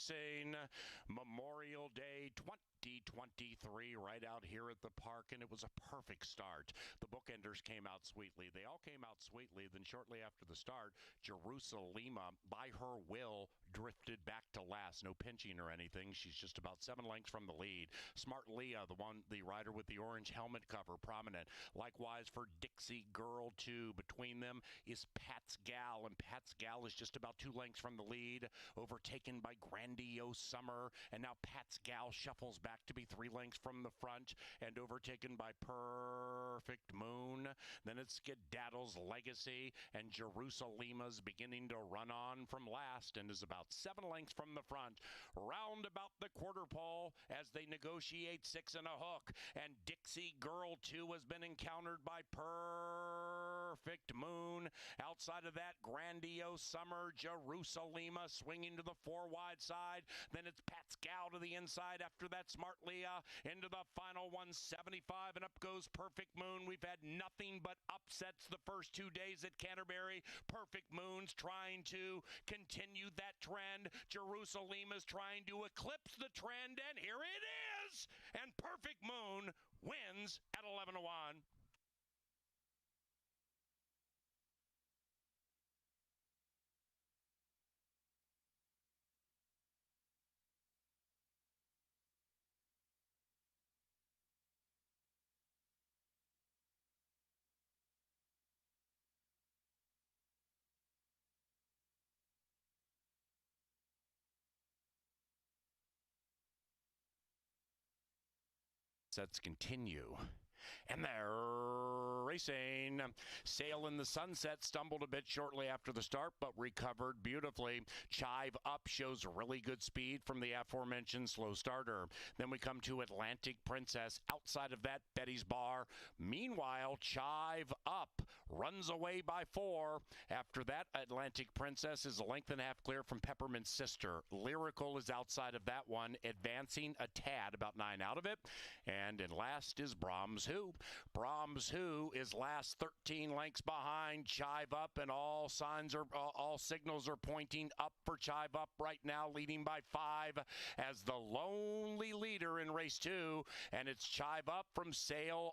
Racing Memorial Day 2023 right out here at the park, and it was a perfect start. The bookenders came out sweetly. They all came out sweetly. Then shortly after the start, Jerusalema, by her will, drifted back to last. No pinching or anything. She's just about 7 lengths from the lead. Smart Leah, the rider with the orange helmet cover, prominent. Likewise for Dixie Girl 2. Between them is Pat's Gal, and Pat's Gal is just about 2 lengths from the lead, overtaken by Grandiose Summer, and now Pat's Gal shuffles back to be 3 lengths from the front and overtaken by Perfect Moon. Then it's Skedaddle's Legacy, and Jerusalema's beginning to run on from last and is about 7 lengths from the front. Round about the quarter pole as they negotiate 6 and a hook, and Dixie Girl 2 has been encountered by Perfect Moon. Outside of that, Grandiose Summer, Jerusalema swinging to the 4 wide side. Then it's Pat's Gal to the inside. After that, Smart Leah into the final 175, and up goes Perfect Moon. We've had nothing but upsets the first 2 days at Canterbury. Perfect Moon's trying to continue that trend. Jerusalem is trying to eclipse the trend, and here it is! And Perfect Moon wins at 11-1. Sets continue. And they're racing. Sail in the Sunset stumbled a bit shortly after the start, but recovered beautifully. Chive Up shows really good speed from the aforementioned slow starter. Then we come to Atlantic Princess. Outside of that, Betty's Bar. Meanwhile, Chive Up runs away by 4. After that, Atlantic Princess is a length and a half clear from Peppermint Sister. Lyrical is outside of that one, advancing a tad, about 9 out of it. And in last is Brahms Who. Brahms Who is last 13 lengths behind Chive Up, and all signals are pointing up for Chive Up right now, leading by 5 as the lonely leader in race 2. And it's Chive Up from Sail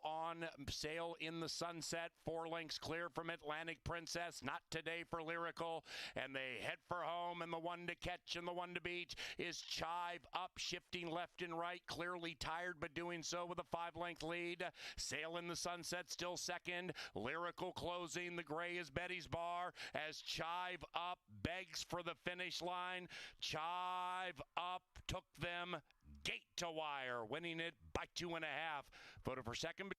in the Sunset, 4 lengths clear from Atlantic Princess. Not today for Lyrical, and they head for home, and the one to catch and the one to beat is Chive Up, shifting left and right, clearly tired but doing so with a 5-length lead. Sail in the Sunset still second. Lyrical closing. The gray is Betty's Bar as Chive Up begs for the finish line. Chive Up took them gate to wire, winning it by 2.5. Voted for second.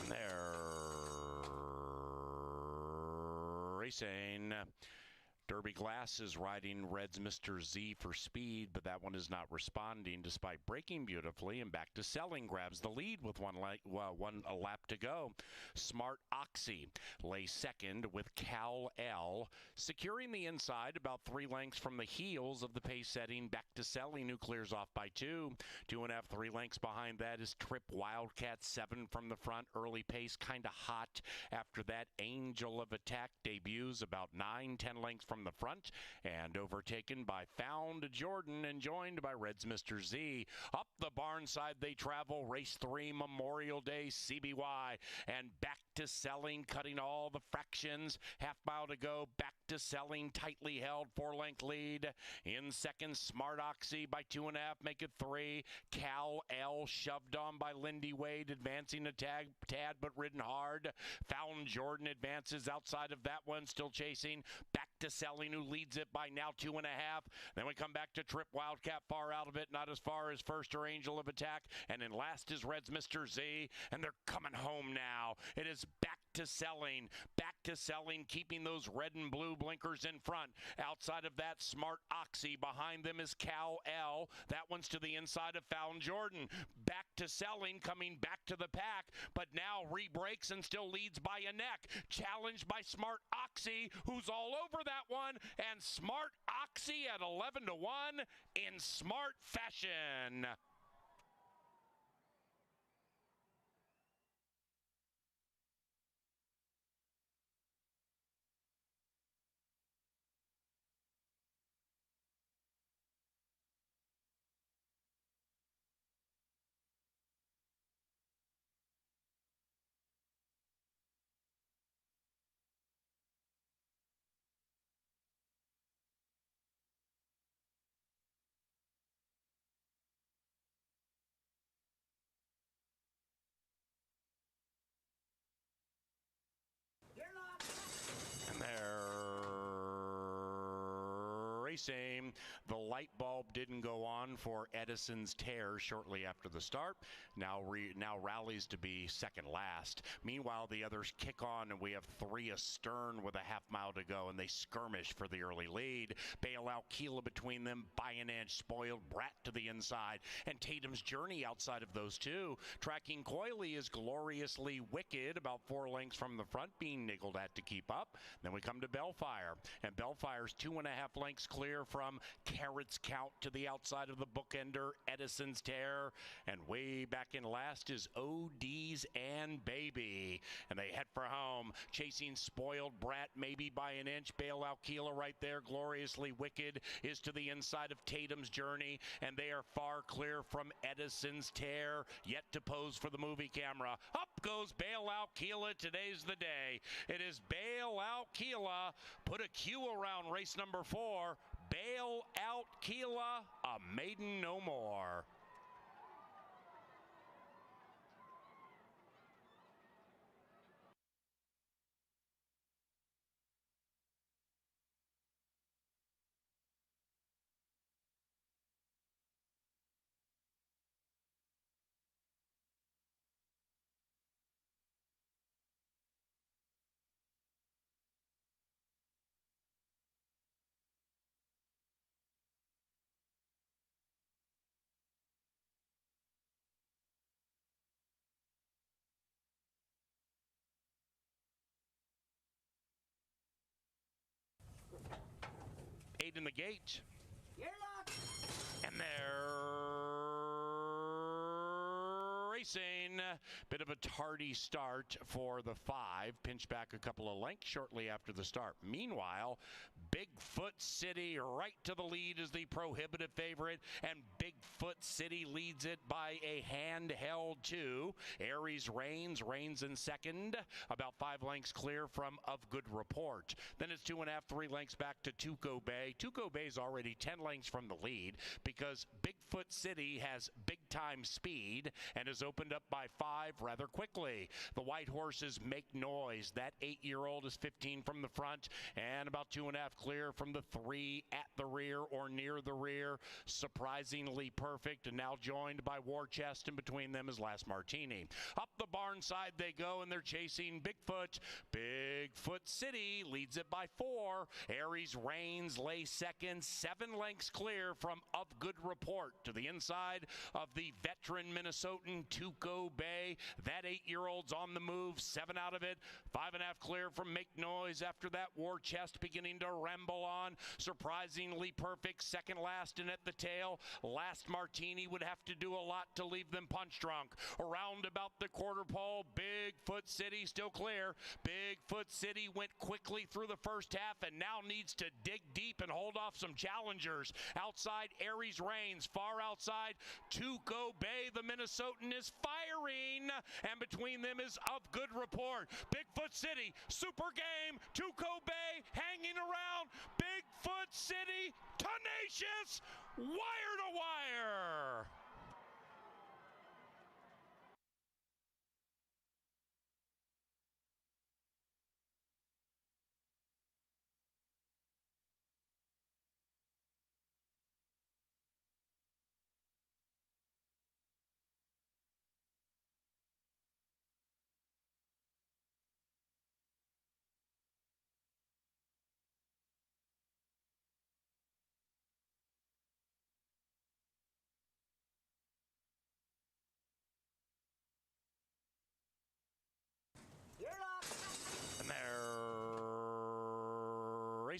They're racing. Derby Glass is riding Red's Mr. Z for speed, but that one is not responding despite braking beautifully, and back to selling. Grabs the lead with one lap to go. Smart Oxy lays second with Cal L, securing the inside about 3 lengths from the heels of the pace setting. Back to selling, who clears off by 2. 2.5, 3 lengths behind that is Trip Wildcat, 7 from the front. Early pace, kind of hot. After that, Angel of Attack debuts about 9, 10 lengths from the front, and overtaken by Found Jordan and joined by Red's Mr. Z. Up the barn side they travel. Race 3, Memorial Day CBY, and back to selling, cutting all the fractions. Half mile to go. Back to selling, tightly held, 4-length lead. In second, Smart Oxy by 2.5, make it 3. Cal L shoved on by Lindy Wade, advancing a tad but ridden hard. Found Jordan advances outside of that one, still chasing. Back to selling, who leads it by now 2.5. Then we come back to Trip Wildcat, far out of it, not as far as first or Angel of Attack. And in last is Red's Mr. Z, and they're coming home now. It is back to selling, keeping those red and blue blinkers in front. Outside of that, Smart Oxy. Behind them is Cal L. That one's to the inside of Fallon Jordan. Back to selling, coming back to the pack, but now re-breaks and still leads by a neck. Challenged by Smart Oxy, who's all over that one, and Smart Oxy at 11 to 1 in smart fashion. And they're racing. The light bulb didn't go on for Edison's Tear shortly after the start. Now rallies to be second last. Meanwhile, the others kick on, and we have three astern with a half mile to go, and they skirmish for the early lead. Bailout Keela between them by an inch. Spoiled Brat to the inside, and Tatum's Journey outside of those two. Tracking coyly is Gloriously Wicked, about 4 lengths from the front, being niggled at to keep up. Then we come to Bellfire, and Bellfire's 2.5 lengths clear from Carrots Count to the outside of the bookender, Edison's Tear, and way back in last is OD's and Baby, and they head for home, chasing Spoiled Brat maybe by an inch. Bailout Keela right there. Gloriously Wicked is to the inside of Tatum's Journey, and they are far clear from Edison's Tear, yet to pose for the movie camera. Up goes Bailout Keela. Today's the day. It is Bailout Keela. Put a Q around race number 4. Bailout Keela, a maiden no more. Eight in the gate. And they're racing. Bit of a tardy start for the 5. Pinch back a couple of lengths shortly after the start. Meanwhile, Bigfoot City right to the lead is the prohibitive favorite, and Bigfoot City leads it by a handheld 2. Aries Reigns in second, about 5 lengths clear from Of Good Report. Then it's 2.5, 3 lengths back to Tuco Bay. Tuco Bay's already 10 lengths from the lead because Bigfoot City has big-time speed and has opened up by 5 rather quickly. The white horses Make Noise. That 8-year-old is 15 from the front and about 2.5 clear from the 3 at the rear or near the rear. Surprisingly Perfect, and now joined by War Chest, and between them is Last Martini. Up the barn side they go, and they're chasing Bigfoot. Bigfoot City leads it by 4. Aries Reigns lays second, 7 lengths clear from Of Good Report to the inside of the veteran Minnesotan Tuco Bay. That 8-year-old's on the move, 7 out of it. 5.5 clear from Make Noise. After that, War Chest beginning to ramble on. Surprisingly Perfect, second last and at the tail. Last Martini would have to do a lot to leave them punch drunk. Around about the quarter pole, Bigfoot City still clear. Bigfoot City went quickly through the first half and now needs to dig deep and hold off some challengers. Outside, Aries Reigns. Far outside, Tuco Bay, the Minnesotan, is firing, and between them is Of Good Report. Bigfoot City, super game. Tuco Bay hanging around. Bigfoot City, tenacious, wire to wire.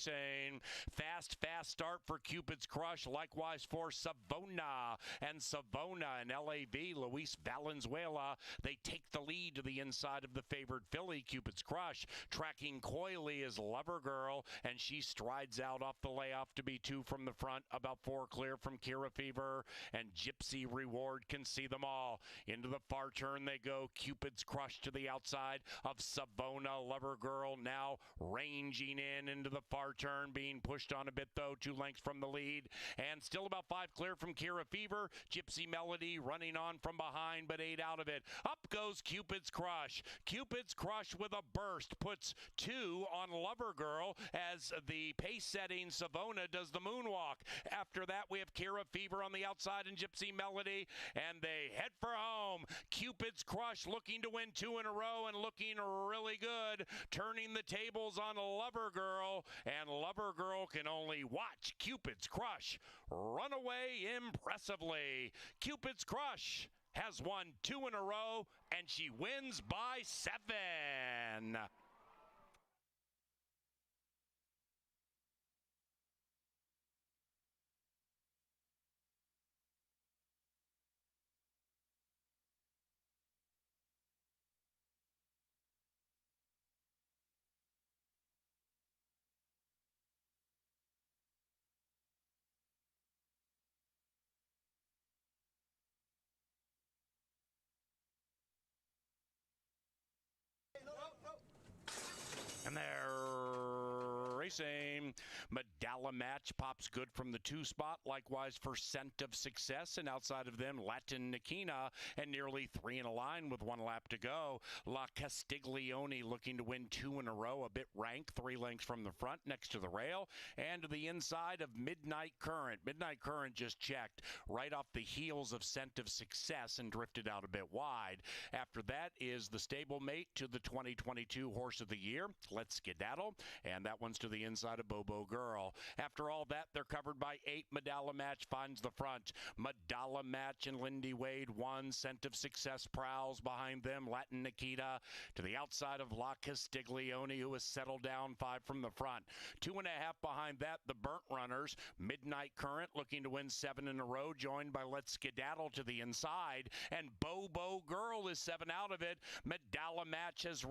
racing. Fast start for Cupid's Crush, likewise for Savona. And Savona and LAV, Luis Valenzuela, they take the lead to the inside of the favored filly, Cupid's Crush. Tracking coyly is Lover Girl, and she strides out off the layoff to be 2 from the front, about 4 clear from Kira Fever, and Gypsy Reward can see them all. Into the far turn they go. Cupid's Crush to the outside of Savona. Lover Girl now ranging into the far turn, being pushed on a bit though, 2 lengths from the lead, and still about 5 clear from Kira Fever. Gypsy Melody running on from behind, but 8 out of it. Up goes Cupid's Crush. Cupid's Crush with a burst puts 2 on Lover Girl as the pace-setting Savona does the moonwalk. After that, we have Kira Fever on the outside and Gypsy Melody, and they head for home. Cupid's Crush looking to win 2 in a row and looking really good, turning the tables on Lover Girl, and Lover Girl can only watch Cupid's Crush run away impressively. Cupid's Crush has won 2 in a row, and she wins by 7. And they're racing. Medalla Match pops good from the 2 spot, likewise for Scent of Success, and outside of them Latin Nikina, and nearly 3 in a line with 1 lap to go. La Castiglione looking to win 2 in a row, a bit rank, 3 lengths from the front next to the rail, and to the inside of Midnight Current. Midnight Current just checked right off the heels of Scent of Success and drifted out a bit wide. After that is the stablemate to the 2022 Horse of the Year, Let's Skedaddle, and that one's to the inside of Bobo Girl. After all that, they're covered by 8. Medalla Match finds the front. Medalla Match and Lindy Wade 1. Scent of Success prowls behind them. Latin Nikita to the outside of La Castiglione, who has settled down 5 from the front. 2.5 behind that, the Burnt Runners. Midnight Current looking to win 7 in a row, joined by Let's Skedaddle to the inside, and Bobo Girl is 7 out of it. Medalla Match has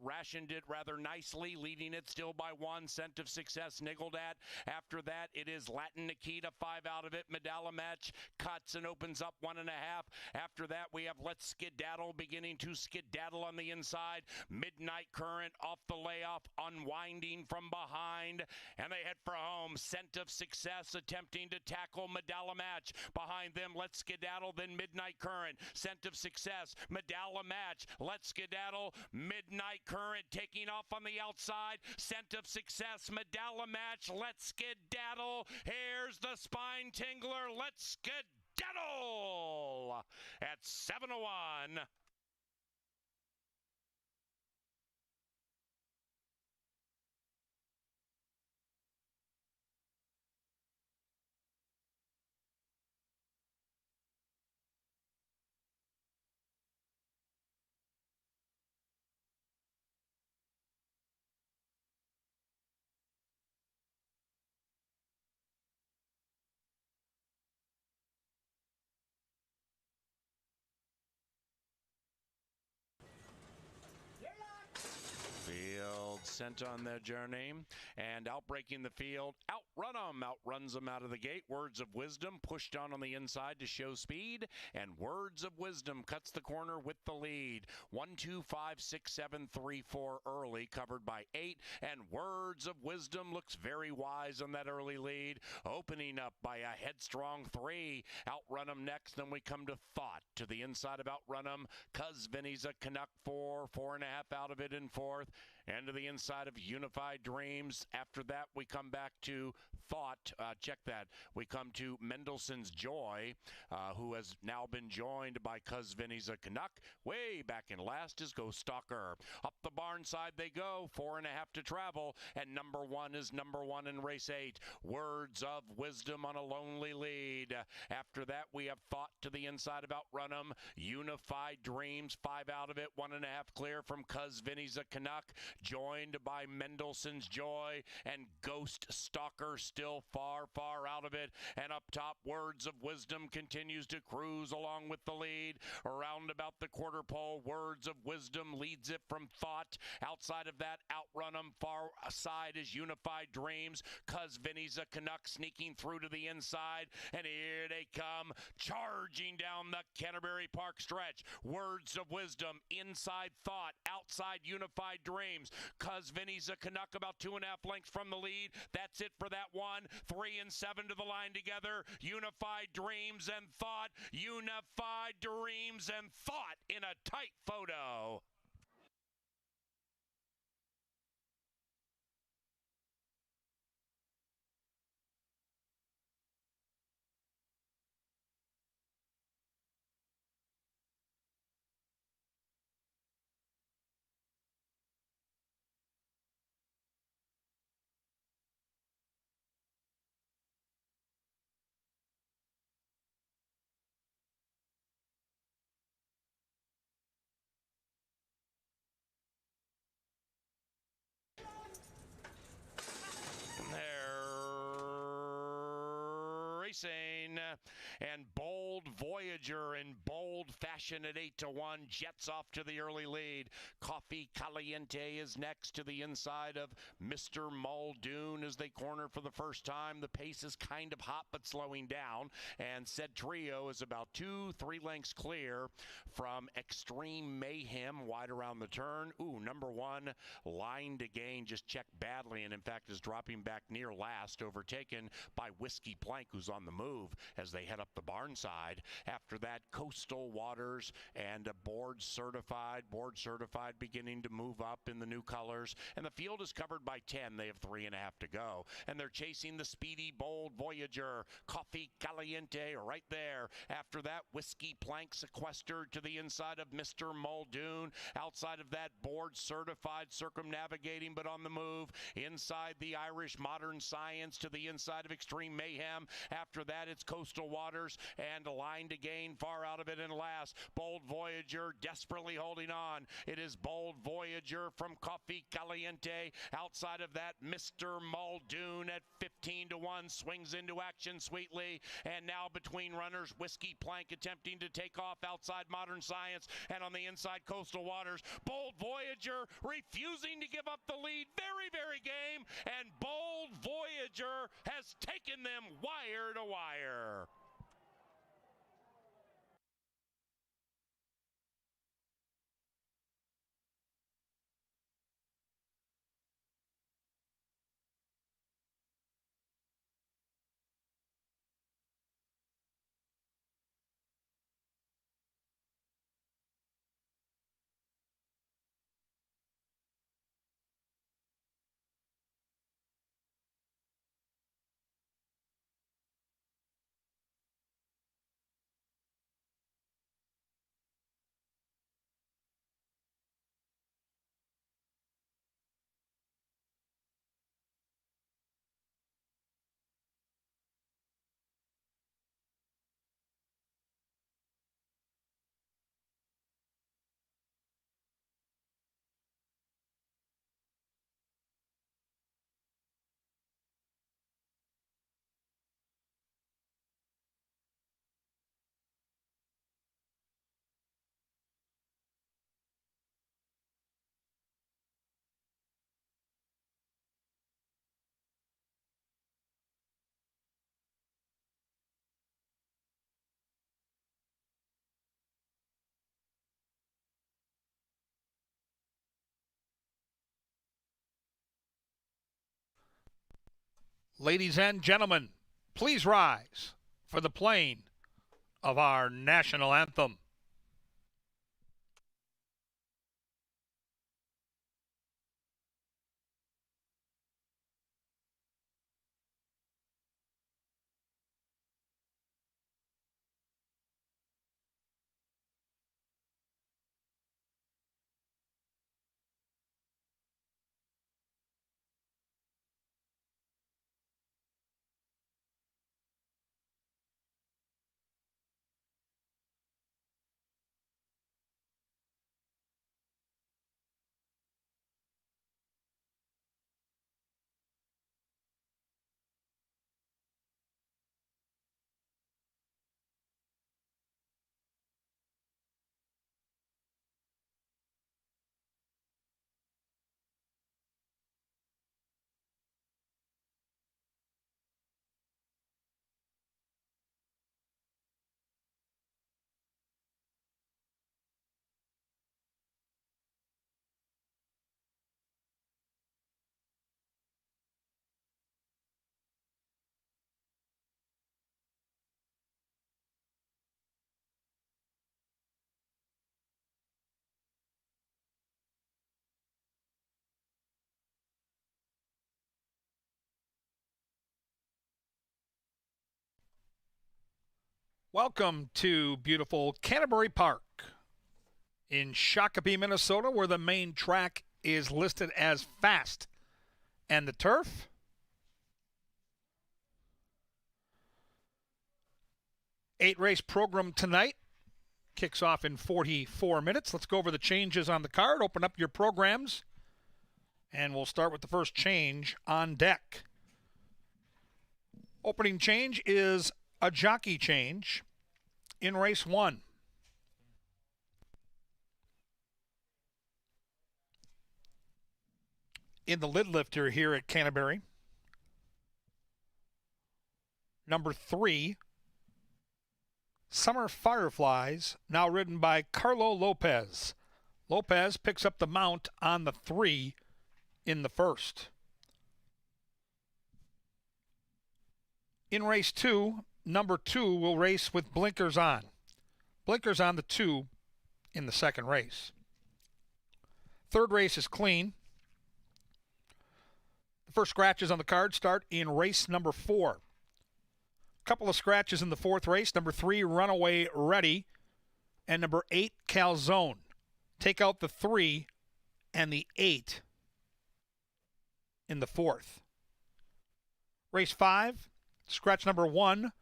rationed it rather nicely, leading it still by 1. Scent of Success niggled at. After that, it is Latin Nikita, 5 out of it. Medalla Match cuts and opens up 1.5. After that, we have Let's Skedaddle beginning to skedaddle on the inside. Midnight Current off the layoff, unwinding from behind, and they head for home. Scent of Success attempting to tackle Medalla Match. Behind them, Let's Skedaddle, then Midnight Current. Scent of Success, Medalla Match, Let's Skedaddle, Midnight Current taking off on the outside. Scent of Success, Medalla Match, Let's Skedaddle. Here's the spine tingler, Let's Skedaddle at 7:01. Field sent on their journey, and outbreaking the field, Outrun 'em, outruns them out of the gate. Words of Wisdom pushed on the inside to show speed, and Words of Wisdom cuts the corner with the lead. 1, 2, 5, 6, 7, 3, 4 early, covered by 8, and Words of Wisdom looks very wise on that early lead, opening up by a headstrong 3. Outrun 'em next, then we come to Thought to the inside of Outrun 'em. Cuz Vinny's a Canuck 4, 4.5 out of it in 4th, and to the inside of Unified Dreams. After that, we come back to Thought. Check that. We come to Mendelssohn's Joy, who has now been joined by Cuz Vinny's a Canuck. Way back in last is Ghost Stalker. Up the barn side they go, 4.5 to travel, and number 1 is number 1 in race 8. Words of Wisdom on a lonely lead. After that, we have Thought to the inside of Outrun 'em. Unified Dreams, 5 out of it, 1.5 clear from Cuz Vinny's a Canuck, joined by Mendelssohn's Joy and Ghost Stalker, still far, far out of it. And up top, Words of Wisdom continues to cruise along with the lead. Around about the quarter pole, Words of Wisdom leads it from Thought. Outside of that, Outrun 'em. Far aside is Unified Dreams. Cuz Vinny's a Canuck sneaking through to the inside. And here they come, charging down the Canterbury Park stretch. Words of Wisdom, inside Thought, outside Unified Dreams. Cuz Vinny's a Canuck about 2.5 lengths from the lead. That's it for that one. 3 and 7 to the line together. Unified Dreams and Thought. Unified Dreams and Thought in a tight photo. Racing, and Bold Voyager in bold fashion at 8-1 jets off to the early lead. Coffee Caliente is next to the inside of Mr. Muldoon as they corner for the first time. The pace is kind of hot but slowing down, and said trio is about 2-3 lengths clear from Extreme Mayhem wide around the turn. Number 1 Line to Gain just checked badly, and in fact is dropping back near last, overtaken by Whiskey Plank, who's on the move as they head up the barn side. After that, Coastal Waters and Board Certified beginning to move up in the new colors, and the field is covered by 10. They have 3.5 to go, and they're chasing the speedy Bold Voyager. Coffee Caliente right there. After that, Whiskey Plank sequestered to the inside of Mr. Muldoon. Outside of that, Board Certified circumnavigating but on the move. Inside the Irish Modern Science to the inside of Extreme Mayhem. After that, it's Coastal Waters and Line to Gain far out of it in last. Bold Voyager desperately holding on. It is Bold Voyager from Coffee Caliente. Outside of that, Mr. Muldoon at 15-1 swings into action sweetly. And now between runners, Whiskey Plank attempting to take off outside Modern Science, and on the inside, Coastal Waters. Bold Voyager refusing to give up the lead. Very, very game. And Bold Voyager has taken them wire to wire. Ladies and gentlemen, please rise for the playing of our national anthem. Welcome to beautiful Canterbury Park in Shakopee, Minnesota, where the main track is listed as fast. And the turf? Eight-race program tonight. Kicks off in 44 minutes. Let's go over the changes on the card. Open up your programs. And we'll start with the first change on deck. Opening change is a jockey change in race 1. In the lid lifter here at Canterbury, number 3, Summer Fireflies, now ridden by Carlo Lopez. Lopez picks up the mount on the 3 in the first. In race 2, number 2 will race with blinkers on. Blinkers on the 2 in the second race. Third race is clean. The first scratches on the card start in race number 4. Couple of scratches in the fourth race. Number 3, Runaway Ready, and number 8, Calzone. Take out the 3 and the 8 in the fourth. Race 5, scratch number 1,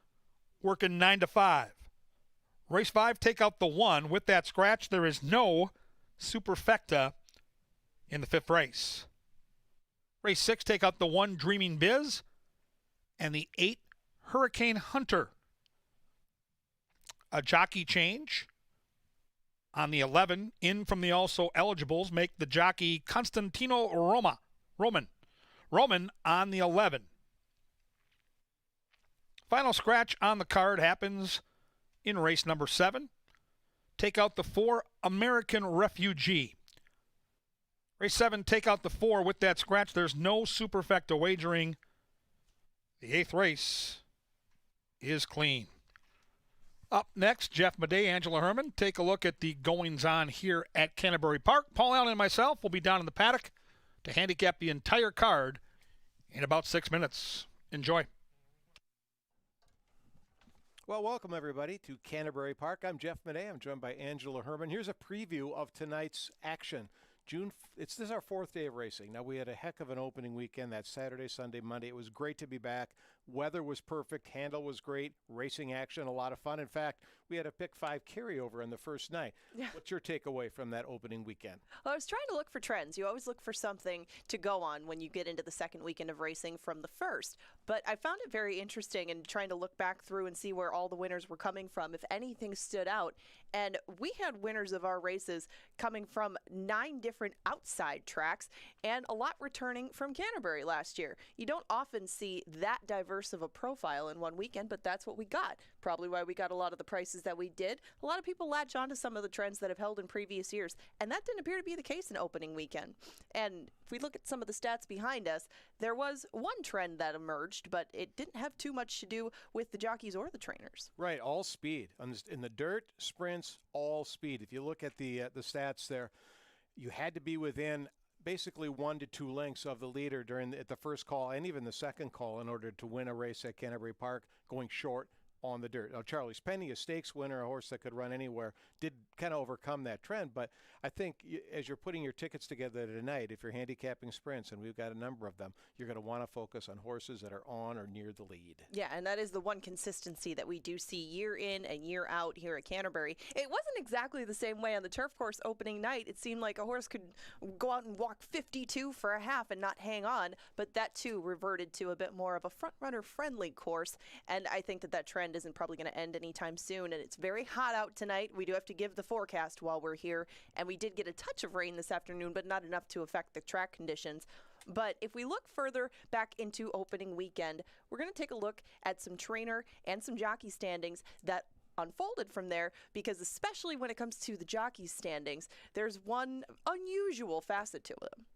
working 9 to 5. Race 5, take out the 1. With that scratch, there is no Superfecta in the fifth race. Race 6, take out the 1, Dreaming Biz, and the 8, Hurricane Hunter. A jockey change on the 11. In from the also eligibles make the jockey Constantino Roman on the 11. Final scratch on the card happens in race number 7. Take out the 4, American Refugee. Race 7, take out the 4. With that scratch, there's no Superfecta wagering. The 8th race is clean. Up next, Jeff Madej, Angela Herman. Take a look at the goings-on here at Canterbury Park. Paul Allen and myself will be down in the paddock to handicap the entire card in about 6 minutes. Enjoy. Well, welcome everybody to Canterbury Park. I'm Jeff Madej. I'm joined by Angela Herman. Here's a preview of tonight's action. This is our 4th day of racing. Now, we had a heck of an opening weekend, that Saturday, Sunday, Monday. It was great to be back. Weather was perfect. Handle was great. Racing action, a lot of fun. In fact, we had a pick 5 carryover on the first night. Yeah. What's your takeaway from that opening weekend? Well, I was trying to look for trends. You always look for something to go on when you get into the second weekend of racing from the first. But I found it very interesting in trying to look back through and see where all the winners were coming from, if anything stood out. And we had winners of our races coming from 9 different outside tracks and a lot returning from Canterbury last year. You don't often see that diverse of a profile in one weekend, but that's what we got. Probably why we got a lot of the prices that we did. A lot of people latch on to some of the trends that have held in previous years, and that didn't appear to be the case in opening weekend. And if we look at some of the stats behind us, there was one trend that emerged, but it didn't have too much to do with the jockeys or the trainers. Right, all speed. In the dirt, sprints, all speed. If you look at the stats there, you had to be within basically 1 to 2 lengths of the leader at the first call and even the second call in order to win a race at Canterbury Park, going short on the dirt. Now, Charlie's Penny, a stakes winner, a horse that could run anywhere, did kind of overcome that trend. But I think as you're putting your tickets together tonight, if you're handicapping sprints, and we've got a number of them, you're going to want to focus on horses that are on or near the lead. Yeah, and that is the one consistency that we do see year in and year out here at Canterbury. It wasn't exactly the same way on the turf course opening night. It seemed like a horse could go out and walk 52 for a half and not hang on, but that too reverted to a bit more of a front-runner friendly course, and I think that trend isn't probably going to end anytime soon, and it's very hot out tonight. We do have to give the forecast while we're here, and we did get a touch of rain this afternoon, but not enough to affect the track conditions. But if we look further back into opening weekend, we're going to take a look at some trainer and some jockey standings that unfolded from there, because especially when it comes to the jockey standings, there's one unusual facet to them.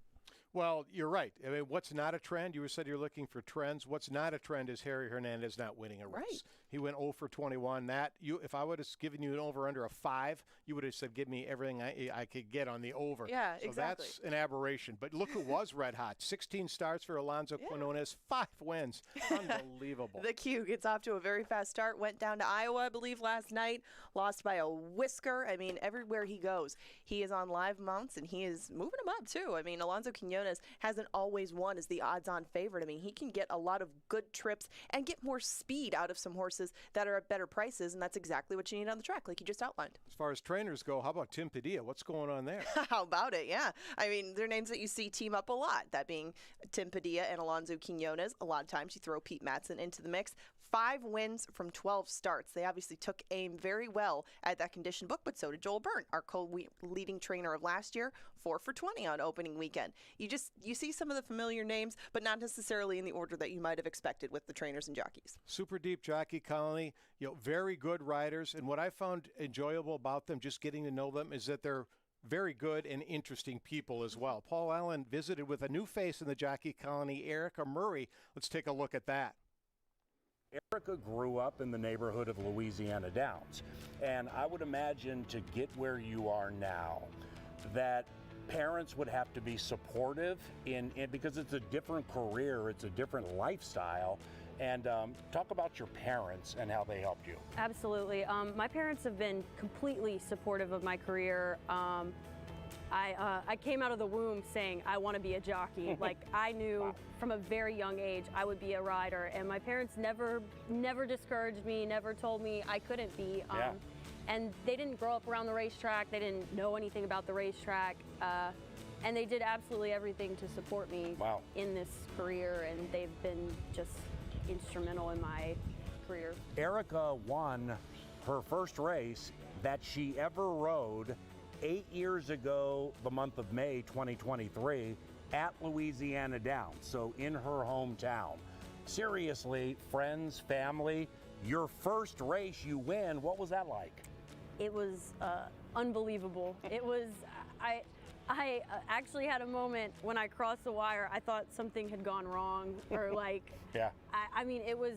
Well, you're right. I mean, what's not a trend? You said you're looking for trends. What's not a trend is Harry Hernandez not winning a race. Right. He went 0 for 21. If I would have given you an over under a 5, you would have said give me everything I could get on the over. Yeah, so exactly. That's an aberration. But look who was red hot. 16 starts for Alonso Quinones, 5 wins. Unbelievable. The Q gets off to a very fast start. Went down to Iowa, I believe, last night. Lost by a whisker. I mean, everywhere he goes, he is on live mounts, and he is moving them up, too. I mean, Alonso Quinones hasn't always won as the odds-on favorite. I mean, he can get a lot of good trips and get more speed out of some horses that are at better prices, and that's exactly what you need on the track, like you just outlined. As far as trainers go, how about Tim Padilla? What's going on there? How about it? Yeah. I mean, they're names that you see team up a lot, that being Tim Padilla and Alonso Quinones. A lot of times you throw Pete Matson into the mix. 5 wins from 12 starts. They obviously took aim very well at that condition book, but so did Joel Byrne, our co-leading trainer of last year, 4 for 20 on opening weekend. You see some of the familiar names, but not necessarily in the order that you might have expected with the trainers and jockeys. Super deep jockey colony, very good riders. And what I found enjoyable about them, just getting to know them, is that they're very good and interesting people as well. Paul Allen visited with a new face in the jockey colony, Erica Murray. Let's take a look at that. Erica grew up in the neighborhood of Louisiana Downs, and I would imagine to get where you are now, that parents would have to be supportive because it's a different career, it's a different lifestyle. And talk about your parents and how they helped you. Absolutely. My parents have been completely supportive of my career. I came out of the womb saying I want to be a jockey. Like I knew from a very young age I would be a rider, and my parents never discouraged me, never told me I couldn't be. And they didn't grow up around the racetrack. They didn't know anything about the racetrack, and they did absolutely everything to support me in this career, and they've been just instrumental in my career. Erica won her first race that she ever rode 8 years ago, the month of May 2023, at Louisiana Downs, so in her hometown. Seriously, friends, family, your first race you win, what was that like? It was unbelievable. It was, I actually had a moment when I crossed the wire, I thought something had gone wrong, or like, I mean, it was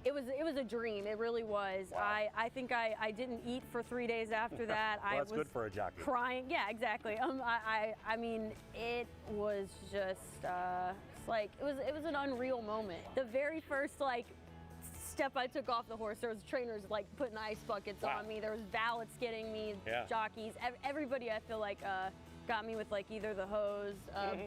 a dream. It really was. Wow. I think I didn't eat for 3 days after that. Well, I that's was good for a jockey. Crying. Yeah, exactly. I mean, it was just it's like it was an unreal moment. The very first step I took off the horse, there was trainers putting ice buckets on me. There was valets getting me, jockeys. Everybody I feel like got me with either the hose,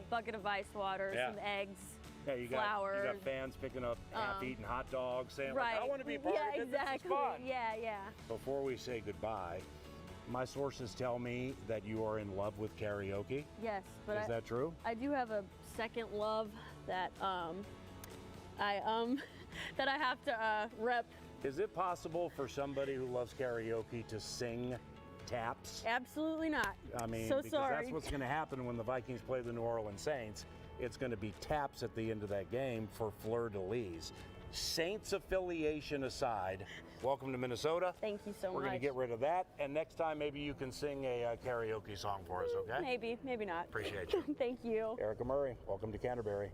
bucket of ice water, some eggs. Yeah, you flowers. got fans picking up half-eaten hot dogs, saying, right. I want to be part of it. Exactly. This is fun. Yeah. Before we say goodbye, my sources tell me that you are in love with karaoke. Yes, but is that true? I do have a second love that I have to rep. Is it possible for somebody who loves karaoke to sing taps? Absolutely not. I mean, so because sorry. that's what's going to happen when the Vikings play the New Orleans Saints. It's going to be taps at the end of that game for fleur-de-lis. Saints affiliation aside, welcome to Minnesota. Thank you so much. We're going to get rid of that, and next time maybe you can sing a karaoke song for us, okay? Maybe not. Appreciate you. Thank you. Erica Murray, welcome to Canterbury.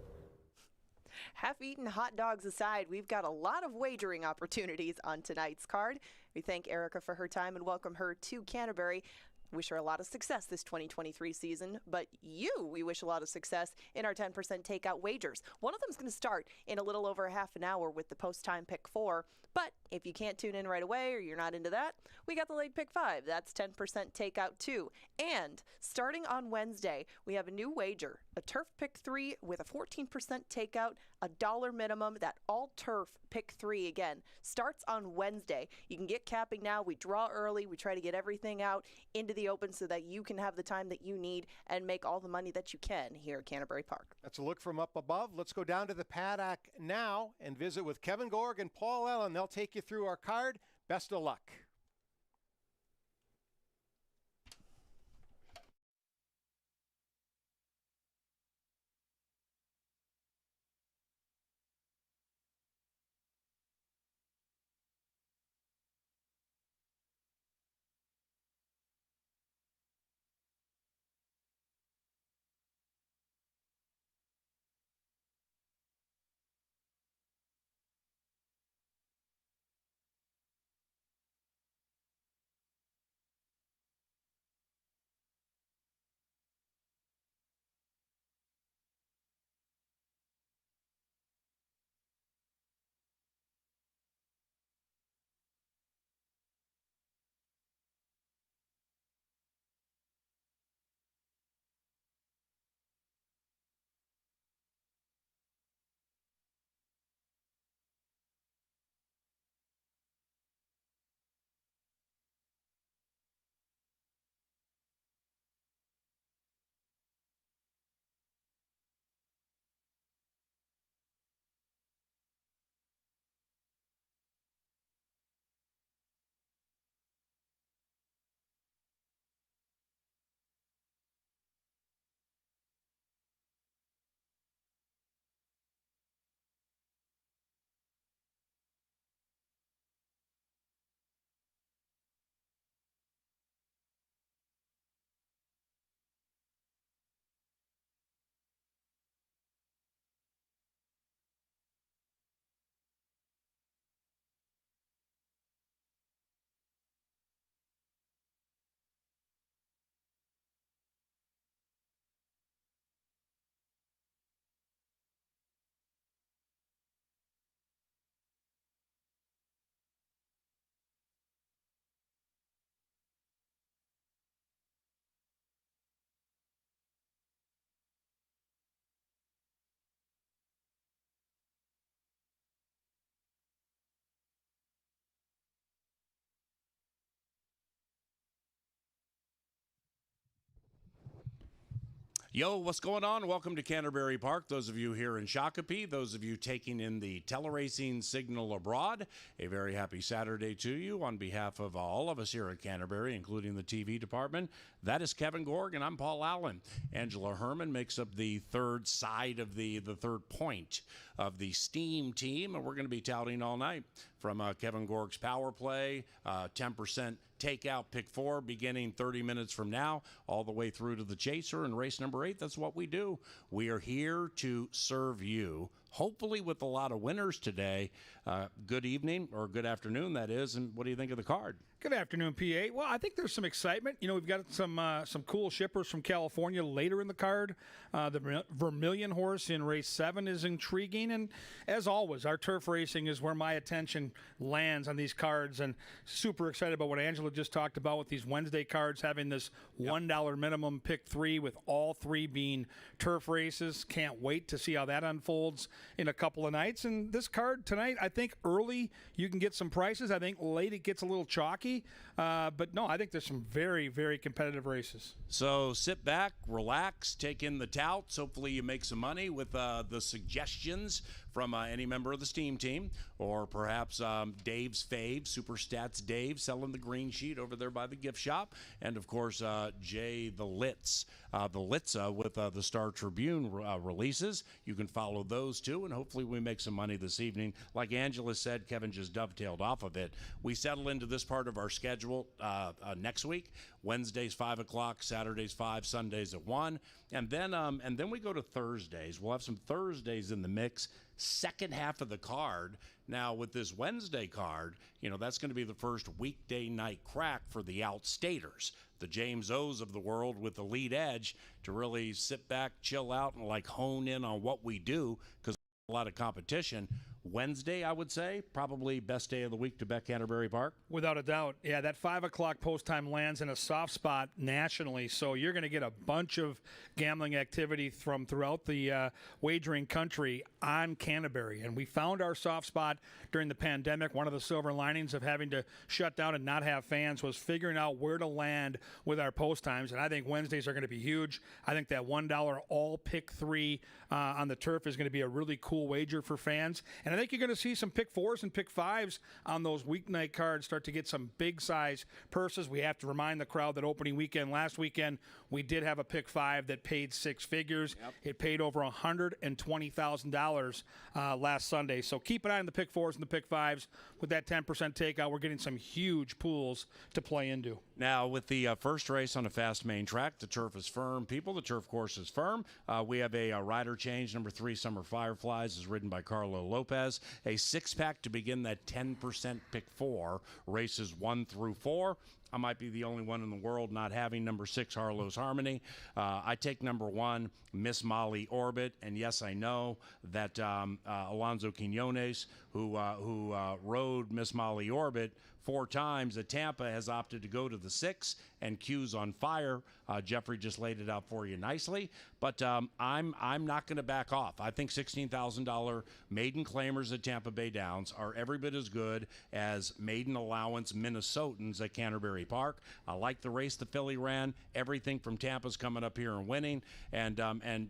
Half-eaten hot dogs aside, we've got a lot of wagering opportunities on tonight's card. We thank Erica for her time and welcome her to Canterbury. Wish her a lot of success this 2023 season, but we wish a lot of success in our 10% takeout wagers. One of them is going to start in a little over a half an hour with the post-time pick 4, but if you can't tune in right away or you're not into that, we got the late pick 5. That's 10% takeout too. And starting on Wednesday, we have a new wager, a turf pick 3 with a 14% takeout, $1 minimum. That all turf pick 3 again starts on Wednesday. You can get capping now. We draw early. We try to get everything out into the open so that you can have the time that you need and make all the money that you can here at Canterbury Park. That's a look from up above. Let's go down to the paddock now and visit with Kevin Gorg and Paul Allen. They'll take you through our card. Best of luck. Yo, what's going on? Welcome to Canterbury Park. Those of you here in Shakopee, those of you taking in the teleracing signal abroad, a very happy Saturday to you on behalf of all of us here at Canterbury, including the TV department. That is Kevin Gorg, and I'm Paul Allen. Angela Herman makes up the third side of the third point of the STEAM team, and we're going to be touting all night from Kevin Gorg's power play, 10% takeout pick 4 beginning 30 minutes from now all the way through to the chaser and race number 8. That's what we do. We are here to serve you, hopefully with a lot of winners today. Good evening, or good afternoon, that is. And what do you think of the card? Good afternoon, PA. Well, I think there's some excitement. You know, we've got some cool shippers from California later in the card. The Vermilion horse in race 7 is intriguing, and as always, our turf racing is where my attention lands on these cards. And super excited about what Angela just talked about with these Wednesday cards having this $1 minimum pick 3, with all 3 being turf races. Can't wait to see how that unfolds in a couple of nights. And this card tonight, I think early you can get some prices. I think late it gets a little chalky. But no, I think there's some very, very competitive races. So sit back, relax, take in the touts. Hopefully you make some money with the suggestions from any member of the STEAM team, or perhaps Dave's fave, Super Stats Dave, selling the green sheet over there by the gift shop. And, of course, Jay the Litza with the Star Tribune releases. You can follow those, too, and hopefully we make some money this evening. Like Angela said, Kevin just dovetailed off of it. We settle into this part of our schedule next week. Wednesdays, 5 o'clock, Saturdays, 5, Sundays at 1. And then we go to Thursdays. We'll have some Thursdays in the mix. Second half of the card. Now, with this Wednesday card, you know, that's going to be the first weekday night crack for the outstaters, the James O's of the world with the lead edge, to really sit back, chill out, and like hone in on what we do, because a lot of competition. Wednesday, I would say, probably best day of the week to bet Canterbury Park. Without a doubt. Yeah, that 5 o'clock post time lands in a soft spot nationally, so you're going to get a bunch of gambling activity from throughout the wagering country on Canterbury. And we found our soft spot during the pandemic. One of the silver linings of having to shut down and not have fans was figuring out where to land with our post times. And I think Wednesdays are going to be huge. I think that $1 all pick 3 on the turf is going to be a really cool wager for fans. And I think you're going to see some pick 4s and pick 5s on those weeknight cards start to get some big size purses. We have to remind the crowd that opening weekend, last weekend, we did have a pick 5 that paid 6 figures. Yep. It paid over $120,000 last Sunday. So keep an eye on the pick 4s and the pick 5s. With that 10% takeout, we're getting some huge pools to play into. Now, with the first race on a fast main track, the turf is firm. People, the turf course is firm. We have a rider change. Number 3, Summer Fireflies, is ridden by Carlo Lopez. A 6-pack to begin that 10% pick 4, races 1 through 4. I might be the only one in the world not having number 6, Harlow's Harmony. I take number 1, Miss Molly Orbit. And yes, I know that Alonso Quinones, who rode Miss Molly Orbit 4 times at Tampa, has opted to go to the 6, and Q's on fire. Jeffrey just laid it out for you nicely. But I'm not going to back off. I think $16,000 maiden claimers at Tampa Bay Downs are every bit as good as maiden allowance Minnesotans at Canterbury Park. I like the race the filly ran. Everything from Tampa's coming up here and winning. And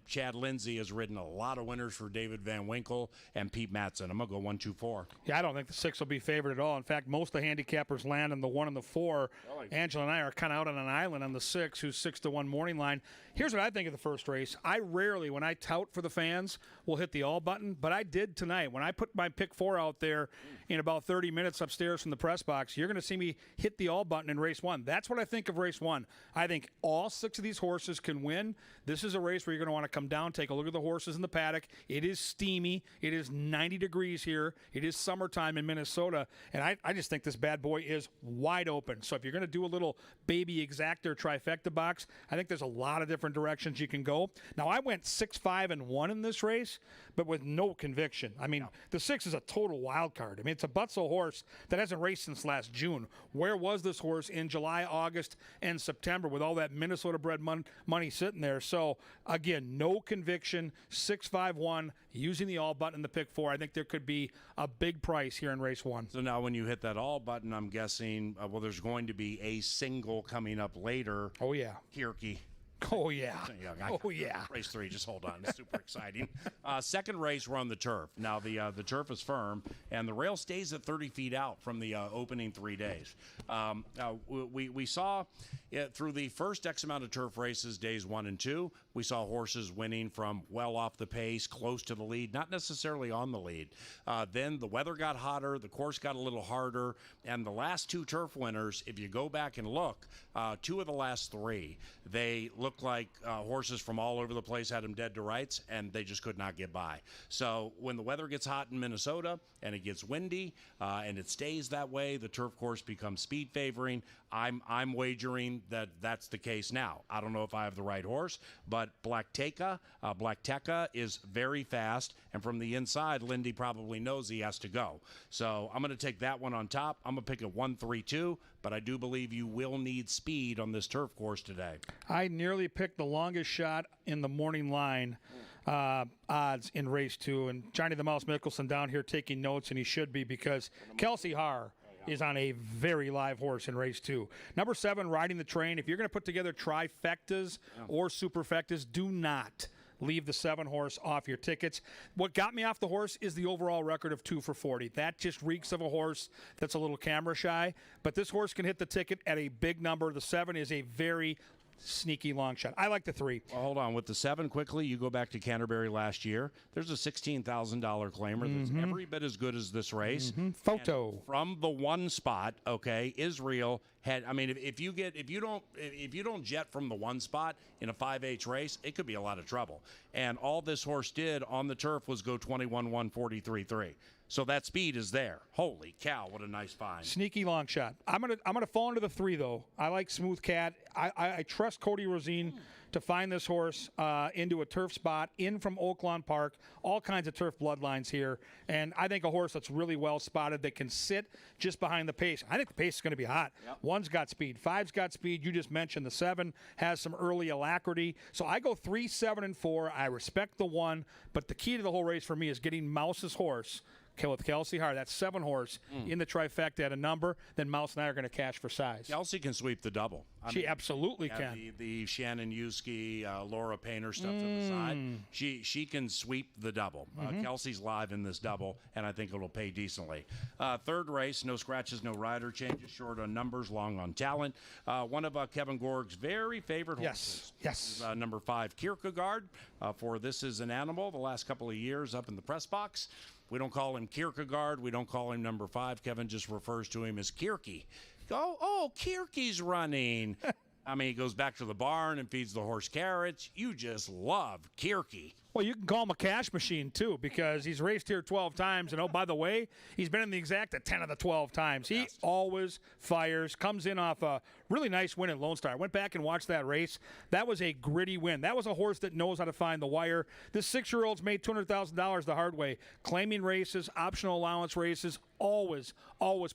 Chad Lindsay has ridden a lot of winners for David Van Winkle and Pete Matson. I'm going to go 1, 2, 4. Yeah, I don't think the 6 will be favored at all. In fact, most of the handicappers land on the 1 and the 4. Angela and I are kind of out on an island on the 6, who's 6-1 morning line. Here's what I think of the first race. I rarely, when I tout for the fans, will hit the all button, but I did tonight. When I put my pick 4 out there in about 30 minutes upstairs from the press box, you're going to see me hit the all button in race 1. That's what I think of race 1. I think all 6 of these horses can win. This is a race where you're going to want to come down, take a look at the horses in the paddock. It is steamy. It is 90 degrees here. It is summertime in Minnesota, and I just think this bad boy is wide open. So if you're going to do a little baby exactor trifecta box, I think there's a lot of different directions you can go. Now, I went 6, 5, and 1 in this race, but with no conviction. I mean, the 6 is a total wild card. I mean, it's a Butzel horse that hasn't raced since last June. Where was this horse in July, August, and September with all that Minnesota-bred money sitting there? So, again, no conviction, 6, 5, 1, using the all button in the pick 4. I think there could be a big price here in race 1. So now when you hit that all button, I'm guessing, well, there's going to be a single coming up later. Oh, yeah. Kierke. Oh, yeah. Oh, yeah. Race 3, just hold on. It's super exciting. Second race, we're on the turf. Now, the turf is firm, and the rail stays at 30 feet out from the opening 3 days. We saw through the first X amount of turf races, days 1 and 2, we saw horses winning from well off the pace, close to the lead, not necessarily on the lead. Then the weather got hotter, the course got a little harder, and the last 2 turf winners, if you go back and look, 2 of the last 3, they looked like horses from all over the place, had them dead to rights, and they just could not get by. So when the weather gets hot in Minnesota and it gets windy and it stays that way, the turf course becomes speed favoring. I'm wagering that that's the case now. I don't know if I have the right horse, but Black Teka is very fast, and from the inside, Lindy probably knows he has to go. So I'm going to take that one on top. I'm going to pick a 1-3-2, but I do believe you will need speed on this turf course today. I nearly picked the longest shot in the morning line odds in race 2, and Johnny the Mouse Mickelson down here taking notes, and he should be, because Kelsey Haar is on a very live horse in race 2. Number 7, Riding the Train. If you're going to put together trifectas or superfectas, do not leave the 7 horse off your tickets. What got me off the horse is the overall record of 2 for 40. That just reeks of a horse that's a little camera shy, but this horse can hit the ticket at a big number. The 7 is a very sneaky long shot. I like the 3. Well, hold on. With the 7, quickly, you go back to Canterbury last year. There's a $16,000 claimer that's every bit as good as this race. Photo. And from the 1 spot, okay, Israel had. I mean, if you don't jet from the 1 spot in a 5H race, it could be a lot of trouble. And all this horse did on the turf was go 21-1, 43-3. So that speed is there. Holy cow, what a nice find. Sneaky long shot. I'm gonna fall into the 3, though. I like Smooth Cat. I trust Cody Rosine to find this horse into a turf spot, in from Oaklawn Park, all kinds of turf bloodlines here. And I think a horse that's really well spotted that can sit just behind the pace. I think the pace is going to be hot. Yep. 1's got speed. 5's got speed. You just mentioned the 7 has some early alacrity. So I go 3, 7, and 4. I respect the 1, but the key to the whole race for me is getting Mouse's horse with Kelsey Haar, that 7 horse in the trifecta at a number, then Mouse and I are going to cash for size. Kelsey can sweep the double. She absolutely can. The Shannon Yuski, Laura Painter stuff to the side. She can sweep the double. Kelsey's live in this double, and I think it'll pay decently. 3rd race, no scratches, no rider changes, short on numbers, long on talent. One of Kevin Gorg's very favorite horses. Yes. Is, number 5, Kierkegaard. For This Is an Animal, the last couple of years up in the press box. We don't call him Kierkegaard. We don't call him number 5. Kevin just refers to him as Kierke. Oh, Kierke's running. I mean, he goes back to the barn and feeds the horse carrots. You just love Kierke. Well, you can call him a cash machine, too, because he's raced here 12 times. And, oh, by the way, he's been in the exact 10 of the 12 times. He always fires, comes in off a really nice win at Lone Star. I went back and watched that race. That was a gritty win. That was a horse that knows how to find the wire. This 6-year-old's made $200,000 the hard way. Claiming races, optional allowance races, always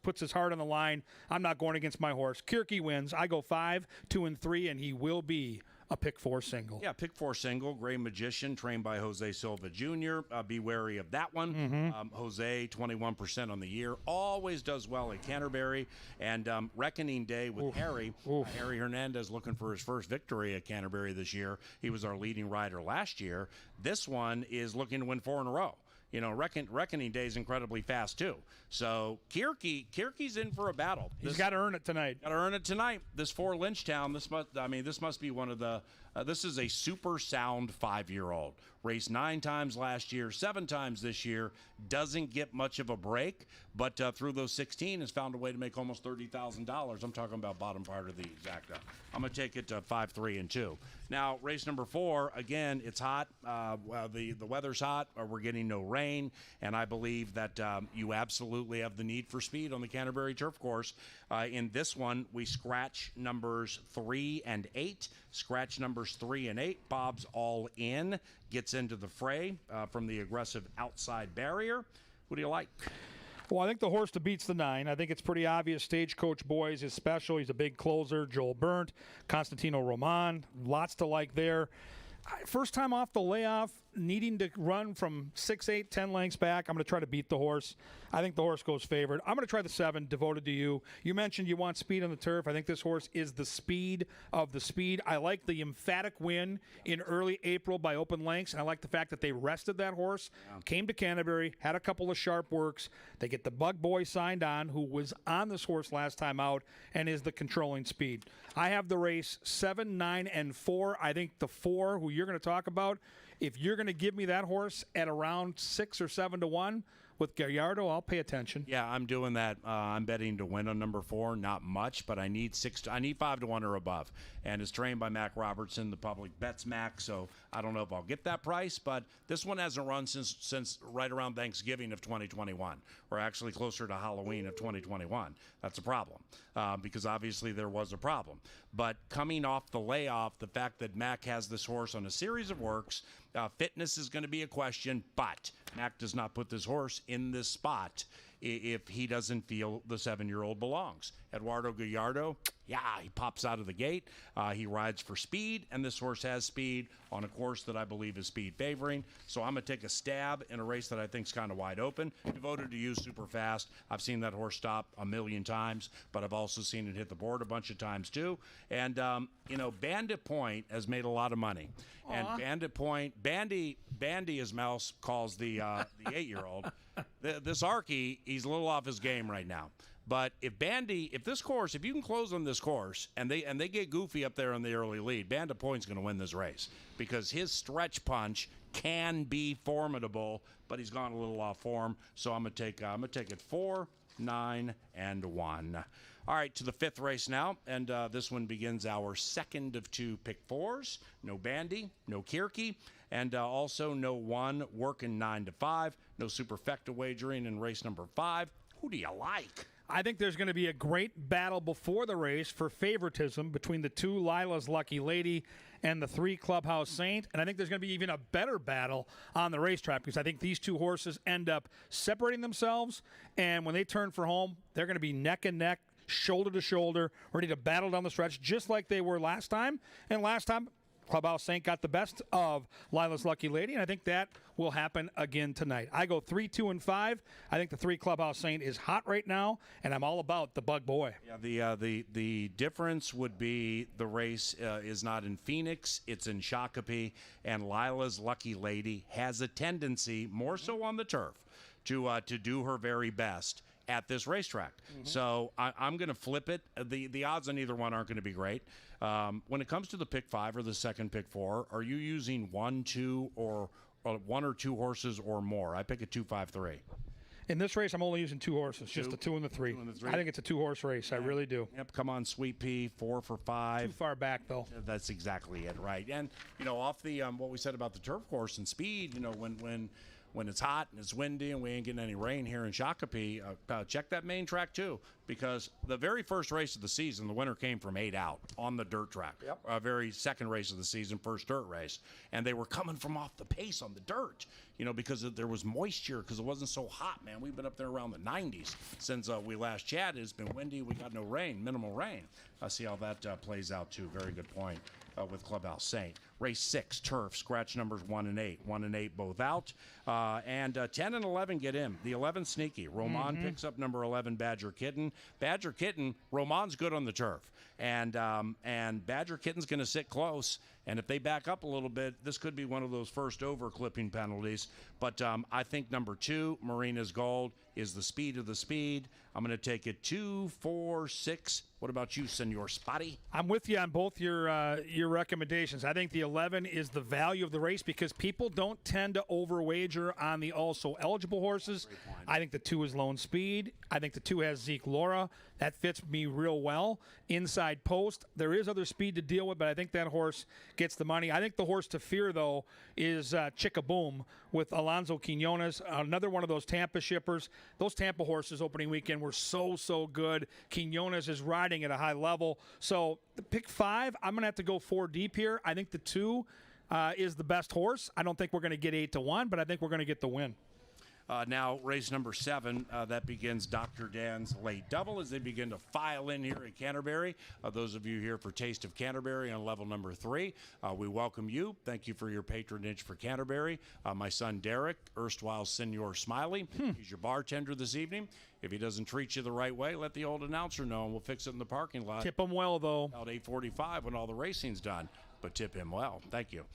puts his heart on the line. I'm not going against my horse. Kierke wins. I go 5, 2, and 3, and he will be a pick 4 single. Yeah, pick 4 single. Gray Magician, trained by Jose Silva Jr. Be wary of that one. Jose, 21% on the year. Always does well at Canterbury. And Reckoning Day with Harry. Harry Hernandez looking for his first victory at Canterbury this year. He was our leading rider last year. This one is looking to win 4 in a row. You know, Reckoning Day is incredibly fast, too. So Kierke's in for a battle. He's got to earn it tonight. Got to earn it tonight. This 4 Lynchtown, this must be one of the this is a super sound 5-year-old. Raced 9 times last year, 7 times this year. Doesn't get much of a break, but through those 16 has found a way to make almost $30,000. I'm talking about bottom part of the exacta. I'm going to take it to 5, 3, and 2. Now, race number 4, again, it's hot. The weather's hot, or we're getting no rain, and I believe that you absolutely have the need for speed on the Canterbury Turf Course. In this one, we scratch numbers 3 and 8. Scratch numbers 3 and 8. Bob's all in. Gets into the fray from the aggressive outside barrier. What do you like? Well, I think the horse that beats the 9. I think it's pretty obvious. Stagecoach Boys is special. He's a big closer. Joel Burnt, Constantino Roman. Lots to like there. First time off the layoff, needing to run from 6, 8, 10 lengths back, I'm going to try to beat the horse. I think the horse goes favored. I'm going to try the 7, Devoted to You. You mentioned you want speed on the turf. I think this horse is the speed of the speed. I like the emphatic win in early April by open lengths, and I like the fact that they rested that horse, came to Canterbury, had a couple of sharp works. They get the Bug Boy signed on, who was on this horse last time out and is the controlling speed. I have the race 7, 9, and 4. I think the 4, who you're going to talk about, if you're going to give me that horse at around 6 or 7 to 1 with Gallardo, I'll pay attention. Yeah, I'm doing that. I'm betting to win on number 4, not much, but I need 5 to 1 or above. And it's trained by Mac Robertson. The public bets Mac, so I don't know if I'll get that price. But this one hasn't run since right around Thanksgiving of 2021, or actually closer to Halloween of 2021. That's a problem because obviously there was a problem. But coming off the layoff, the fact that Mac has this horse on a series of works, fitness is going to be a question, but Mac does not put this horse in this spot if he doesn't feel the 7-year-old belongs. Eduardo Gallardo, yeah, he pops out of the gate. He rides for speed, and this horse has speed on a course that I believe is speed favoring. So I'm going to take a stab in a race that I think is kind of wide open. Devoted to You, super fast. I've seen that horse stop a million times, but I've also seen it hit the board a bunch of times too. And, Bandit Point has made a lot of money. Aww. And Bandit Point, Bandy, as Mouse calls the 8-year-old, this Archie, he's a little off his game right now. But if you can close on this course and they get goofy up there on the early lead, Bandit Point's going to win this race because his stretch punch can be formidable, but he's gone a little off form. So I'm gonna take it 4, 9, and 1. All right, to the 5th race now, and this one begins our second of 2 pick 4s. No Bandy, no Kierke, and also no 1 working 9 to 5. No superfecta wagering in race number 5. Who do you like? I think there's going to be a great battle before the race for favoritism between the 2 Lila's Lucky Lady and the 3 Clubhouse Saint. And I think there's going to be even a better battle on the racetrack because I think these 2 horses end up separating themselves. And when they turn for home, they're going to be neck and neck, shoulder to shoulder, ready to battle down the stretch just like they were last time. And last time, Clubhouse Saint got the best of Lila's Lucky Lady, and I think that will happen again tonight. I go 3, 2, and 5. I think the 3 Clubhouse Saint is hot right now, and I'm all about the Bug Boy. Yeah, the difference would be the race is not in Phoenix, it's in Shakopee, and Lila's Lucky Lady has a tendency, more so on the turf, to do her very best at this racetrack. So I'm going to flip it. The odds on either one aren't going to be great. When it comes to the pick 5 or the second pick 4, are you using 1, 2, or 1 or 2 horses or more? I pick a 2, 5, 3. In this race, I'm only using 2 horses, just the 2 and the 3. I think it's a 2-horse race. I really do. Yep, come on, Sweet Pea, 4 for 5. Too far back, though. That's exactly it, right? And, off the what we said about the turf course and speed, when it's hot and it's windy and we ain't getting any rain here in Shakopee, check that main track too, because the very first race of the season, the winner came from 8 out on the dirt track. Yep. Very second race of the season, first dirt race, and they were coming from off the pace on the dirt, because there was moisture, because it wasn't so hot, man. We've been up there around the 90s since we last chatted. It's been windy. We got no rain, minimal rain. I see how that plays out too. Very good point. With Clubhouse Saint. Race 6, turf, scratch numbers 1 and 8. 1 and 8 both out. And 10 and 11 get in. The 11 sneaky. Roman picks up number 11, Badger Kitten. Badger Kitten, Roman's good on the turf. And Badger Kitten's going to sit close. And if they back up a little bit, this could be one of those first over clipping penalties. But I think number 2, Marina's Gold, is the speed of the speed. I'm going to take it 2, 4, 6. What about you, Senor Spotty? I'm with you on both your recommendations. I think the 11 is the value of the race because people don't tend to overwager on the also eligible horses. I think the 2 is Lone Speed. I think the 2 has Zeke Laura. That fits me real well. Inside post, there is other speed to deal with, but I think that horse gets the money. I think the horse to fear, though, is Chickaboom with Alonso Quinones, another one of those Tampa shippers. Those Tampa horses opening weekend were so good. Quinones is riding at a high level. So the pick 5, I'm going to have to go 4 deep here. I think the 2 is the best horse. I don't think we're going to get 8 to 1, but I think we're going to get the win. Now, race number 7, that begins Dr. Dan's late double as they begin to file in here at Canterbury. Those of you here for Taste of Canterbury on level number 3, we welcome you. Thank you for your patronage for Canterbury. My son Derek, erstwhile Senor Smiley, he's your bartender this evening. If he doesn't treat you the right way, let the old announcer know, and we'll fix it in the parking lot. Tip him well, though. About 8:45 when all the racing's done. But tip him well. Thank you.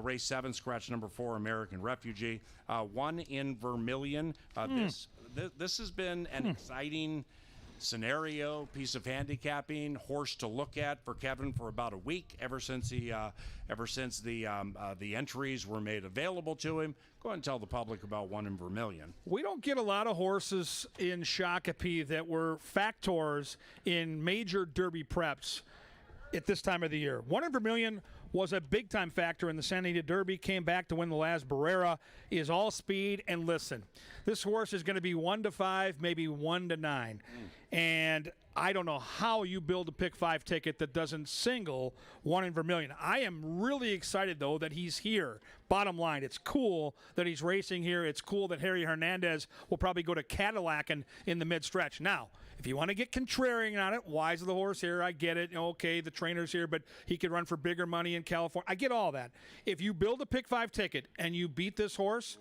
Race 7, scratch number 4, American Refugee. 1 in Vermilion. This has been an exciting scenario, piece of handicapping, horse to look at for Kevin for about a week, ever since the entries were made available to him. Go ahead and tell the public about 1 in Vermilion. We don't get a lot of horses in Shakopee that were factors in major Derby preps at this time of the year. 1 in Vermilion was a big-time factor in the Santa Anita Derby, came back to win the Las Barrera, is all speed, and listen, this horse is going to be 1 to 5, maybe 1 to 9. And I don't know how you build a pick 5 ticket that doesn't single 1 in Vermilion. I am really excited, though, that he's here. Bottom line, it's cool that he's racing here. It's cool that Harry Hernandez will probably go to Cadillac in the mid-stretch. Now, if you want to get contrarian on it, why is the horse here? I get it. Okay, the trainer's here, but he could run for bigger money in California. I get all that. If you build a pick 5 ticket and you beat this horse,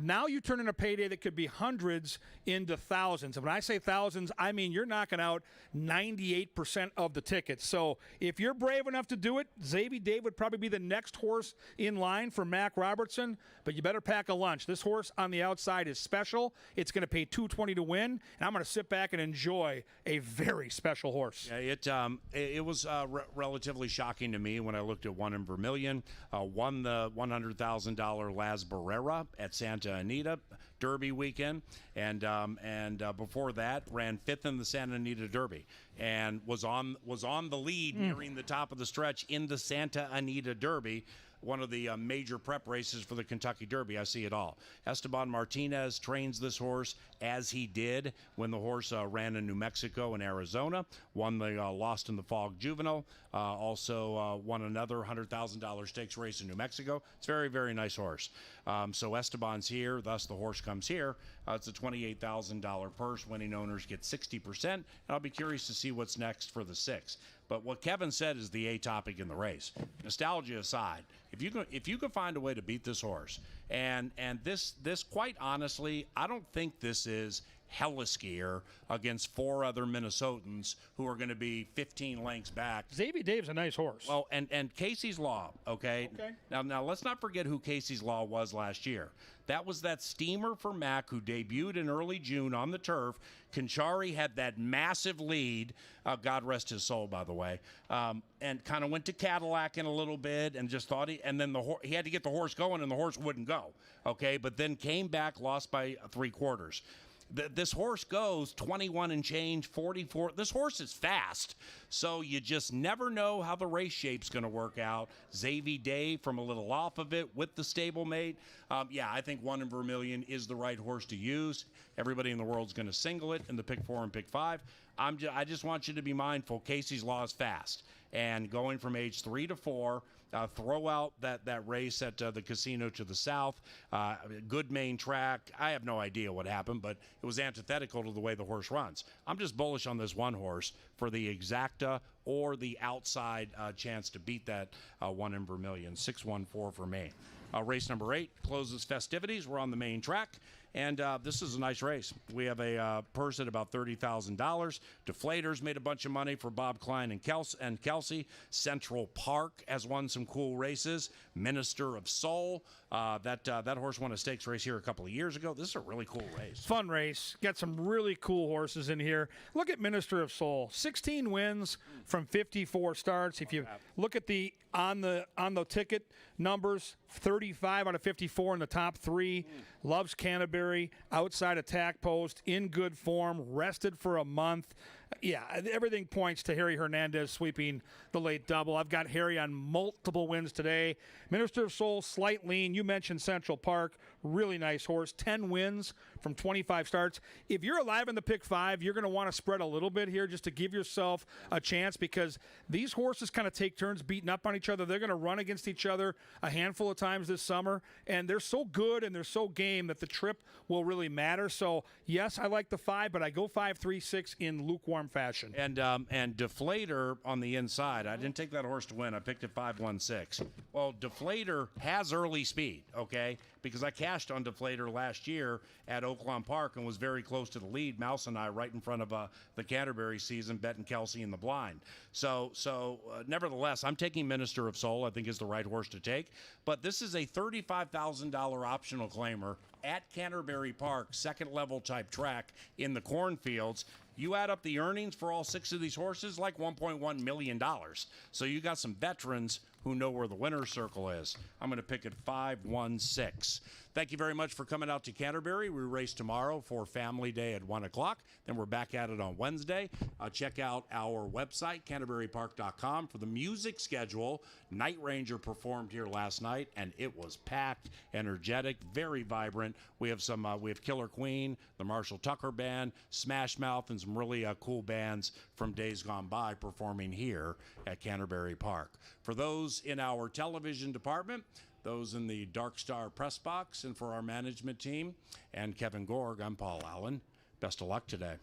now you turn in a payday that could be hundreds into thousands. And when I say thousands, I mean you're knocking out 98% of the tickets. So if you're brave enough to do it, Xavier Dave would probably be the next horse in line for Mac Robertson, but you better pack a lunch. This horse on the outside is special. It's going to pay $220 to win, and I'm going to sit back and enjoy a very special horse. Yeah, it was relatively shocking to me when I looked at 1 in Vermilion. Won the $100,000 Las Barrera at Santa Anita Derby weekend, and before that ran 5th in the Santa Anita Derby and was on the lead nearing the top of the stretch in the Santa Anita Derby, one of the major prep races for the Kentucky Derby. I see it all. Esteban Martinez trains this horse as he did when the horse ran in New Mexico and Arizona, won the Lost in the Fog Juvenile, also won another $100,000 stakes race in New Mexico. It's a very, very nice horse. So Esteban's here, thus the horse comes here. It's a $28,000 purse. Winning owners get 60%, and I'll be curious to see what's next for the 6. But what Kevin said is the A topic in the race. Nostalgia aside, if you can find a way to beat this horse, and this quite honestly, I don't think this is heliskier against 4 other Minnesotans who are going to be 15 lengths back. Xavier Dave's a nice horse. Well, and Casey's Law, okay? Now let's not forget who Casey's Law was last year. That was that steamer for Mac who debuted in early June on the turf. Conchari had that massive lead, God rest his soul, by the way, and kind of went to Cadillac in a little bit and just thought and then he had to get the horse going and the horse wouldn't go, okay? But then came back, lost by 3/4. This horse goes 21 and change, 44. This horse is fast, so you just never know how the race shape's going to work out. Xavier Dave from a little off of it with the stablemate. Yeah, I think 1 in Vermilion is the right horse to use. Everybody in the world's going to single it in the pick 4 and pick 5. I just want you to be mindful. Casey's Law is fast, and going from age 3 to 4. Throw out that race at the casino to the south. Good main track. I have no idea what happened, but it was antithetical to the way the horse runs. I'm just bullish on this one horse for the exacta or the outside chance to beat that 1 in Vermilion. 6-1-4 for me. Race number 8 closes festivities. We're on the main track. And this is a nice race. We have a purse at about $30,000. Deflators made a bunch of money for Bob Klein and Kelsey. Central Park has won some cool races. Minister of Soul. That horse won a stakes race here a couple of years ago. This is a really cool race. Fun race. Got some really cool horses in here. Look at Minister of Soul. 16 wins from 54 starts. If you look at the on the ticket numbers, 35 out of 54 in the top 3. Loves Canterbury, outside attack post, in good form, rested for a month. Yeah, everything points to Harry Hernandez sweeping the late double. I've got Harry on multiple wins today. Minister of Soul, slight lean. You mentioned Central Park, really nice horse. 10 wins from 25 starts. If you're alive in the pick 5, you're going to want to spread a little bit here just to give yourself a chance, because these horses kind of take turns beating up on each other. They're going to run against each other a handful of times this summer, and they're so good and they're so game that the trip will really matter. So, yes, I like the 5, but I go 5-3-6 in lukewarm fashion. And Deflator on the inside. I didn't take that horse to win. I picked it 5-1-6. Well, Deflator has early speed, okay? Because I cashed on Deflator last year at Oaklawn Park and was very close to the lead. Mouse and I right in front of the Canterbury season, betting Kelsey in the blind. So nevertheless, I'm taking Minister of Soul. I think is the right horse to take. But this is a $35,000 optional claimer at Canterbury Park, second level type track in the cornfields. You add up the earnings for all 6 of these horses, like $1.1 million. So you got some veterans who know where the winner's circle is. I'm going to pick it 5-1-6. Thank you very much for coming out to Canterbury. We race tomorrow for Family Day at 1 o'clock. Then we're back at it on Wednesday. Check out our website, canterburypark.com, for the music schedule. Night Ranger performed here last night, and it was packed, energetic, very vibrant. We have Killer Queen, the Marshall Tucker Band, Smash Mouth, and some really cool bands from days gone by performing here at Canterbury Park. For those in our television department, those in the Dark Star press box, and for our management team and Kevin Gorg, I'm Paul Allen. Best of luck today.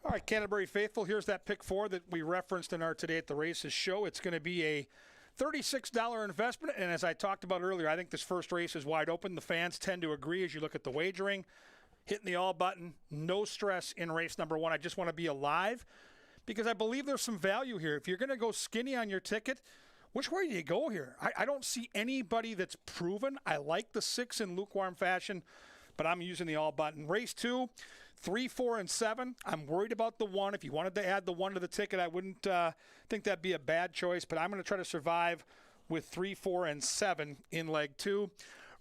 All right, Canterbury faithful, here's that pick 4 that we referenced in our Today at the Races show. It's going to be a $36 investment, and as I talked about earlier, I think this first race is wide open. The fans tend to agree as you look at the wagering. Hitting the all button, no stress in race number 1. I just want to be alive because I believe there's some value here. If you're going to go skinny on your ticket, which way do you go here? I don't see anybody that's proven. I like the 6 in lukewarm fashion, but I'm using the all button. Race 2, 3, 4, and 7. I'm worried about the 1. If you wanted to add the 1 to the ticket, I wouldn't think that'd be a bad choice, but I'm going to try to survive with 3, 4, and 7 in leg 2.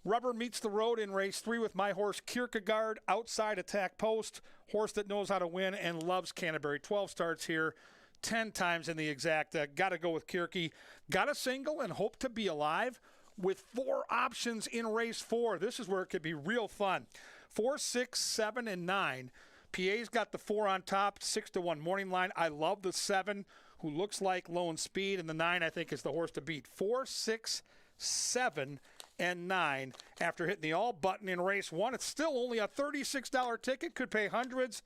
Rubber meets the road in race 3 with my horse Kierkegaard, outside attack post, horse that knows how to win and loves Canterbury. 12 starts here, 10 times in the exact. Got to go with Kierke. Got a single and hope to be alive with 4 options in race 4. This is where it could be real fun. 4, 6, 7, and 9. PA's got the 4 on top, 6-1 morning line. I love the 7, who looks like Lone Speed, and the 9 I think is the horse to beat. 4, 6, 7, and 9 after hitting the all button in race 1. It's still only a $36 ticket. Could pay hundreds,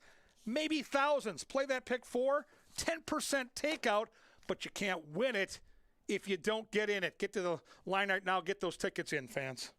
maybe thousands. Play that pick 4, 10% takeout, but you can't win it if you don't get in it. Get to the line right now. Get those tickets in, fans.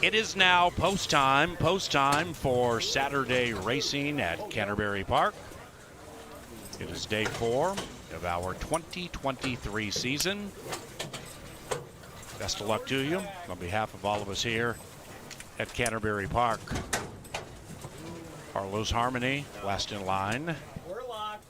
It is now post time for Saturday racing at Canterbury Park. It is day 4 of our 2023 season. Best of luck to you on behalf of all of us here at Canterbury Park. Carlos Harmony, last in line. We're locked.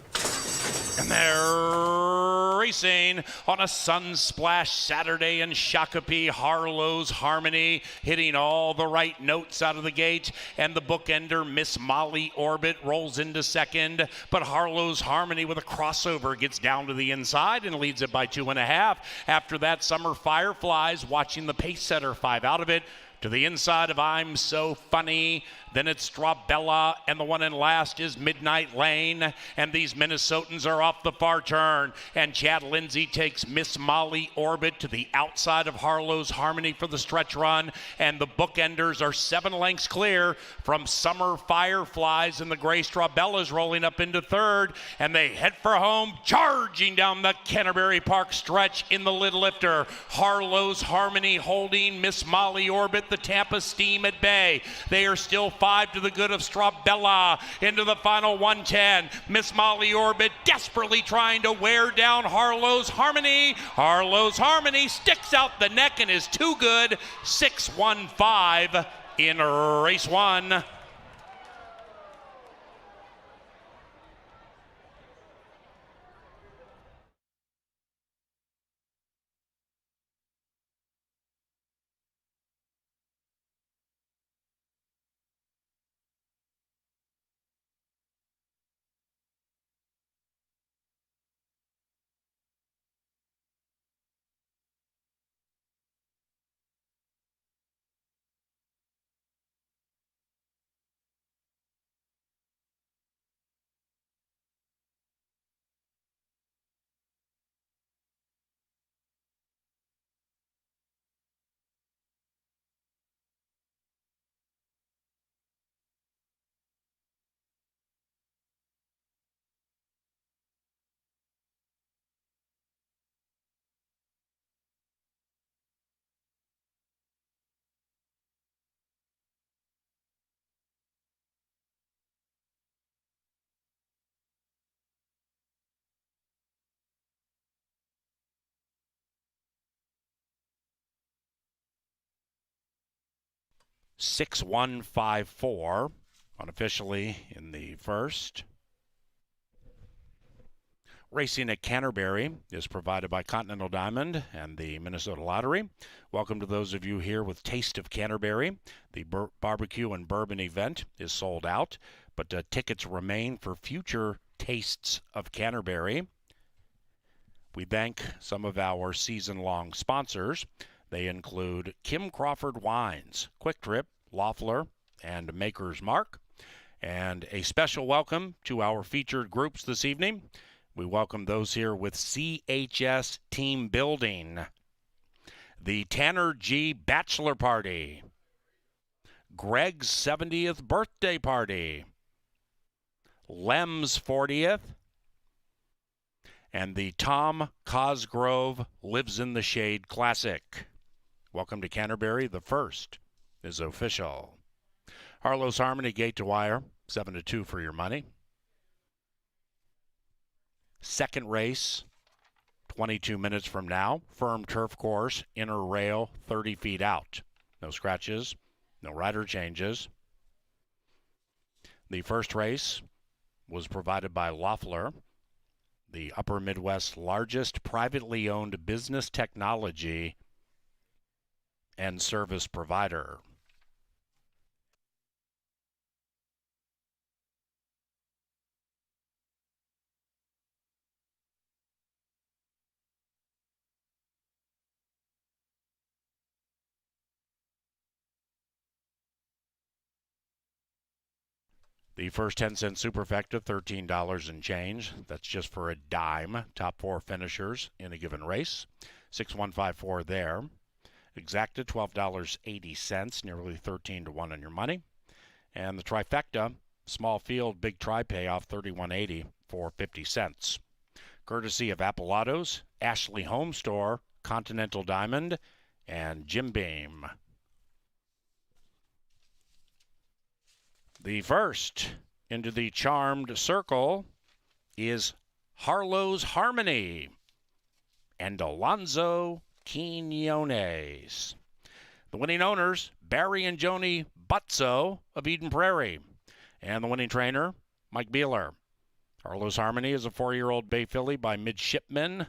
And they're racing on a sun-splashed Saturday in Shakopee. Harlow's Harmony hitting all the right notes out of the gate. And the bookender, Miss Molly Orbit, rolls into second. But Harlow's Harmony with a crossover gets down to the inside and leads it by 2.5. After that, Summer Fireflies watching the pace setter 5 out of it. To the inside of I'm So Funny. Then it's Strawbella, and the one in last is Midnight Lane. And these Minnesotans are off the far turn. And Chad Lindsay takes Miss Molly Orbit to the outside of Harlow's Harmony for the stretch run. And the bookenders are 7 lengths clear from Summer Fireflies, and the gray Strawbella's rolling up into third. And they head for home, charging down the Canterbury Park stretch in the lid lifter. Harlow's Harmony holding Miss Molly Orbit, the Tampa Steam at bay. They are still 5 to the good of Strawbella into the final 110. Miss Molly Orbit desperately trying to wear down Harlow's Harmony. Harlow's Harmony sticks out the neck and is too good. 6-1-5 in race 1. Six, 1, 5, 4 unofficially in the first. Racing at Canterbury is provided by Continental Diamond and the Minnesota Lottery. Welcome to those of you here with Taste of Canterbury. The barbecue and bourbon event is sold out, but tickets remain for future Tastes of Canterbury. We thank some of our season-long sponsors. They include Kim Crawford Wines, Quick Trip, Loeffler, and Maker's Mark. And a special welcome to our featured groups this evening. We welcome those here with CHS Team Building, the Tanner G. Bachelor Party, Greg's 70th birthday party, Lem's 40th, and the Tom Cosgrove Lives in the Shade Classic. Welcome to Canterbury. The first is official. Harlow's Harmony, gate to wire, 7-2 for your money. Second race, 22 minutes from now. Firm turf course, inner rail, 30 feet out. No scratches, no rider changes. The first race was provided by Loeffler, the Upper Midwest's largest privately owned business technology and service provider. The first 10-cent superfecta, $13 and change. That's just for a dime. Top 4 finishers in a given race. 6-1-5-4 there. Exacta, $12.80, nearly 13-1 on your money. And the trifecta, small field, big try payoff, $31.80 for 50 cents. Courtesy of Appalatos, Ashley Home Store, Continental Diamond, and Jim Beam. The first into the charmed circle is Harlow's Harmony and Alonzo Quinones. The winning owners, Barry and Joni Butzo of Eden Prairie, and the winning trainer, Mike Beeler. Carlos Harmony is a 4-year-old bay filly by Midshipman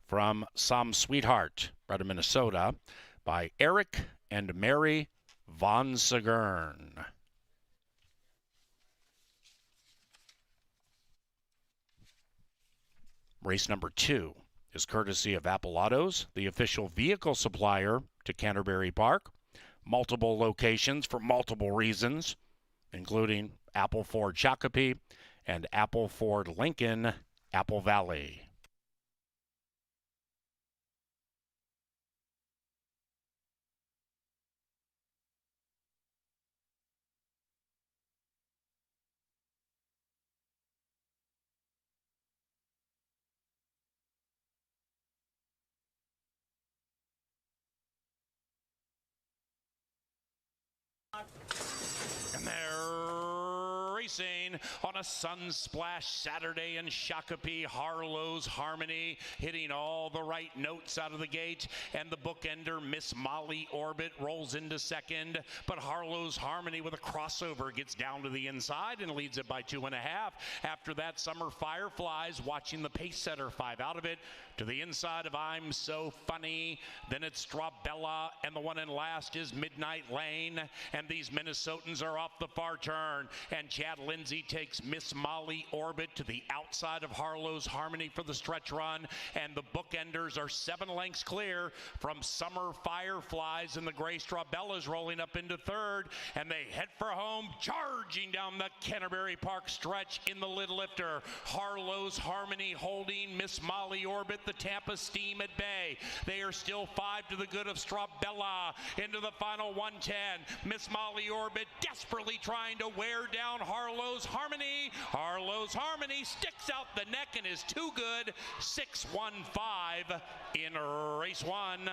from Some Sweetheart, bred in Minnesota, by Eric and Mary Von Segern. Race number 2 is courtesy of Apple Autos, the official vehicle supplier to Canterbury Park. Multiple locations for multiple reasons, including Apple Ford Shakopee and Apple Ford Lincoln, Apple Valley. And they're racing on a Sunsplash Saturday in Shakopee. Harlow's Harmony hitting all the right notes out of the gate, and the bookender Miss Molly Orbit rolls into second, but Harlow's Harmony with a crossover gets down to the inside and leads it by 2.5. After that, Summer Fireflies watching the pace setter 5 out of it to the inside of I'm So Funny. Then it's Strawbella, and the one in last is Midnight Lane, and these Minnesotans are off the far turn, and Chad Lindsay takes Miss Molly Orbit to the outside of Harlow's Harmony for the stretch run, and the bookenders are 7 lengths clear from Summer Fireflies, and the gray Strawbella's rolling up into third, and they head for home, charging down the Canterbury Park stretch in the lid lifter. Harlow's Harmony holding Miss Molly Orbit, the Tampa Steam at bay. They are still 5 to the good of Strawbella into the final 110. Miss Molly Orbit desperately trying to wear down Harlow's Harmony. Harlow's Harmony sticks out the neck and is too good. 6-1-5 in race 1.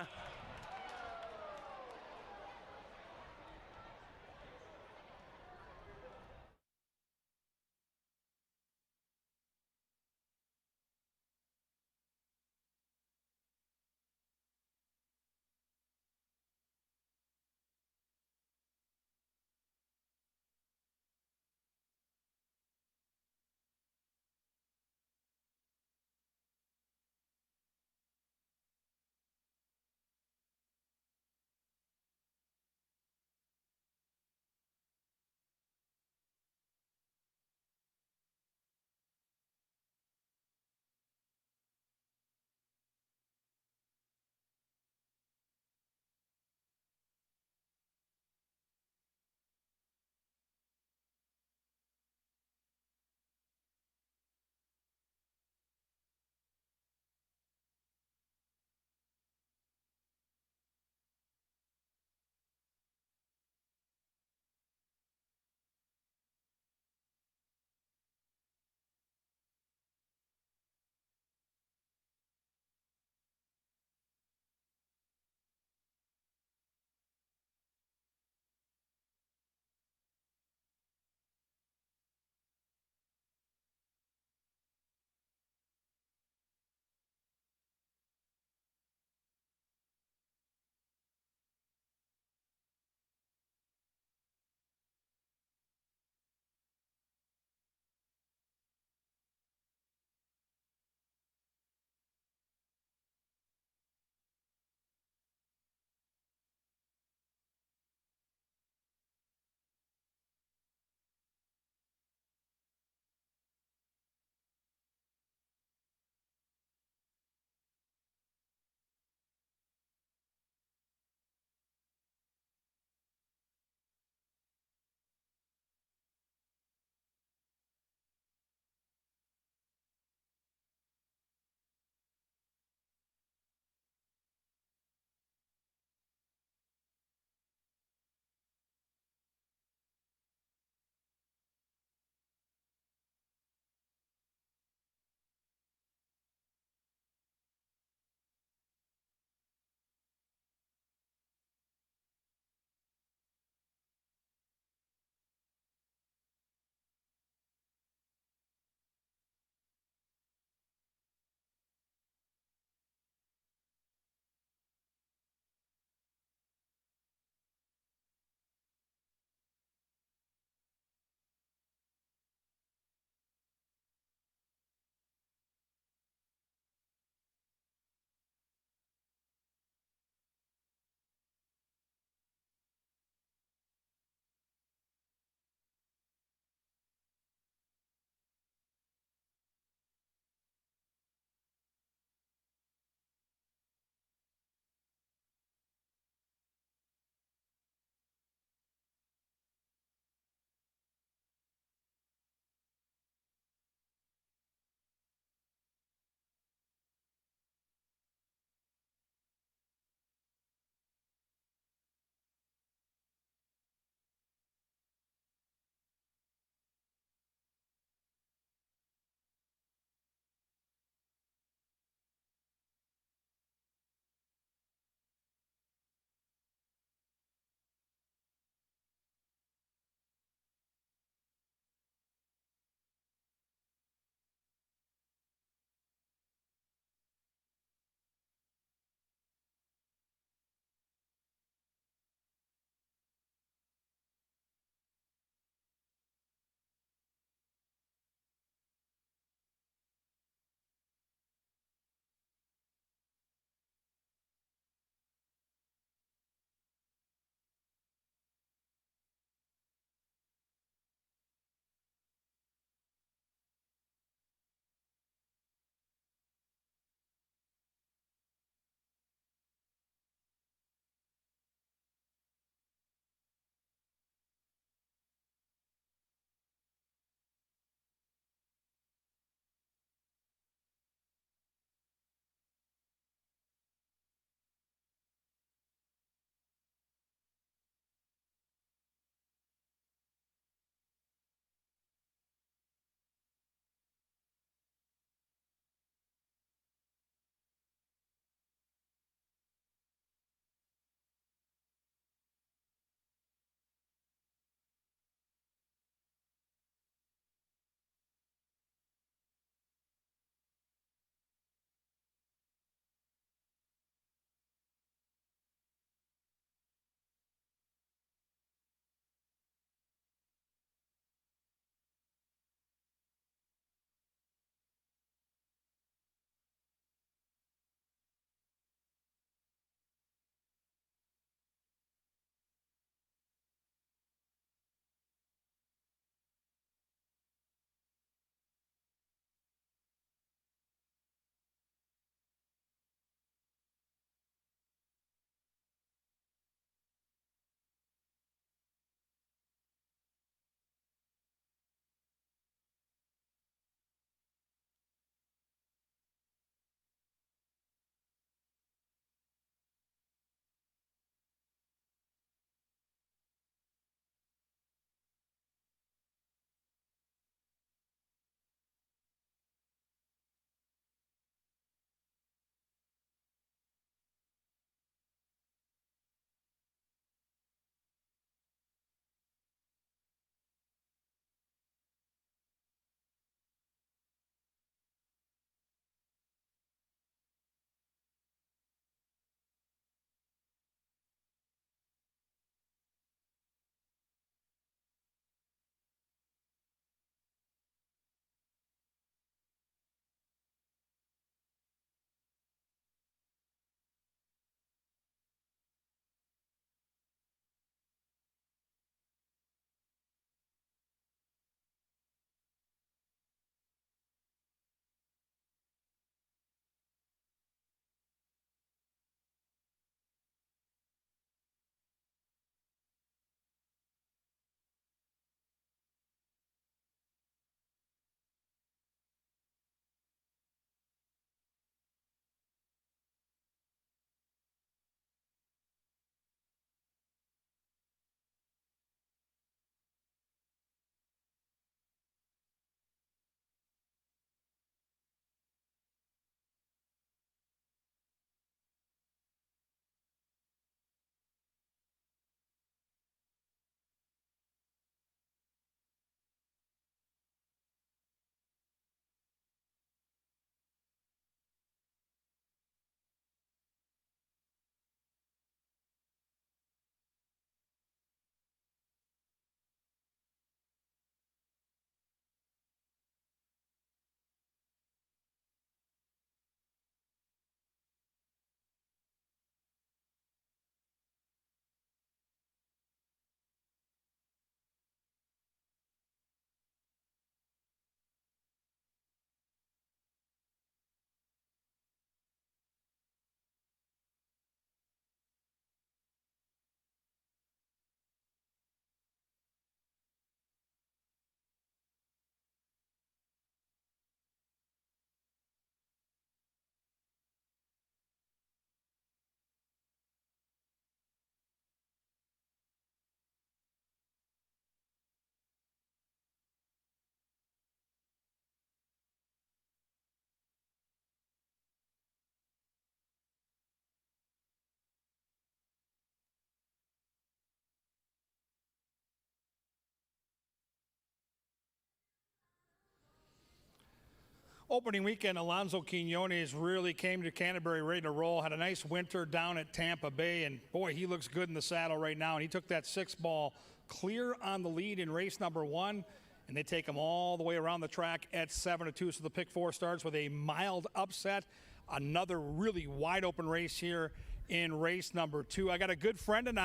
Opening weekend, Alonzo Quinones really came to Canterbury ready to roll. Had a nice winter down at Tampa Bay, and boy, he looks good in the saddle right now. And he took that 6-ball clear on the lead in race number 1, and they take him all the way around the track at 7-2. So the pick 4 starts with a mild upset. Another really wide open race here in race number 2. I got a good friend of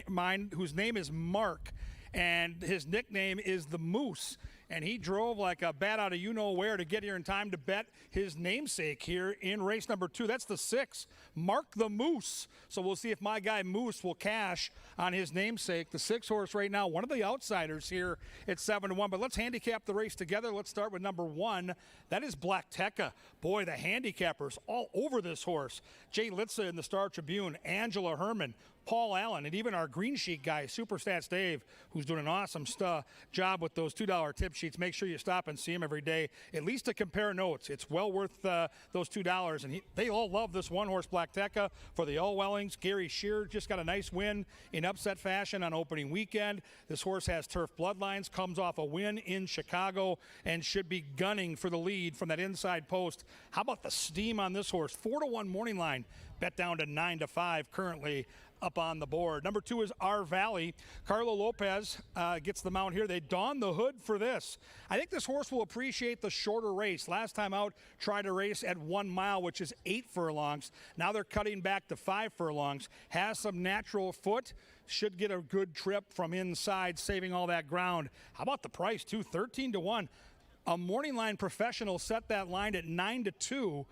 mine whose name is Mark, and his nickname is the Moose. And he drove like a bat out of you-know-where to get here in time to bet his namesake here in race number 2. That's the 6, Mark the Moose. So we'll see if my guy Moose will cash on his namesake. The 6 horse right now, one of the outsiders here at 7-1. But let's handicap the race together. Let's start with number 1. That is Black Tekka. Boy, the handicappers all over this horse. Jay Litza in the Star Tribune, Angela Herman, Paul Allen, and even our green sheet guy, Superstats Dave, who's doing an awesome job with those $2 tip sheets. Make sure you stop and see him every day, at least to compare notes. It's well worth those $2. And they all love this one-horse Black Tekka for the Allwellings. Gary Shearer just got a nice win in upset fashion on opening weekend. This horse has turf bloodlines, comes off a win in Chicago, and should be gunning for the lead from that inside post. How about the steam on this horse? 4-1 morning line, bet down to 9-5 currently up on the board. Number 2 is R Valley. Carlo Lopez gets the mount here. They don the hood for this. I think this horse will appreciate the shorter race. Last time out, tried a race at 1 mile, which is 8 furlongs. Now they're cutting back to 5 furlongs. Has some natural foot. Should get a good trip from inside, saving all that ground. How about the price, too? 13-1. A morning line professional set that line at 9-2.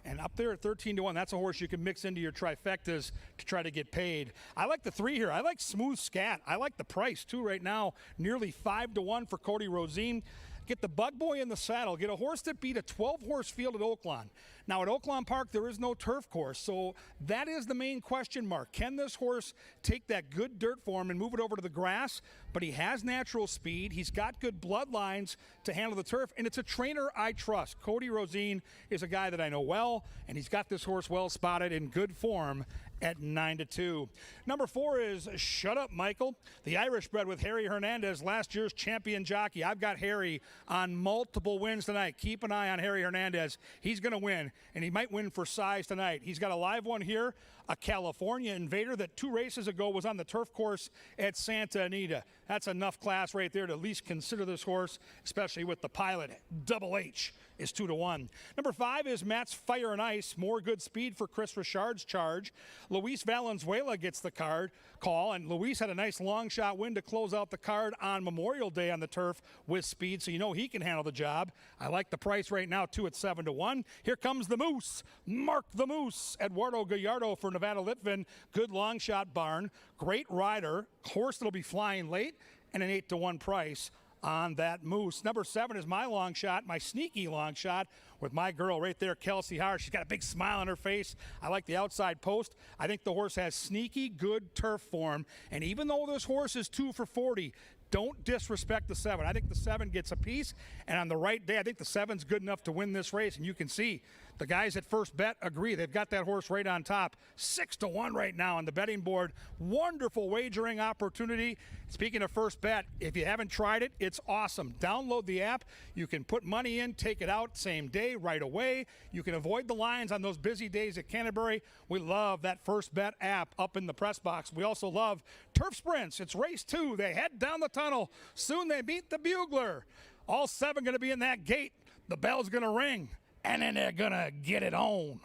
And up there at 13-1, that's a horse you can mix into your trifectas to try to get paid. I like the 3 here. I like Smooth Scat. I like the price, too, right now. Nearly 5-1 for Cody Rosine. Get the bug boy in the saddle. Get a horse that beat a 12-horse field at Oaklawn. Now, at Oaklawn Park, there is no turf course, so that is the main question mark. Can this horse take that good dirt form and move it over to the grass? But he has natural speed. He's got good bloodlines to handle the turf, and it's a trainer I trust. Cody Rosine is a guy that I know well, and he's got this horse well spotted in good form at 9-2. Number 4 is Shut Up, Michael. The Irish bred with Harry Hernandez, last year's champion jockey. I've got Harry on multiple wins tonight. Keep an eye on Harry Hernandez. He's going to win, and he might win for size tonight. He's got a live one here, a California Invader that 2 races ago was on the turf course at Santa Anita. That's enough class right there to at least consider this horse, especially with the pilot. Double H is 2-1. Number 5 is Matt's Fire and Ice. More good speed for Chris Richard's charge. Luis Valenzuela gets the call, and Luis had a nice long shot win to close out the card on Memorial Day on the turf with speed, so you know he can handle the job. I like the price right now, too, at 7-1. Here comes the Moose. Mark the Moose. Eduardo Gallardo for Nevada Litvin. Good long shot barn. Great rider. Horse that'll be flying late, and an 8-1 price on that Moose. Number 7 is my long shot, my sneaky long shot with my girl right there, Kelsey Hart. She's got a big smile on her face. I like the outside post. I think the horse has sneaky good turf form, and even though this horse is 2 for 40, don't disrespect the 7. I think the 7 gets a piece, and on the right day, I think the 7's good enough to win this race, and you can see the guys at First Bet agree. They've got that horse right on top. 6-1 right now on the betting board. Wonderful wagering opportunity. Speaking of First Bet, if you haven't tried it, it's awesome. Download the app. You can put money in, take it out same day, right away. You can avoid the lines on those busy days at Canterbury. We love that First Bet app up in the press box. We also love Turf Sprints. It's race 2. They head down the tunnel. Soon they beat the Bugler. All 7 going to be in that gate. The bell's going to ring, and then they're going to get it on.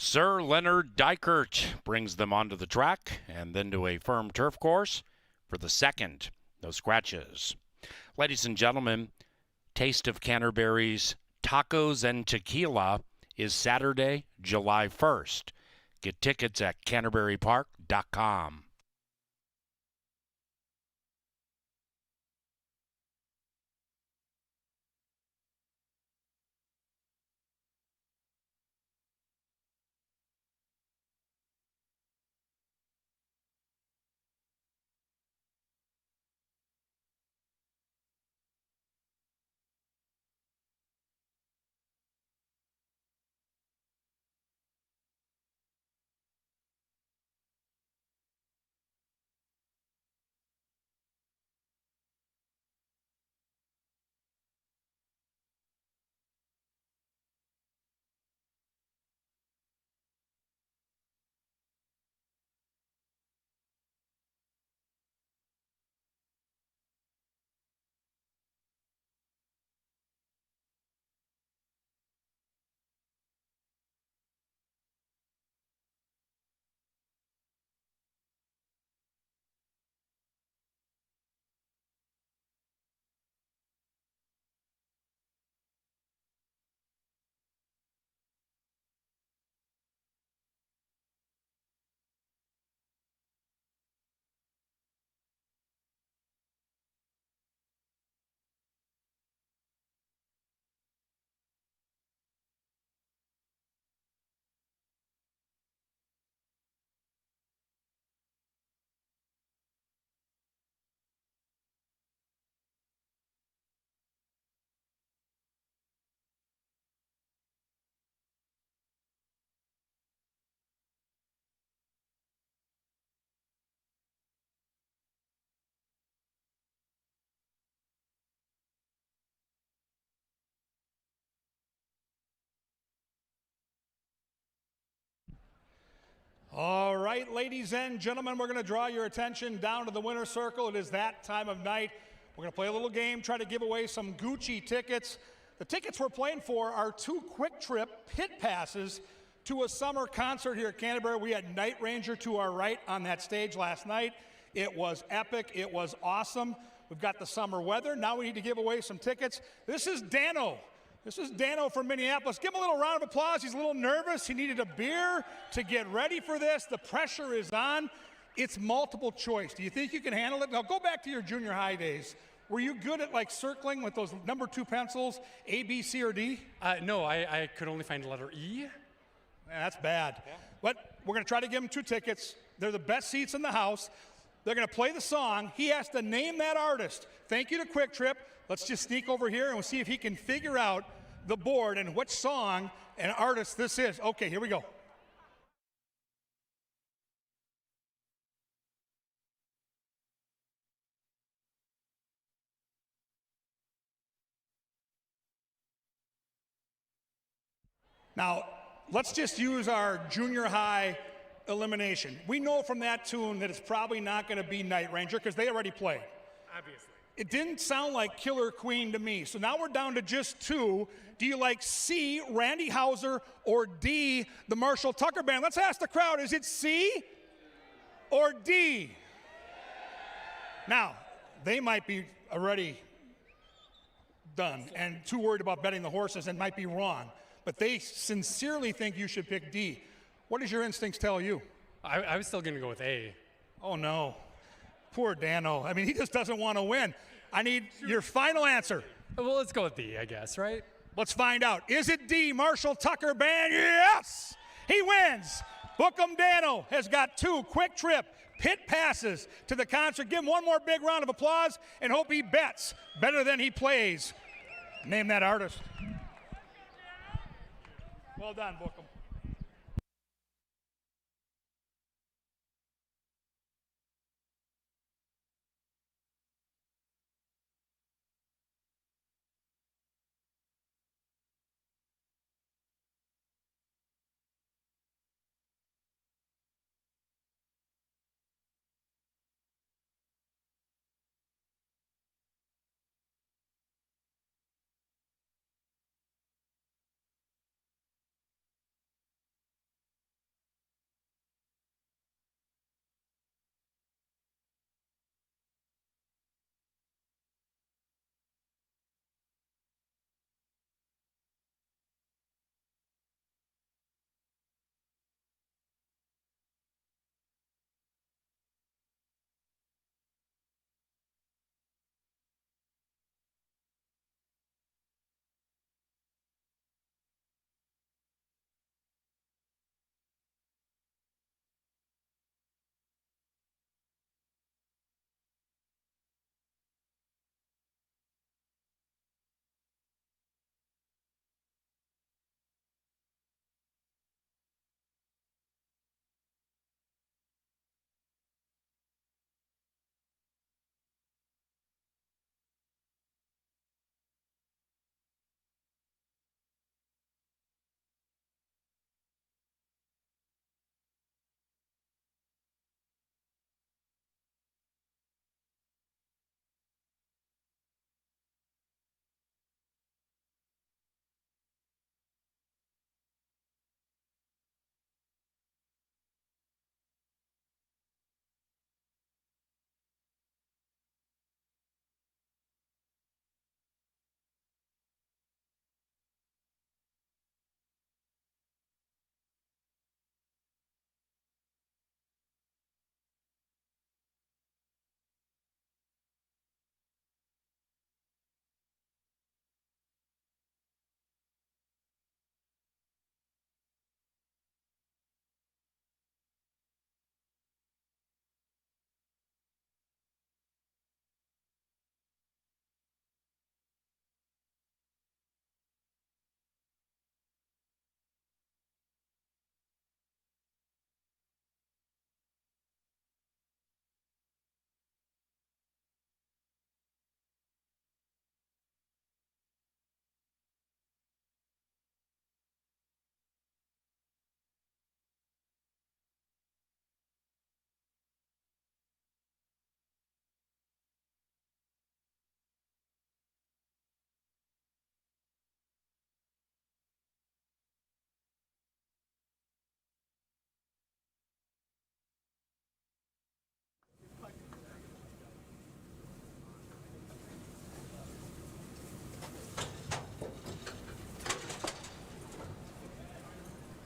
Sir Leonard Dykert brings them onto the track and then to a firm turf course for the second. No scratches. Ladies and gentlemen, Taste of Canterbury's Tacos and Tequila is Saturday, July 1st. Get tickets at canterburypark.com. All right, ladies and gentlemen, we're going to draw your attention down to the winner's circle. It is that time of night. We're going to play a little game, try to give away some Gucci tickets. The tickets we're playing for are 2 quick trip pit passes to a summer concert here at Canterbury. We had Night Ranger to our right on that stage last night. It was epic. It was awesome. We've got the summer weather. Now we need to give away some tickets. This is Dano. This is Dano from Minneapolis. Give him a little round of applause. He's a little nervous. He needed a beer to get ready for this. The pressure is on. It's multiple choice. Do you think you can handle it? Now go back to your junior high days. Were you good at like circling with those number 2 pencils, A, B, C, or D? No, I could only find the letter E. Man, that's bad. Yeah. But we're going to try to give him 2 tickets. They're the best seats in the house. They're going to play the song. He has to name that artist. Thank you to Quick Trip. Let's just sneak over here and we'll see if he can figure out the board and which song and artist this is. Okay, here we go. Now, let's just use our junior high elimination. We know from that tune that it's probably not going to be Night Ranger because they already played. Obviously. It didn't sound like Killer Queen to me. So now we're down to just 2. Do you like C, Randy Houser, or D, the Marshall Tucker Band? Let's ask the crowd, is it C or D? Now, they might be already done and too worried about betting the horses and might be wrong. But they sincerely think you should pick D. What does your instincts tell you? I was still going to go with A. Oh, no. Poor Dano. I mean, he just doesn't want to win. I need your final answer. Well, let's go with D, I guess, right? Let's find out. Is it D, Marshall Tucker Band? Yes! He wins. Bookham Dano has got 2 quick trip pit passes to the concert. Give him one more big round of applause and hope he bets better than he plays. Name that artist. Well done, Bookham.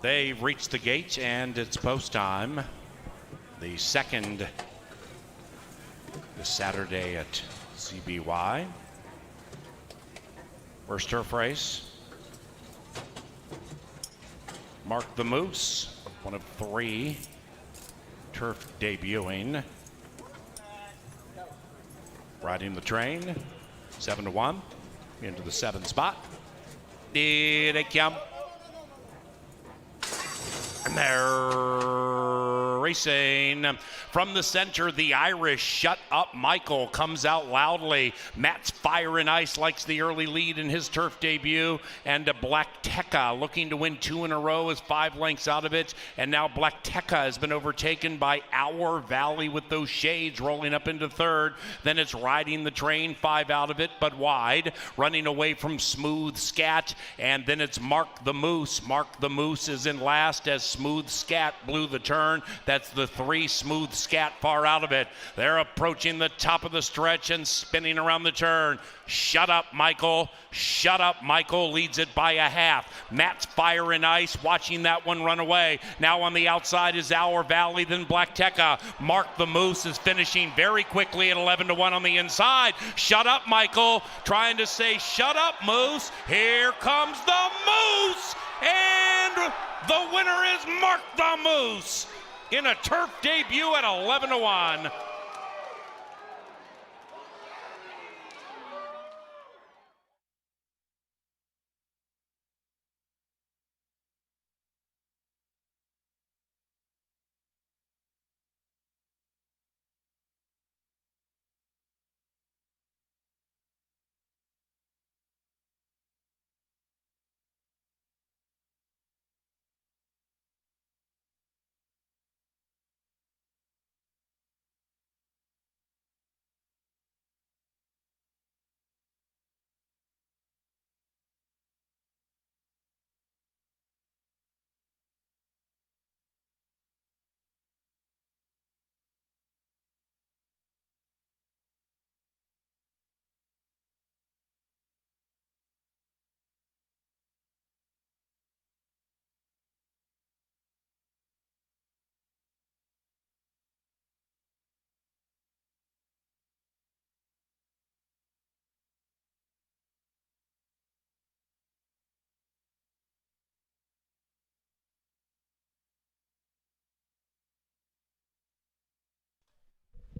They've reached the gate, and it's post time. The second this Saturday at CBY. First turf race. Mark the Moose, one of 3 turf debuting. Riding the train, 7-1, into the 7 spot. Here they come. And they're racing. From the center, the Irish Shut Up Michael comes out loudly. Matt's Fire and Ice likes the early lead in his turf debut. And Black Tekka looking to win 2 in a row is 5 lengths out of it. And now Black Tekka has been overtaken by Our Valley with those shades rolling up into third. Then it's Riding the Train, 5 out of it, but wide. Running away from Smooth Scat. And then it's Mark the Moose. Mark the Moose is in last as Smooth Scat blew the turn. That's the 3 Smooth Scat far out of it. They're approaching the top of the stretch and spinning around the turn. Shut Up Michael. Shut Up Michael leads it by a half. Matt's Fire and Ice watching that one run away. Now on the outside is Our Valley, then Black Tekka. Mark the Moose is finishing very quickly at 11-1 on the inside. Shut Up Michael trying to say shut up Moose. Here comes the Moose, and the winner is Mark the Moose in a turf debut at 11-1.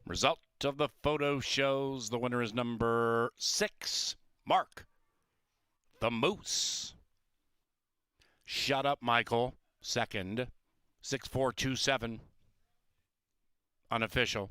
Result of the photo shows the winner is number 6, Mark the Moose. Shut Up Michael, second, 6-4-2-7, unofficial.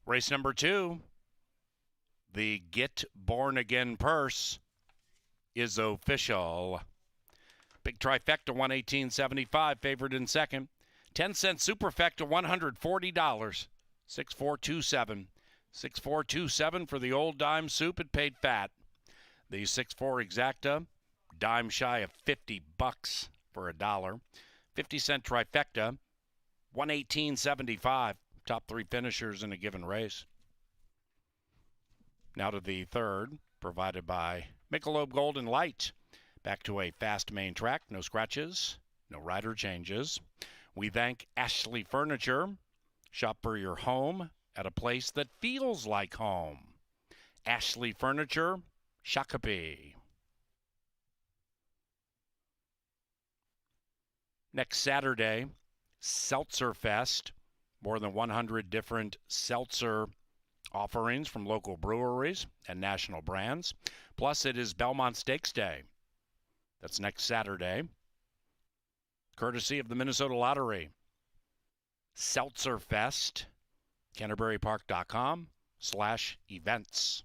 Race number 2, the Get Born Again purse is official. Big trifecta, $118.75, favored in second. 10-cent superfecta, $140, 6427. 6427 for the old dime soup. It paid fat. The 6-4 exacta, dime shy of $50 for $1. 50-cent trifecta, $118.75. Top 3 finishers in a given race. Now to the third, provided by Michelob Golden Light. Back to a fast main track, no scratches, no rider changes. We thank Ashley Furniture. Shop for your home at a place that feels like home. Ashley Furniture, Shakopee. Next Saturday, Seltzer Fest. More than 100 different seltzer offerings from local breweries and national brands. Plus, it is Belmont Stakes Day. That's next Saturday. Courtesy of the Minnesota Lottery. Seltzer Fest, CanterburyPark.com/events.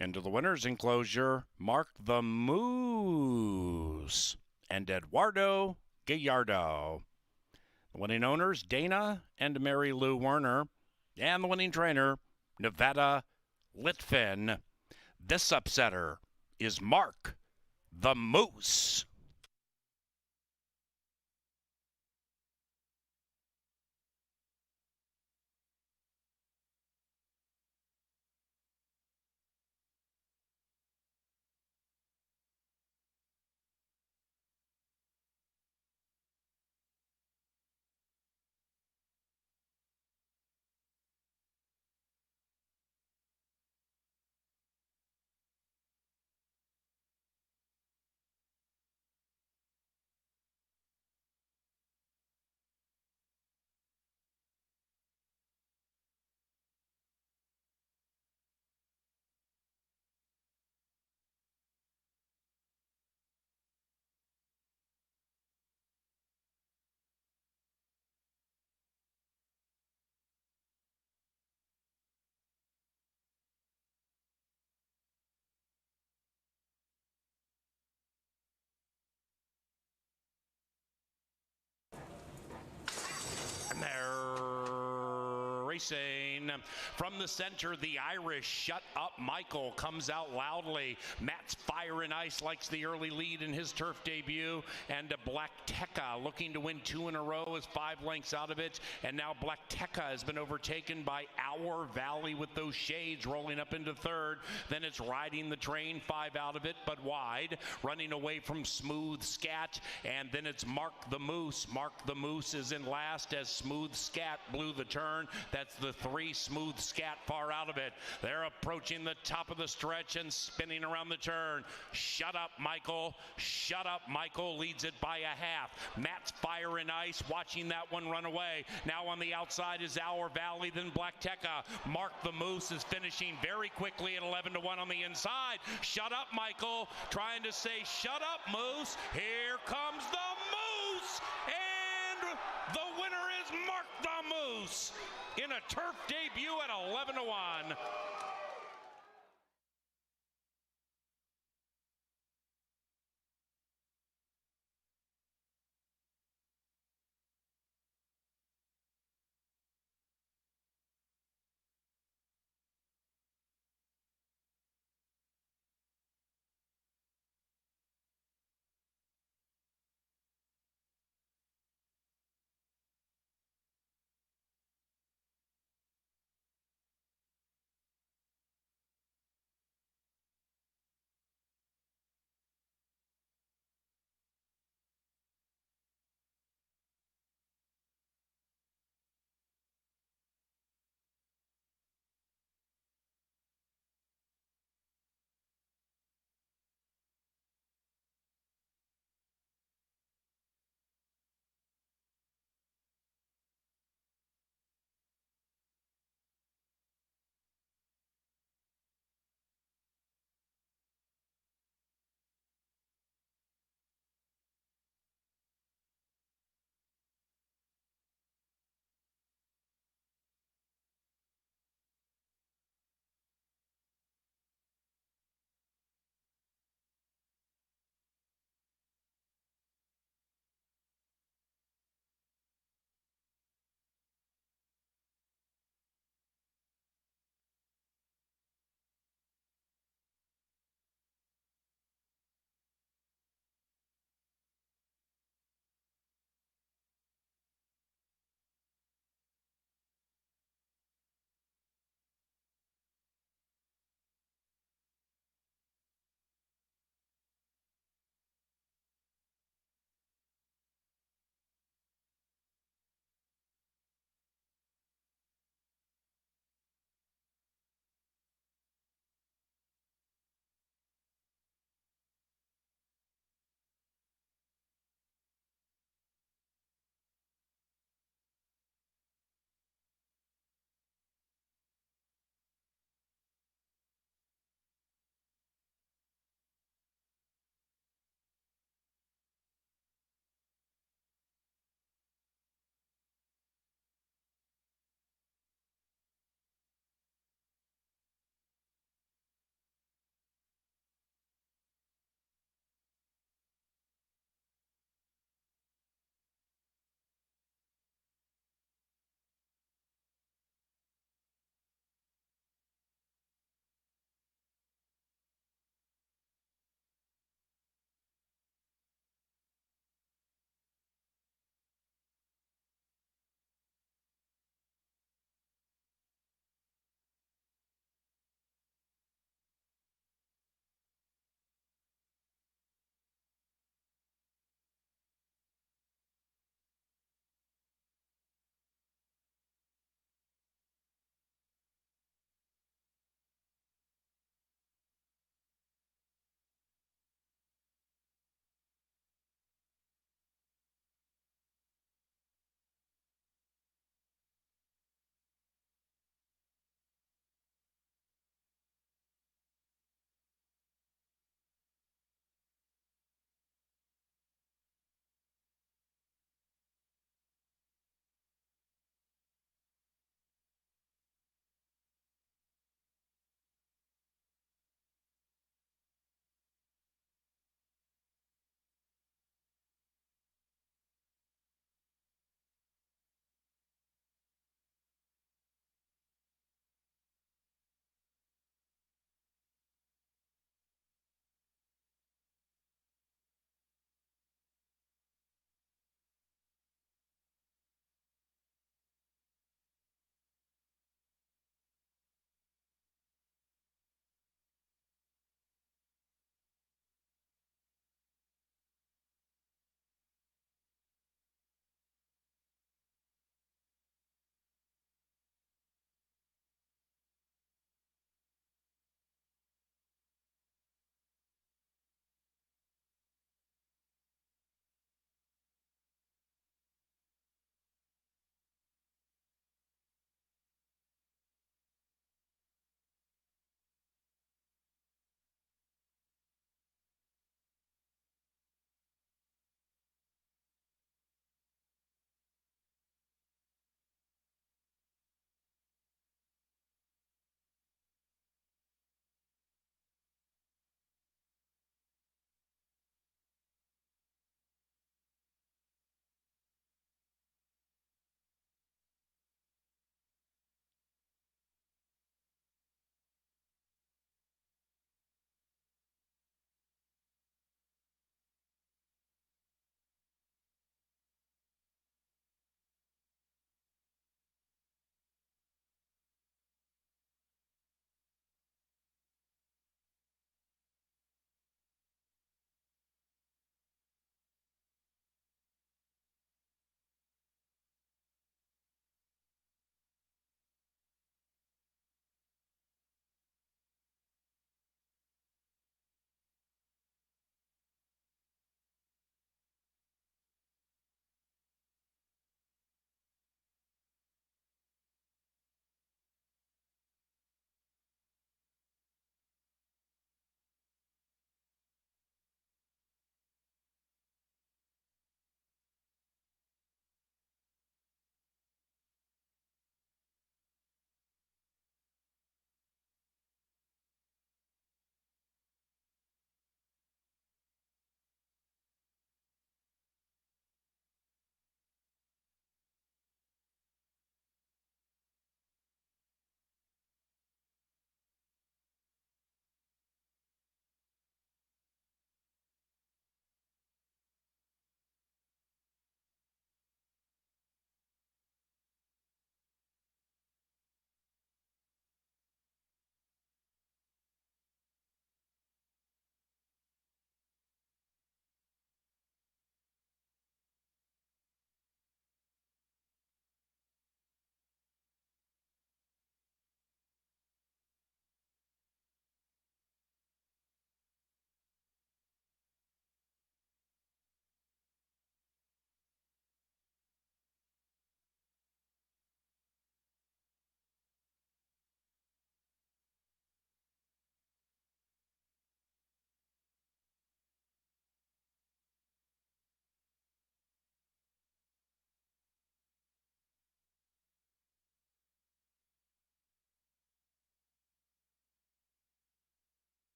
Into the winner's enclosure, Mark the Moose and Eduardo Gallardo. The winning owners, Dana and Mary Lou Werner, and the winning trainer, Nevada Litfin. This upsetter is Mark the Moose. And they're racing. From the center, the Irish Shut Up Michael comes out loudly. Matt's Fire and Ice likes the early lead in his turf debut. And Black Tekka looking to win 2 in a row is 5 lengths out of it. And now Black Tekka has been overtaken by Our Valley with those shades rolling up into third. Then it's Riding the Train, 5 out of it, but wide. Running away from Smooth Scat. And then it's Mark the Moose. Mark the Moose is in last as Smooth Scat blew the turn. That's the 3, Smooth Scat far out of it. They're approaching the top of the stretch and spinning around the turn. Shut Up Michael. Shut Up Michael leads it by a half. Matt's Fire and Ice watching that one run away. Now on the outside is Our Valley, then Black Tekka. Mark the Moose is finishing very quickly at 11-1 on the inside. Shut Up Michael trying to say shut up Moose. Here comes the Moose, and the winner is Mark the Moose in a turf debut at 11-1.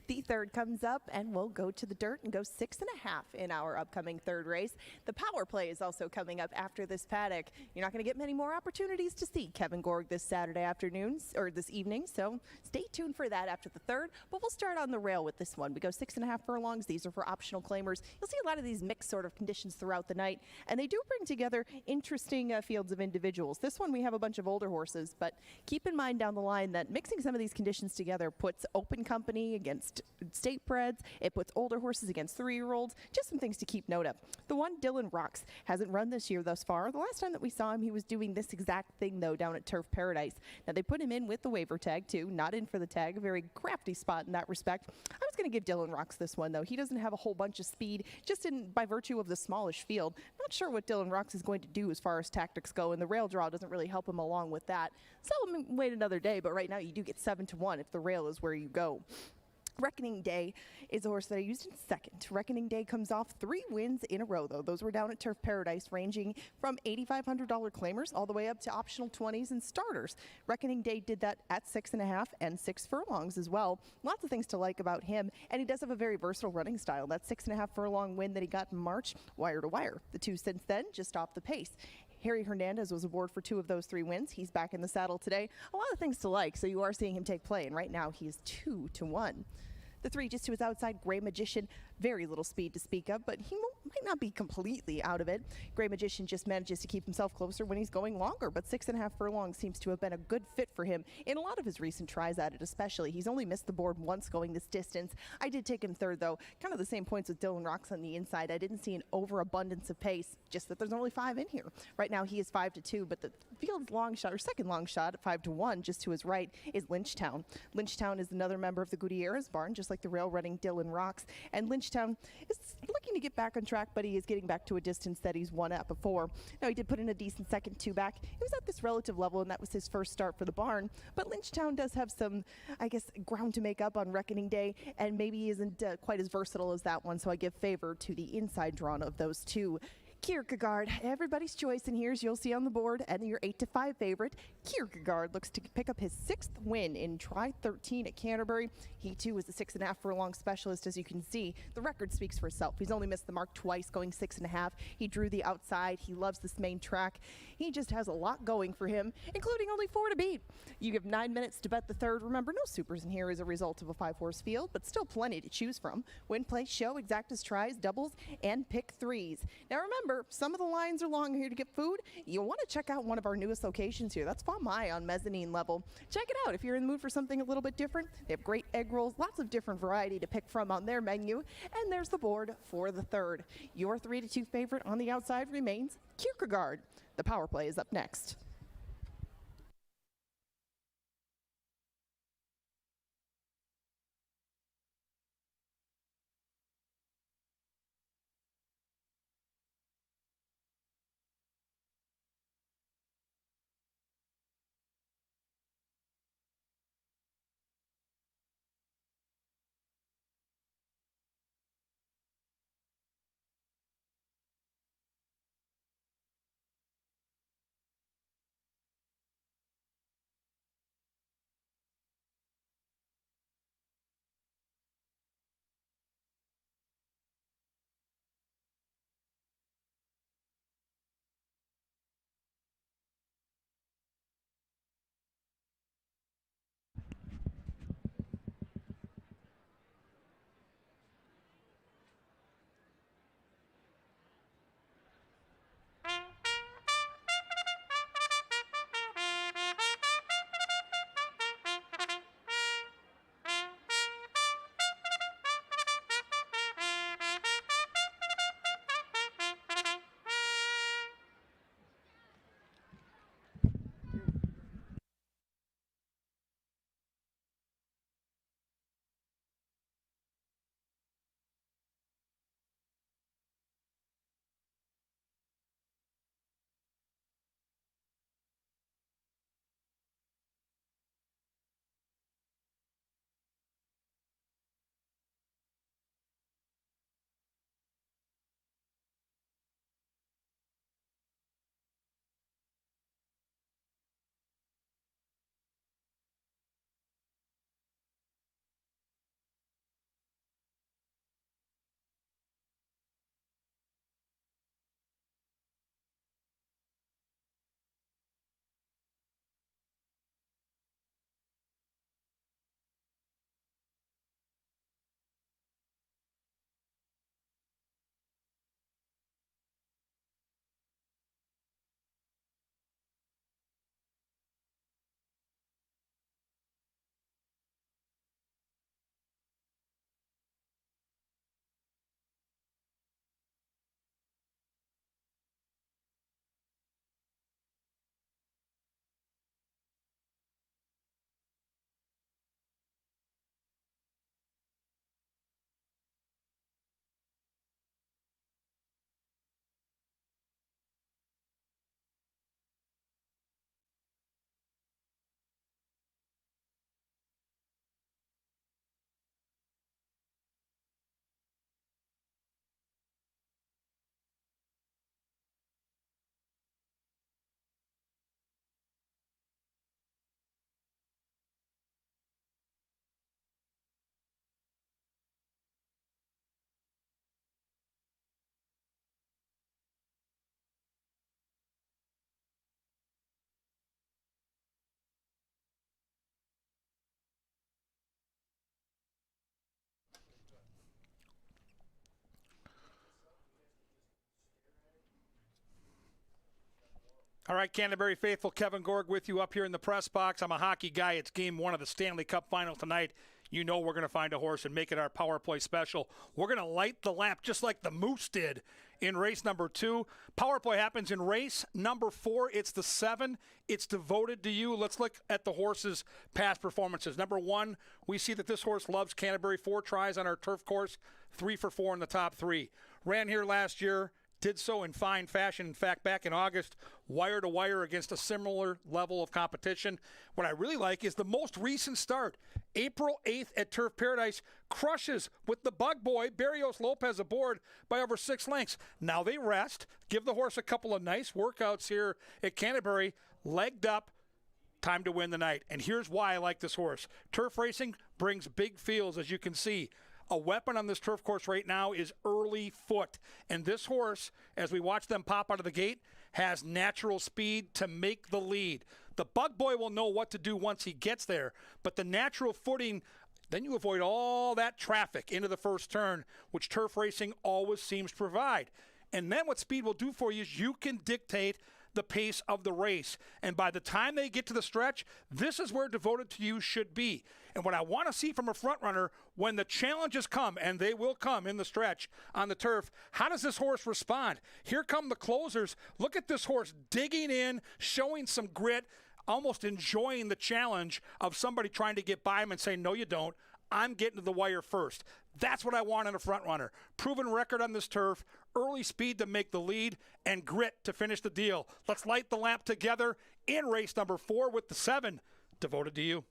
The third comes up, and we'll go to the dirt and go 6.5 in our upcoming third race. The power play is also coming up after this paddock. You're not going to get many more opportunities to see Kevin Gorg this Saturday afternoon or this evening, so stay tuned for that after the third. But we'll start on the rail with this one. We go 6.5 furlongs. These are for optional claimers. You'll see a lot of these mixed sort of conditions throughout the night, and they do bring together interesting fields of individuals. This one we have a bunch of older horses, but keep in mind down the line that mixing some of these conditions together puts open company against state breds. It puts older horses against 3-year-olds. Just some things to keep note of. The one, Dylan Rocks, hasn't run this year thus far. The last time that we saw him, he was doing this exact thing, though, down at Turf Paradise. Now, they put him in with the waiver tag, too. Not in for the tag. A very crafty spot in that respect. I was going to give Dylan Rocks this one, though. He doesn't have a whole bunch of speed, just by virtue of the smallish field. Not sure what Dylan Rocks is going to do as far as tactics go, and the rail draw doesn't really help him along with that. So wait another day, but right now you do get 7-1 if the rail is where you go. Reckoning Day is a horse that I used in second. Reckoning Day comes off 3 wins in a row, though. Those were down at Turf Paradise, ranging from $8,500 claimers all the way up to optional 20s and starters. Reckoning Day did that at 6.5 and 6 furlongs as well. Lots of things to like about him, and he does have a very versatile running style. That 6.5 furlong win that he got in March, wire to wire. The 2 since then, just off the pace. Harry Hernandez was aboard for 2 of those 3 wins. He's back in the saddle today. A lot of things to like, so you are seeing him take play, and right now he is 2-1. The 3 just to his outside, Gray Magician. Very little speed to speak of, but he might not be completely out of it. Gray Magician just manages to keep himself closer when he's going longer, but 6.5 furlongs seems to have been a good fit for him in a lot of his recent tries at it, especially. He's only missed the board once going this distance. I did take him third, though. Kind of the same points with Dylan Rocks on the inside. I didn't see an overabundance of pace, just that there's only 5 in here. Right now he is 5-2, but the field's long shot, or second long shot at 5-1, just to his right, is Lynchtown. Lynchtown is another member of the Gutierrez barn, just like the rail running Dylan Rocks, and Lynchtown is looking to get back on track, but he is getting back to a distance that he's won at before. Now, he did put in a decent second 2 back. He was at this relative level, and that was his first start for the barn, but Lynchtown does have some, I guess, ground to make up on Reckoning Day, and maybe he isn't quite as versatile as that one, so I give favor to the inside drawn of those 2. Kierkegaard, everybody's choice, and here's you'll see on the board, and your 8-5 favorite. Kierkegaard looks to pick up his 6th win in Try 13 at Canterbury. He too is a 6.5 furlong specialist, as you can see. The record speaks for itself. He's only missed the mark twice, going 6.5. He drew the outside. He loves this main track. He just has a lot going for him, including only 4 to beat. You have 9 minutes to bet the third. Remember, no supers in here as a result of a 5-horse field, but still plenty to choose from. Win, play, show, exactas, tries, doubles, and pick 3s. Now remember, some of the lines are long here to get food. You'll want to check out one of our newest locations here. That's Mai on mezzanine level. Check it out if you're in the mood for something a little bit different. They have great egg rolls, lots of different variety to pick from on their menu. And there's the board for the third. Your 3-2 favorite on the outside remains Kierkegaard. The power play is up next. All right, Canterbury faithful, Kevin Gorg with you up here in the press box. I'm a hockey guy. It's game one of the Stanley Cup final tonight. You know we're going to find a horse and make it our power play special. We're going to light the lamp just like the Moose did in race number 2. Power play happens in race number 4. It's the 7. It's devoted to you. Let's look at the horse's past performances. Number 1, we see that this horse loves Canterbury. 4 tries on our turf course, 3 for 4 in the top 3. Ran here last year. Did so in fine fashion. In fact, back in August, wire to wire against a similar level of competition. What I really like is the most recent start. April 8th at Turf Paradise, crushes with the bug boy, Barrios Lopez, aboard by over 6 lengths. Now they rest, give the horse a couple of nice workouts here at Canterbury, legged up, time to win the night. And here's why I like this horse. Turf racing brings big fields, as you can see. A weapon on this turf course right now is early foot. And this horse, as we watch them pop out of the gate, has natural speed to make the lead. The bug boy will know what to do once he gets there, but the natural footing, then you avoid all that traffic into the first turn, which turf racing always seems to provide. And then what speed will do for you is you can dictate the pace of the race. And by the time they get to the stretch, this is where Devoted to You should be. And what I want to see from a front runner when the challenges come, and they will come in the stretch on the turf, how does this horse respond? Here come the closers. Look at this horse digging in, showing some grit, almost enjoying the challenge of somebody trying to get by him and say, no, you don't. I'm getting to the wire first. That's what I want in a front runner. Proven record on this turf, early speed to make the lead, and grit to finish the deal. Let's light the lamp together in race number 4 with the 7, Devoted to You.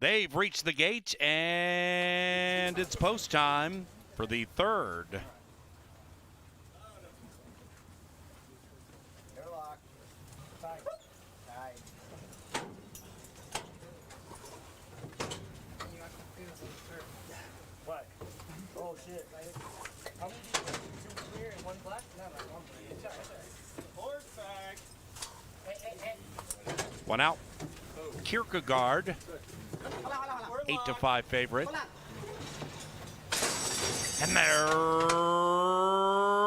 They've reached the gate, and it's post time for the third. What? Oh shit. How many do you want? 2 clear and 1 black? No, like 1 black. Horse bag. Hey. One out. Kierkegaard, 8-5 favorite. And they're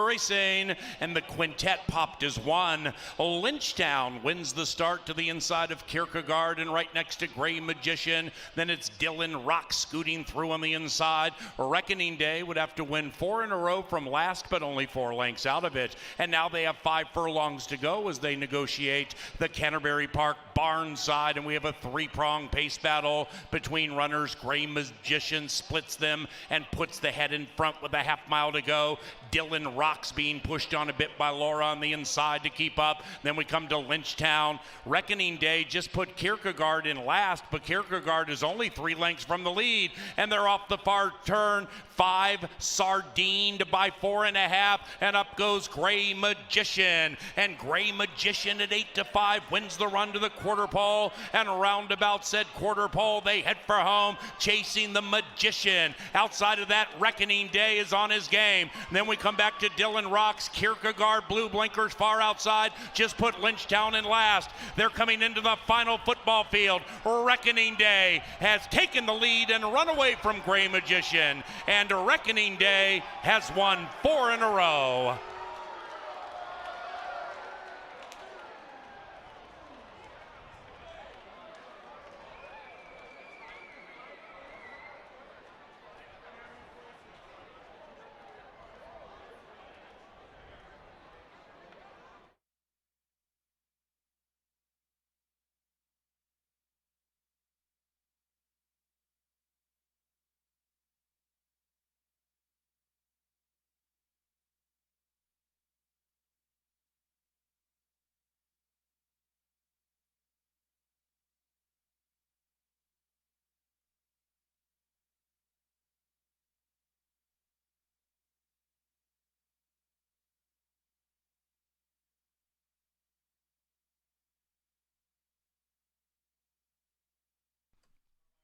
racing, and the quintet popped as one. Lynchtown wins the start to the inside of Kierkegaard and right next to Gray Magician. Then it's Dylan Rock scooting through on the inside. Reckoning Day would have to win 4 in a row from last, but only 4 lengths out of it. And now they have 5 furlongs to go as they negotiate the Canterbury Park barn side, and we have a 3-prong pace battle between runners. Gray Magician splits them and puts the head in front with a half-mile to go. Dylan Rock's being pushed on a bit by Laura on the inside to keep up. Then we come to Lynchtown. Reckoning Day just put Kierkegaard in last, but Kierkegaard is only 3 lengths from the lead, and they're off the far turn. 5 sardined by 4.5, and up goes Gray Magician. And Gray Magician at 8-5 wins the run to the quarter pole, and roundabout said quarter pole, they head for home, chasing the Magician. Outside of that, Reckoning Day is on his game. And then we come back to Dylan Rock's Kierkegaard, blue blinkers far outside, just put Lynchtown in last. They're coming into the final football field. Reckoning Day has taken the lead and run away from Gray Magician, and Reckoning Day has won 4 in a row.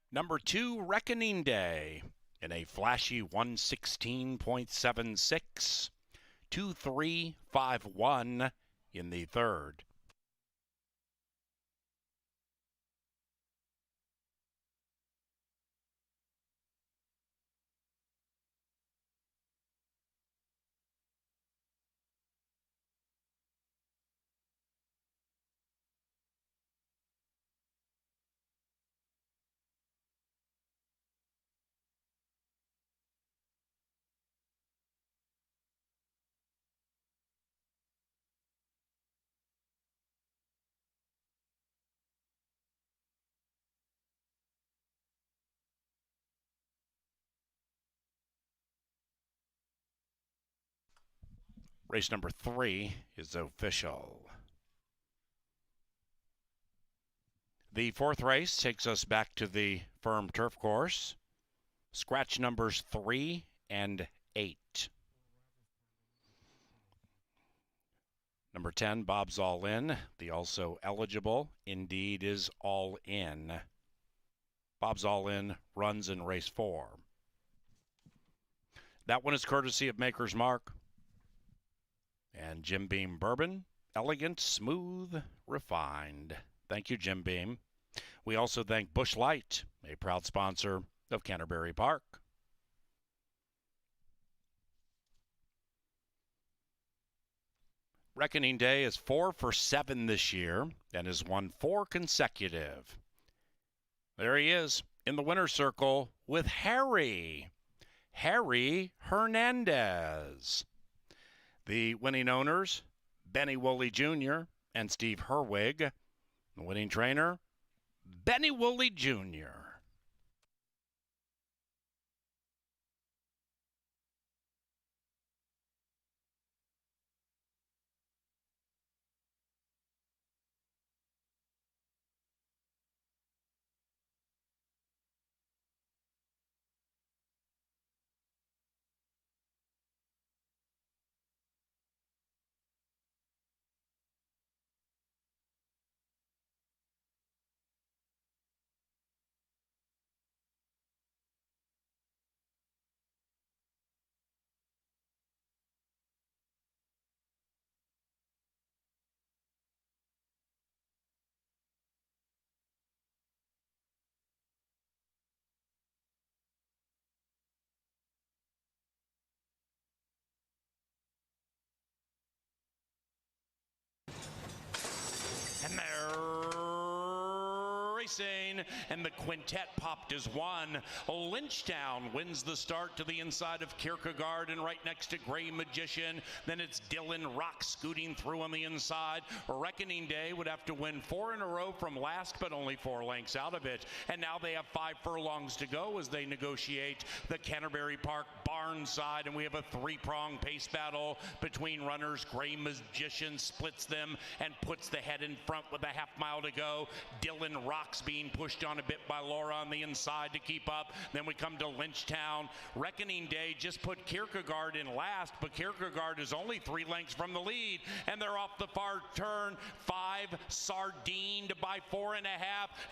Number 2, Reckoning Day, in a flashy 116.76, 2-3-5-1 in the third. Race number 3 is official. The fourth race takes us back to the firm turf course. Scratch numbers 3 and 8. Number 10, Bob's All In. The also eligible, Indeed, is All In. Bob's All In runs in race 4. That one is courtesy of Maker's Mark and Jim Beam Bourbon. Elegant, smooth, refined. Thank you, Jim Beam. We also thank Busch Light, a proud sponsor of Canterbury Park. Reckoning Day is 4 for 7 this year and has won 4 consecutive. There he is in the winner's circle with Harry Hernandez. The winning owners, Benny Woolley Jr. and Steve Herwig. The winning trainer, Benny Woolley Jr. racing, and the quintet popped as one. Lynchtown wins the start to the inside of Kierkegaard and right next to Gray Magician. Then it's Dylan Rock scooting through on the inside. Reckoning Day would have to win 4 in a row from last, but only 4 lengths out of it. And now they have 5 furlongs to go as they negotiate the Canterbury Park barn side, and we have a 3-prong pace battle between runners. Gray Magician splits them and puts the head in front with a half-mile to go. Dylan Rock's being pushed on a bit by Laura on the inside to keep up. Then we come to Lynchtown. Reckoning Day just put Kierkegaard in last, but Kierkegaard is only 3 lengths from the lead, and they're off the far turn. 5 sardined by 4.5,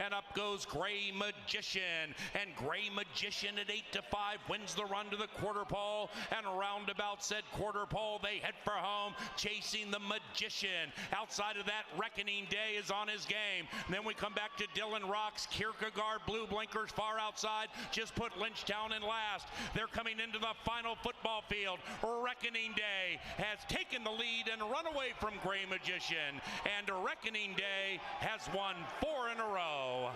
and up goes Gray Magician. And Gray Magician at 8-5 wins the run to the quarter pole, and roundabout said quarter pole, they head for home, chasing the Magician. Outside of that, Reckoning Day is on his game. And then we come back to Dylan Rock's Kierkegaard, blue blinkers far outside, just put Lynchtown in last. They're coming into the final football field. Reckoning Day has taken the lead and run away from Gray Magician, and Reckoning Day has won 4 in a row.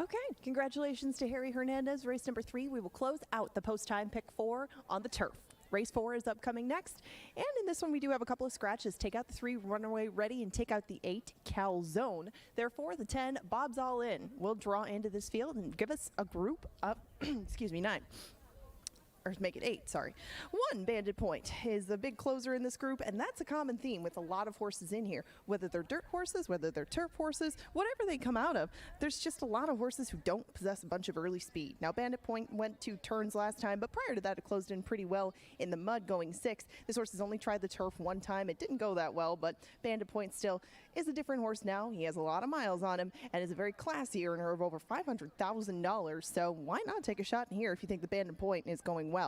Okay, congratulations to Harry Hernandez. Race number 3, we will close out the post time pick 4 on the turf. Race 4 is upcoming next. And in this one, we do have a couple of scratches. Take out the 3 Runaway Ready and take out the 8 Calzone. Therefore, the 10 Bob's All In will draw into this field and give us a group of, 9. Or make it 8, sorry. 1 Bandit Point is the big closer in this group, and that's a common theme with a lot of horses in here. Whether they're dirt horses, whether they're turf horses, whatever they come out of, there's just a lot of horses who don't possess a bunch of early speed. Now, Bandit Point went 2 turns last time, but prior to that, it closed in pretty well in the mud going 6. This horse has only tried the turf 1 time. It didn't go that well, but Bandit Point still is a different horse now. He has a lot of miles on him and is a very classy earner of over $500,000. So why not take a shot in here if you think the Bandit Point is going well?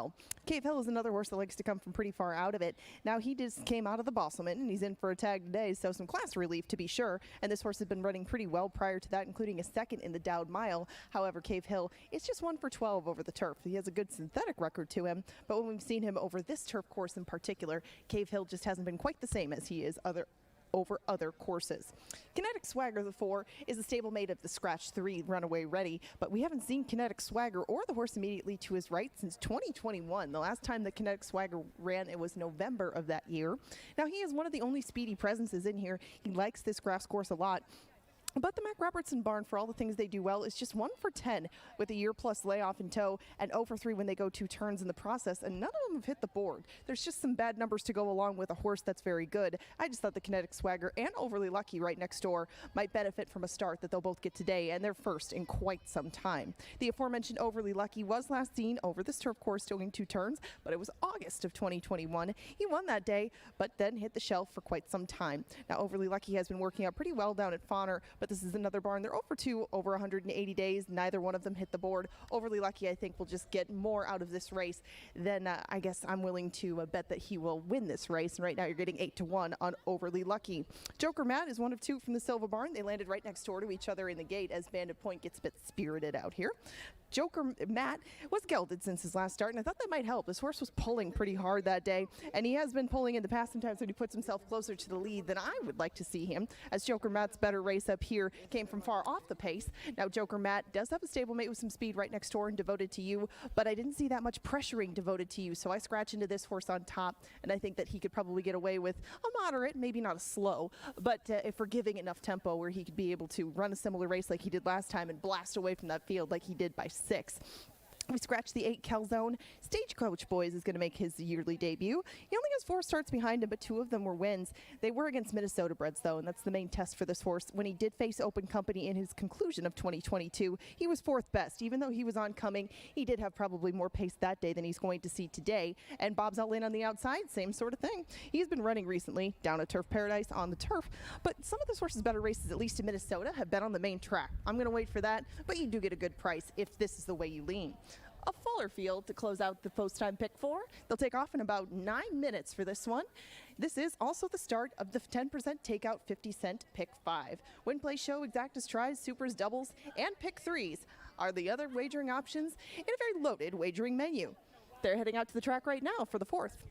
Cave Hill is another horse that likes to come from pretty far out of it. Now, he just came out of the Bosselman, and he's in for a tag today, so some class relief to be sure. And this horse has been running pretty well prior to that, including a second in the Dowd Mile. However, Cave Hill is just 1 for 12 over the turf. He has a good synthetic record to him, but when we've seen him over this turf course in particular, Cave Hill just hasn't been quite the same as he is over other courses. Kinetic Swagger, the 4, is a stablemate of the Scratch 3 Runaway Ready, but we haven't seen Kinetic Swagger or the horse immediately to his right since 2021. The last time that Kinetic Swagger ran, it was November of that year. Now, he is one of the only speedy presences in here. He likes this grass course a lot. But the Mac Robertson barn, for all the things they do well, is just 1 for 10 with a year-plus layoff in tow and 0 for 3 when they go 2 turns in the process, and none of them have hit the board. There's just some bad numbers to go along with a horse that's very good. I just thought the Kinetic Swagger and Overly Lucky right next door might benefit from a start that they'll both get today, and they're first in quite some time. The aforementioned Overly Lucky was last seen over this turf course doing 2 turns, but it was August of 2021. He won that day, but then hit the shelf for quite some time. Now, Overly Lucky has been working out pretty well down at Fauner, but this is another barn. They're 0 for 2 over 180 days. Neither one of them hit the board. Overly Lucky, I think, will just get more out of this race than I guess I'm willing to bet that he will win this race. And right now you're getting 8-1 on Overly Lucky. Joker Matt is 1 of 2 from the Silva barn. They landed right next door to each other in the gate as Bandit Point gets a bit spirited out here. Joker Matt was gelded since his last start, and I thought that might help. This horse was pulling pretty hard that day, and he has been pulling in the past sometimes when he puts himself closer to the lead than I would like to see him, as Joker Matt's better race up here came from far off the pace. Now, Joker Matt does have a stablemate with some speed right next door and Devoted to You, but I didn't see that much pressuring Devoted to You, so I scratch into this horse on top, and I think that he could probably get away with a moderate, maybe not a slow, but a forgiving enough tempo where he could be able to run a similar race like he did last time and blast away from that field like he did by 6. We scratched the 8 Calzone. Stagecoach Boys is going to make his yearly debut. He only has 4 starts behind him, but 2 of them were wins. They were against Minnesota breds, though, and that's the main test for this horse. When he did face Open Company in his conclusion of 2022, he was 4th best. Even though he was oncoming, he did have probably more pace that day than he's going to see today. And Bob's All In on the outside, same sort of thing. He's been running recently down at Turf Paradise on the turf, but some of this horse's better races, at least in Minnesota, have been on the main track. I'm going to wait for that, but you do get a good price if this is the way you lean. A fuller field to close out the post-time pick 4. They'll take off in about 9 minutes for this one. This is also the start of the 10% takeout 50-cent pick 5. Win, play, show, exactas, tries, supers, doubles, and pick 3s are the other wagering options in a very loaded wagering menu. They're heading out to the track right now for the 4th.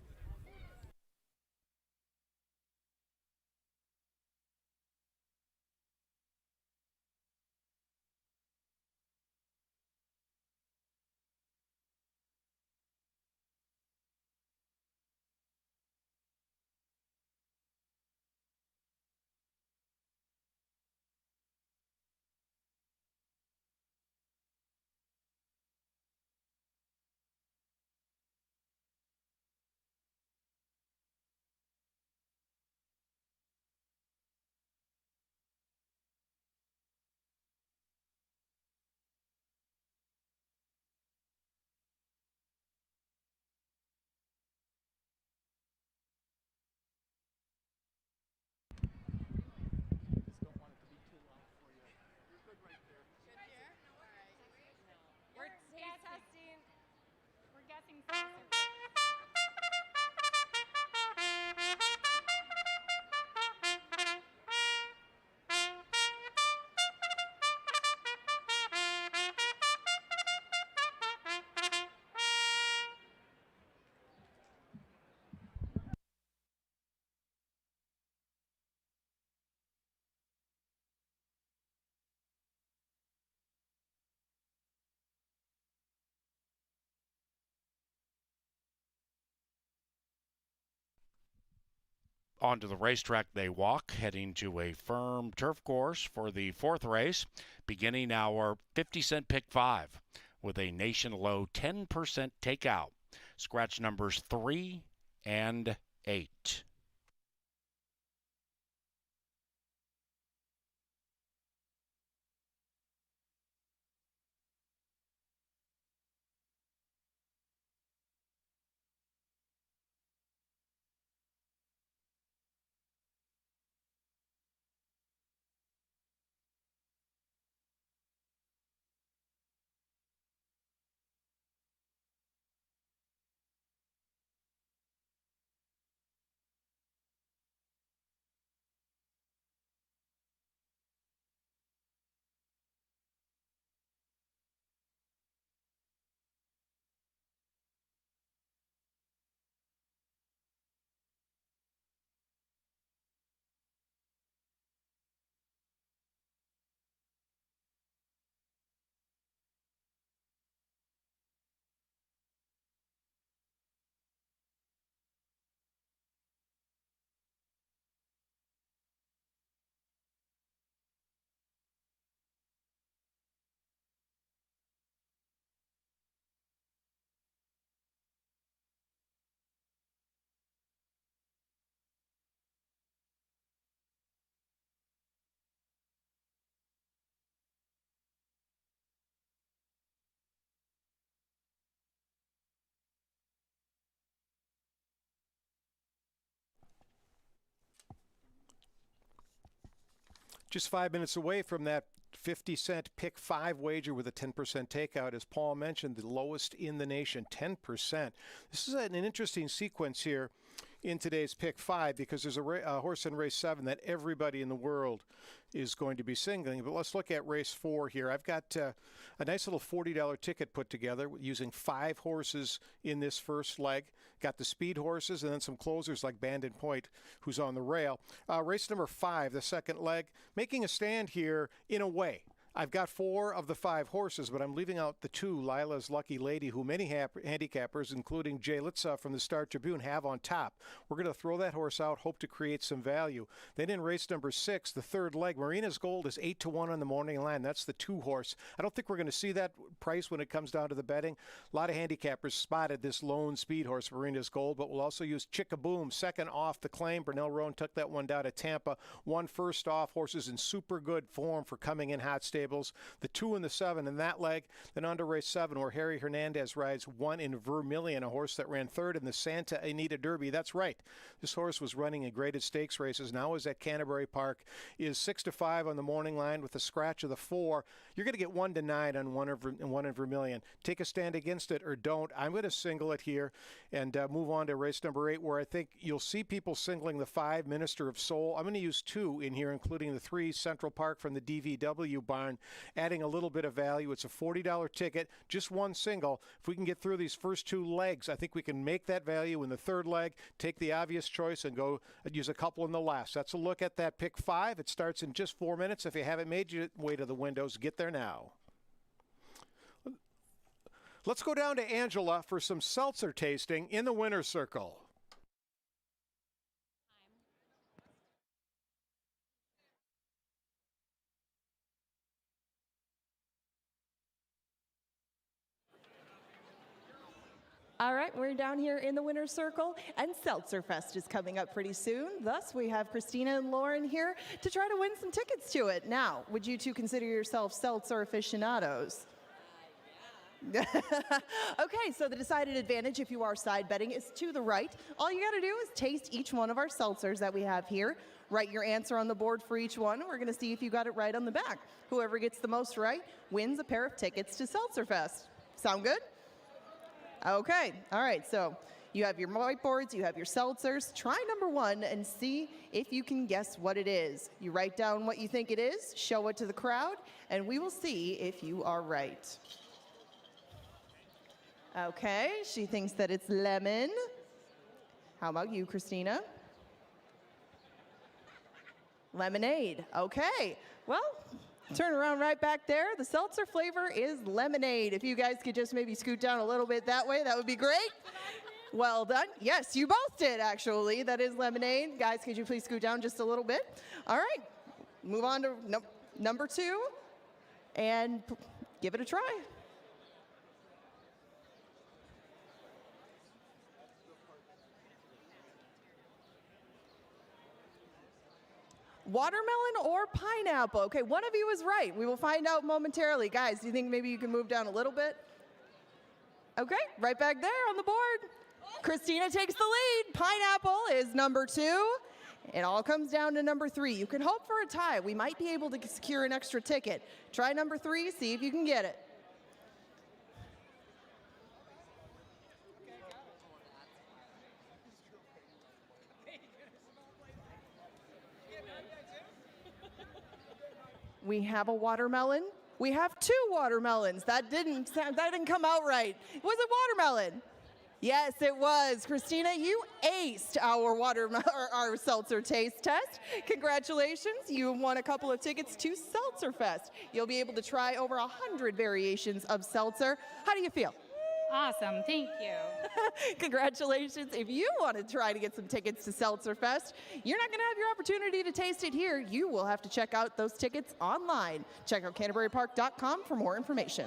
Onto the racetrack they walk, heading to a firm turf course for the fourth race, beginning our 50-cent pick 5 with a nation low 10% takeout. Scratch numbers 3 and 8. Just 5 minutes away from that 50-cent pick 5 wager with a 10% takeout. As Paul mentioned, the lowest in the nation, 10%. This is an interesting sequence here in today's pick 5 because there's a horse in race 7 that everybody in the world is going to be singling. But let's look at race 4 here. I've got a nice little $40 ticket put together using 5 horses in this first leg. Got the speed horses and then some closers like Bandit Point, who's on the rail. Race number 5, the second leg, making a stand here in a way. I've got 4 of the 5 horses, but I'm leaving out the 2, Lila's Lucky Lady, who many handicappers, including Jay Litza from the Star Tribune, have on top. We're going to throw that horse out, hope to create some value. Then in race number 6, the third leg, Marina's Gold is 8-1 on the morning line. That's the 2 horse. I don't think we're going to see that price when it comes down to the betting. A lot of handicappers spotted this lone speed horse, Marina's Gold, but we'll also use Chickaboom, second off the claim. Brunel Roan took that one down to Tampa. Won first off. Horses in super good form for coming in hot stables. The 2 and the 7 in that leg. Then on to race 7 where Harry Hernandez rides 1 in Vermilion, a horse that ran 3rd in the Santa Anita Derby. That's right. This horse was running in graded stakes races. Now is at Canterbury Park. Is 6-5 on the morning line with a scratch of the 4. You're going to get 1-9 on one in Vermilion. Take a stand against it or don't. I'm going to single it here and move on to race number 8 where I think you'll see people singling the 5 Minister of Soul. I'm going to use 2 in here, including the 3 Central Park from the DVW barn, adding a little bit of value. It's a $40 ticket, just one single. If we can get through these first 2 legs, I think we can make that value in the third leg, take the obvious choice, and go use a couple in the last. That's a look at that pick 5. It starts in just 4 minutes. If you haven't made your way to the windows, get there now. Let's go down to Angela for some seltzer tasting in the winner's circle. All right, we're down here in the winner's circle, and Seltzer Fest is coming up pretty soon. Thus, we have Christina and Lauren here to try to win some tickets to it. Now, would you two consider yourselves seltzer aficionados? Yeah. Okay, so the decided advantage if you are side betting is to the right. All you got to do is taste each one of our seltzers that we have here. Write your answer on the board for each one. We're going to see if you got it right on the back. Whoever gets the most right wins a pair of tickets to Seltzer Fest. Sound good? Okay, all right, so you have your whiteboards, you have your seltzers. Try number 1 and see if you can guess what it is. You write down what you think it is, show it to the crowd, and we will see if you are right. Okay, she thinks that it's lemon. How about you, Christina? Lemonade, okay. Well, turn around right back there. The seltzer flavor is lemonade. If you guys could just maybe scoot down a little bit that way, that would be great. Well done. Yes, you both did, actually. That is lemonade. Guys, could you please scoot down just a little bit? All right. Move on to number 2 and give it a try. Watermelon or pineapple? Okay, one of you is right. We will find out momentarily. Guys, do you think maybe you can move down a little bit? Okay, right back there on the board. Christina takes the lead. Pineapple is number 2. It all comes down to number 3. You can hope for a tie. We might be able to secure an extra ticket. Try number 3, see if you can get it. We have a watermelon. We have 2 watermelons. That didn't come out right. Was it watermelon? Yes, it was. Christina, you aced our seltzer taste test. Congratulations. You won a couple of tickets to Seltzer Fest. You'll be able to try over 100 variations of seltzer. How do you feel? Awesome, thank you. Congratulations. If you want to try to get some tickets to Seltzer Fest, you're not going to have your opportunity to taste it here. You will have to check out those tickets online. Check out CanterburyPark.com for more information.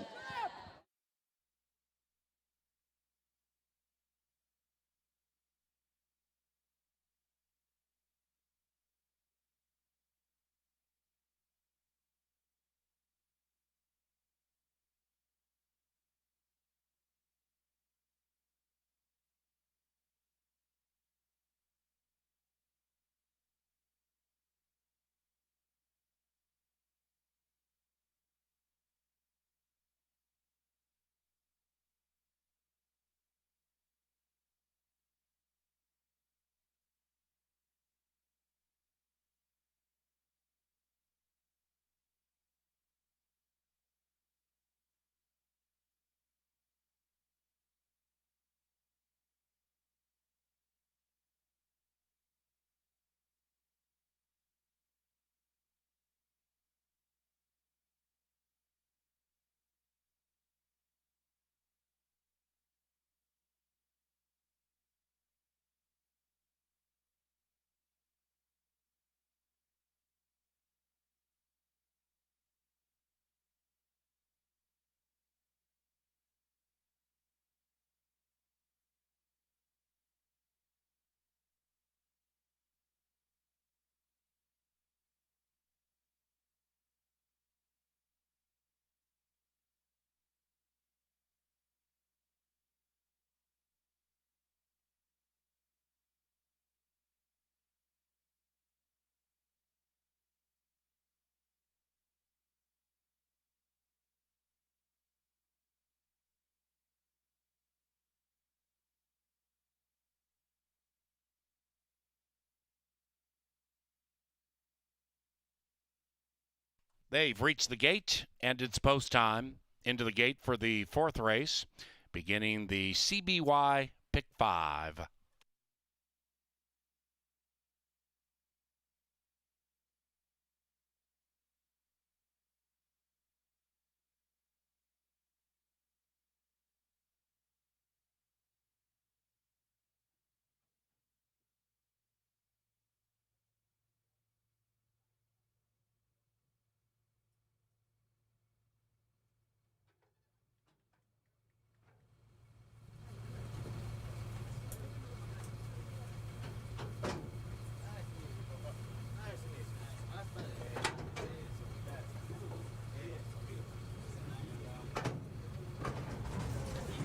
They've reached the gate, and it's post time. Into the gate for the 4th race, beginning the CBY Pick 5.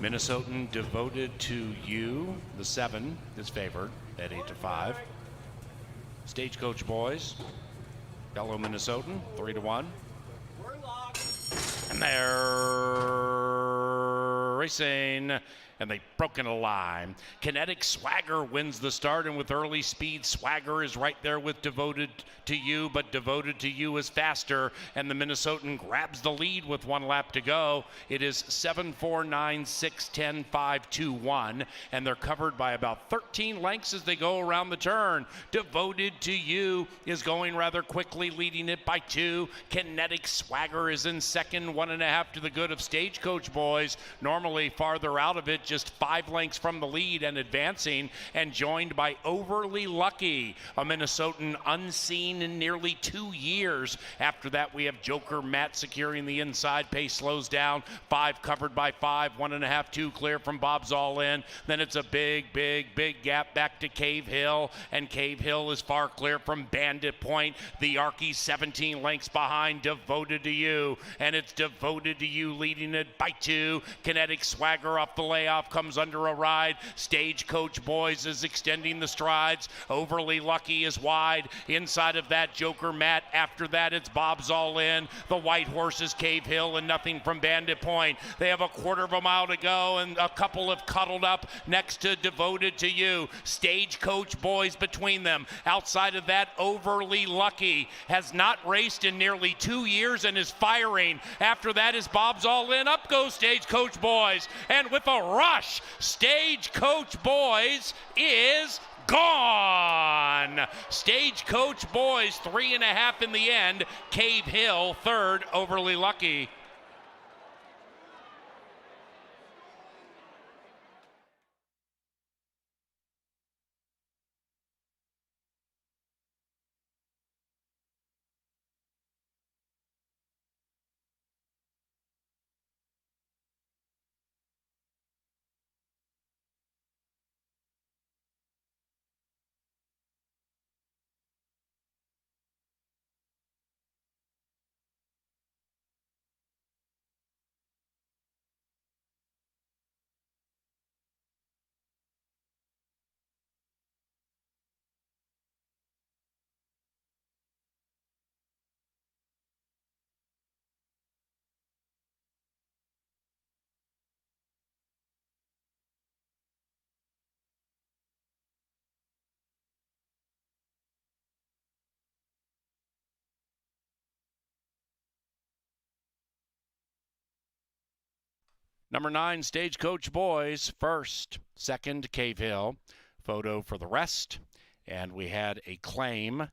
Minnesotan Devoted to You, the 7 is favored at 8-5. Stagecoach Boys, fellow Minnesotan, 3-1. And they're racing, and they've broken a line. Kinetic Swagger wins the start, and with early speed, Swagger is right there with Devoted to You, but Devoted to You is faster, and the Minnesotan grabs the lead with 1 lap to go. It is 7, 4, 9, 6, 10, 5, 2, 1, and they're covered by about 13 lengths as they go around the turn. Devoted to You is going rather quickly, leading it by 2. Kinetic Swagger is in second, 1.5 to the good of Stagecoach Boys. Normally farther out of it, just 5 lengths from the lead and advancing, and joined by Overly Lucky, a Minnesotan unseen in nearly 2 years. After that, we have Joker Matt securing the inside. Pace slows down. 5 covered by 5. 1.5, 2 clear from Bob's All In. Then it's a big gap back to Cave Hill, and Cave Hill is far clear from Bandit Point. The Arkies 17 lengths behind Devoted to You, and it's Devoted to You leading it by 2. Kinetic Swagger off the layoff comes under a ride. Stagecoach Boys is extending the strides. Overly Lucky is wide. Inside of that, Joker Matt. After that, it's Bob's All In. The White Horses, Cave Hill, and nothing from Bandit Point. They have a quarter of a mile to go, and a couple have cuddled up next to Devoted to You. Stagecoach Boys between them. Outside of that, Overly Lucky has not raced in nearly 2 years and is firing. After that is Bob's All In. Up goes Stagecoach Boys, and with a rush, Stagecoach Boys is gone. Stagecoach Boys 3.5 in the end. Cave Hill third. Overly Lucky. Number 9, Stagecoach Boys, first. Second, Cave Hill. Photo for the rest. And we had a claim,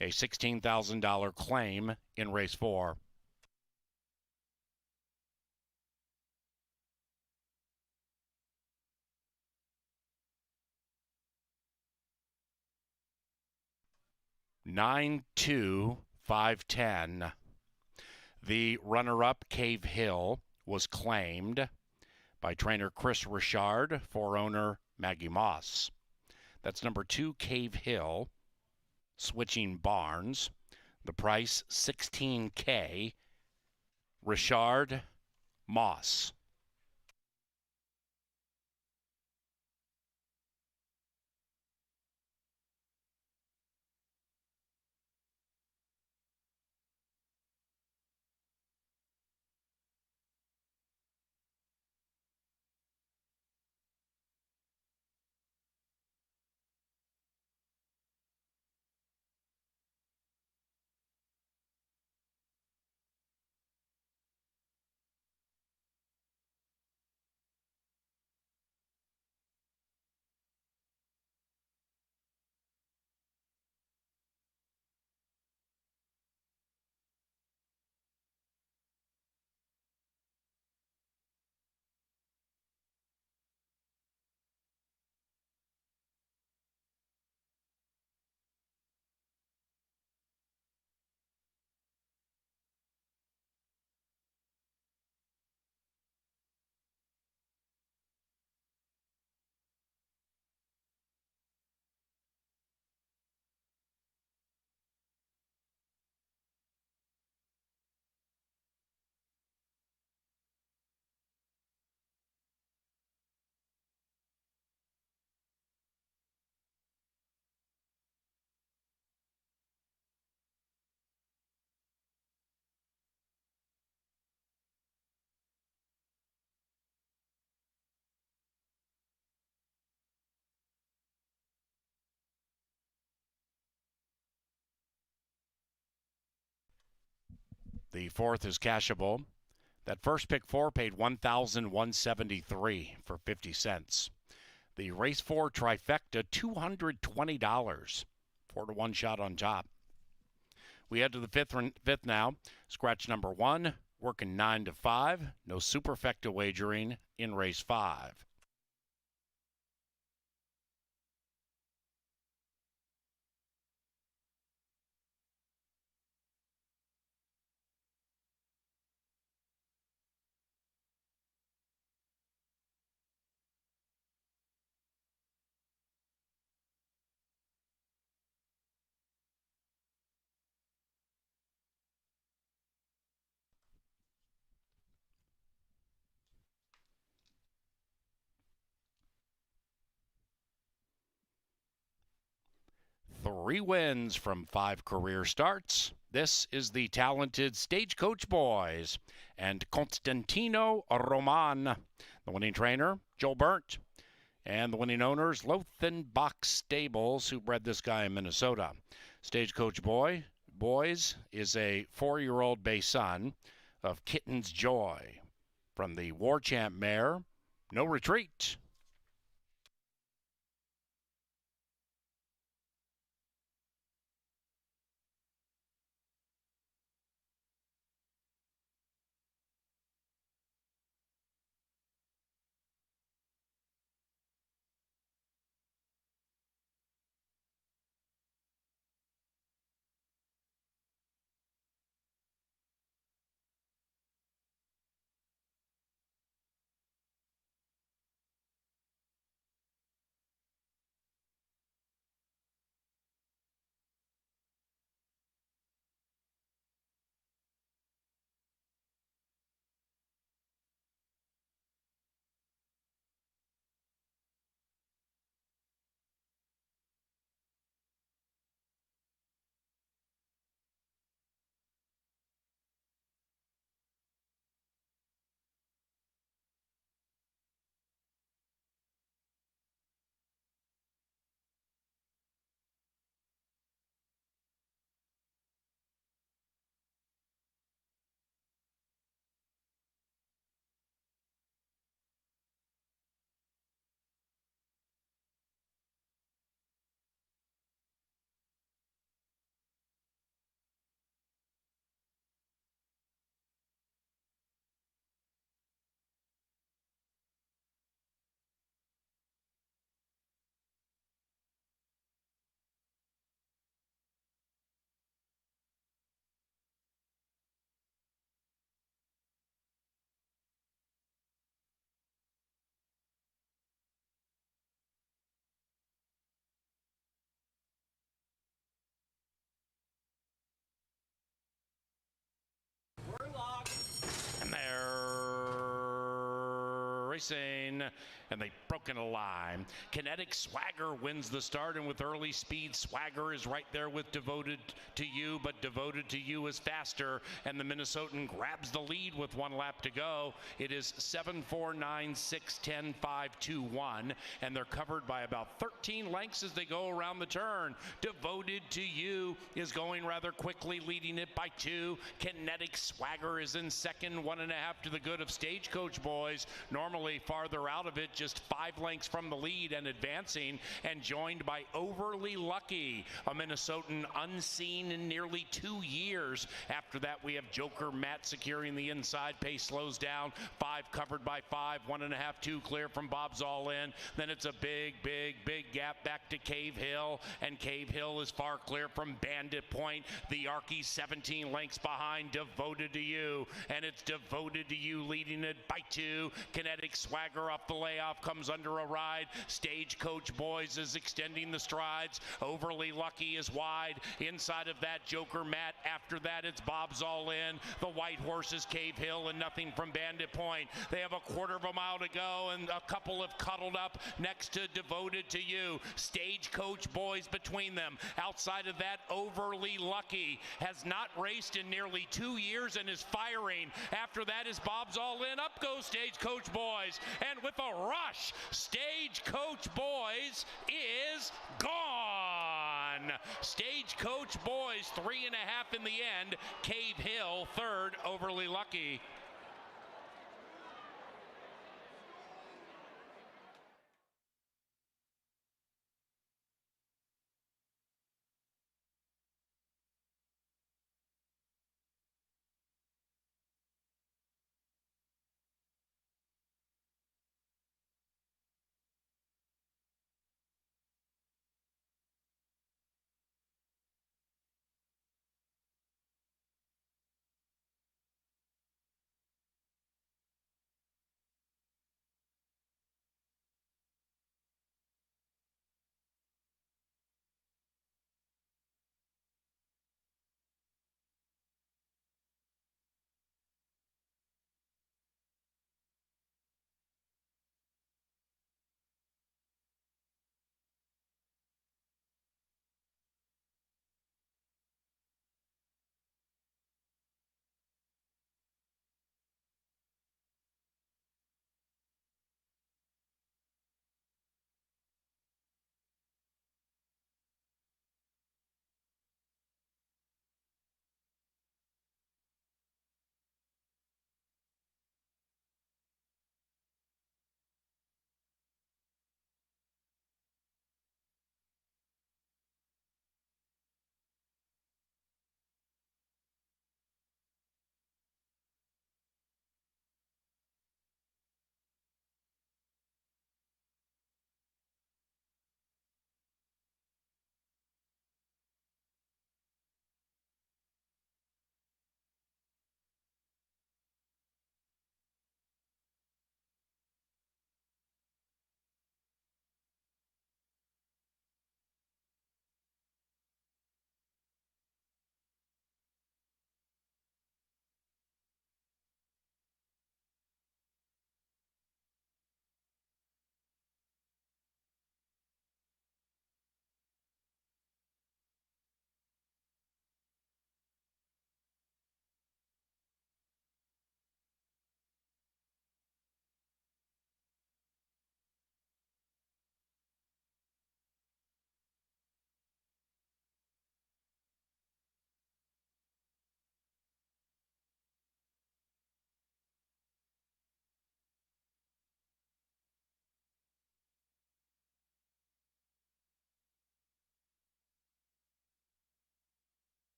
a $16,000 claim in race 4. $9,250. The runner-up, Cave Hill, was claimed by trainer Chris Richard for owner Maggie Moss. That's number 2, Cave Hill, switching barns. The price, $16K. Richard, Moss. The fourth is cashable. That first pick 4 paid $1,173 for 50 cents. The race 4 trifecta, $220. 4-to-1 shot on top. We head to the fifth now. Scratch number 1, working 9 to 5. No superfecta wagering in race 5. 3 wins from 5 career starts. This is the talented Stagecoach Boys and Constantino Roman. The winning trainer, Joel Burnt. And the winning owners, Lothenbach Stables, who bred this guy in Minnesota. Stagecoach Boys is a 4-year-old bay son of Kitten's Joy. From the War Champ mare, No Retreat. And they're racing, and they've broken a line. Kinetic Swagger wins the start, and with early speed, Swagger is right there with Devoted to You, but Devoted to You is faster, and the Minnesotan grabs the lead with 1 lap to go. It is 7, 4, 9, 6, 10, 5, 2, 1, and they're covered by about 13 lengths as they go around the turn. Devoted to You is going rather quickly, leading it by 2. Kinetic Swagger is in second, 1.5 to the good of Stagecoach Boys. Normally farther out of it, just 5 lengths from the lead and advancing, and joined by Overly Lucky, a Minnesotan unseen in nearly 2 years. After that, we have Joker Matt securing the inside. Pace slows down. 5 covered by 5, 1.5, 2 clear from Bob's All In. Then it's a big gap back to Cave Hill, and Cave Hill is far clear from Bandit Point. The Arkies 17 lengths behind Devoted to You, and it's Devoted to You leading it by 2. Kinetic Swagger off the layoff comes under a ride. Stagecoach Boys is extending the strides. Overly Lucky is wide. Inside of that, Joker Matt. After that, it's Bob's All In. The White Horses, Cave Hill, and Nothing from Bandit Point. They have a 1/4 of a mile to go, and a couple have cuddled up next to Devoted to You. Stagecoach Boys between them. Outside of that, Overly Lucky has not raced in nearly 2 years and is firing. After that is Bob's All In. Up goes Stagecoach Boys, and with a rush, Stagecoach Boys is gone. Stagecoach Boys 3.5 in the end. Cave Hill third. Overly Lucky.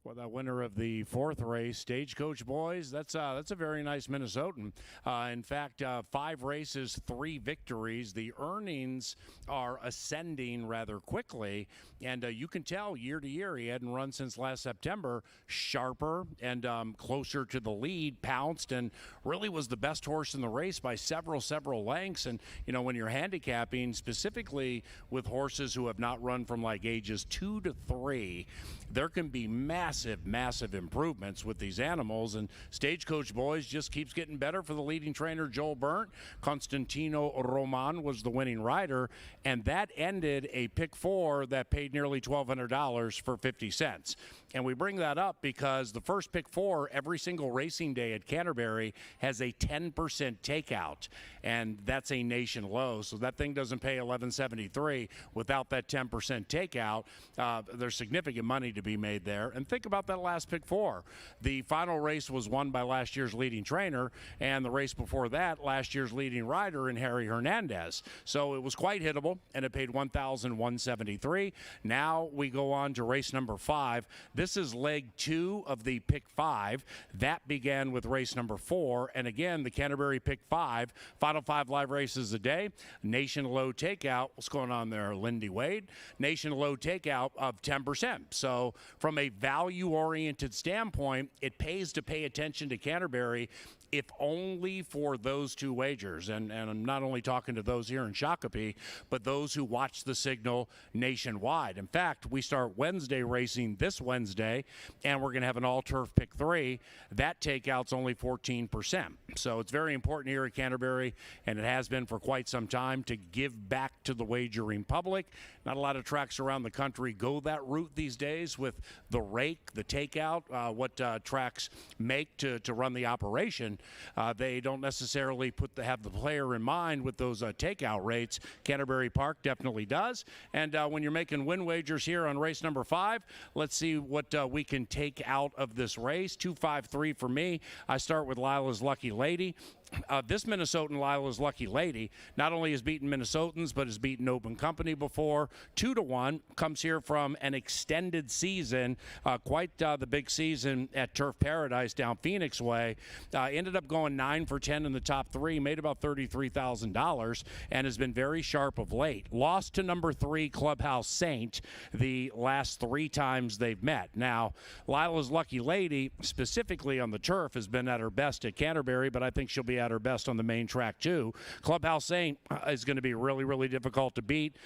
Well, the winner of the fourth race, Stagecoach Boys, that's a very nice Minnesotan. In fact, 5 races, 3 victories. The earnings are ascending rather quickly, and you can tell year to year he hadn't run since last September. Sharper and closer to the lead, pounced, and really was the best horse in the race by several lengths. And when you're handicapping, specifically with horses who have not run from like ages 2 to 3, there can be massive improvements with these animals, and Stagecoach Boys just keeps getting better for the leading trainer, Joel Burnt. Constantino Roman was the winning rider, and that ended a pick 4 that paid nearly $1,200 for 50 cents. And we bring that up because the first pick 4 every single racing day at Canterbury has a 10% takeout, and that's a nation low. So that thing doesn't pay $11.73 without that 10% takeout. There's significant money to be made there. And think about that last pick 4. The final race was won by last year's leading trainer, and the race before that, last year's leading rider in Harry Hernandez. So it was quite hittable, and it paid $1,173. Now we go on to race number 5. This is leg 2 of the pick 5. That began with race number 4. And again, the Canterbury pick 5, final 5 live races a day. Nation low takeout. What's going on there, Lindy Wade? Nation low takeout of 10%. So from a value-oriented standpoint, it pays to pay attention to Canterbury, if only for those 2 wagers. And I'm not only talking to those here in Shakopee, but those who watch the signal nationwide. In fact, we start Wednesday racing this Wednesday, and we're going to have an all-turf pick 3. That takeout's only 14%. So it's very important here at Canterbury, and it has been for quite some time, to give back to the wagering public. Not a lot of tracks around the country go that route these days with the rake, the takeout, what tracks make to run the operation. They don't necessarily have the player in mind with those takeout rates. Canterbury Park definitely does. And when you're making win wagers here on race number 5, let's see what we can take out of this race. 2-5-3 for me. I start with Lila's Lucky Lady. This Minnesotan, Lila's Lucky Lady, not only has beaten Minnesotans, but has beaten Open Company before. 2-1, comes here from an extended season, quite the big season at Turf Paradise down Phoenix Way. Ended up going 9 for 10 in the top 3, made about $33,000, and has been very sharp of late. Lost to number 3, Clubhouse Saint, the last 3 times they've met. Now, Lila's Lucky Lady, specifically on the turf, has been at her best at Canterbury, but I think she'll be at her best on the main track too. Clubhouse Saint is going to be really difficult to beat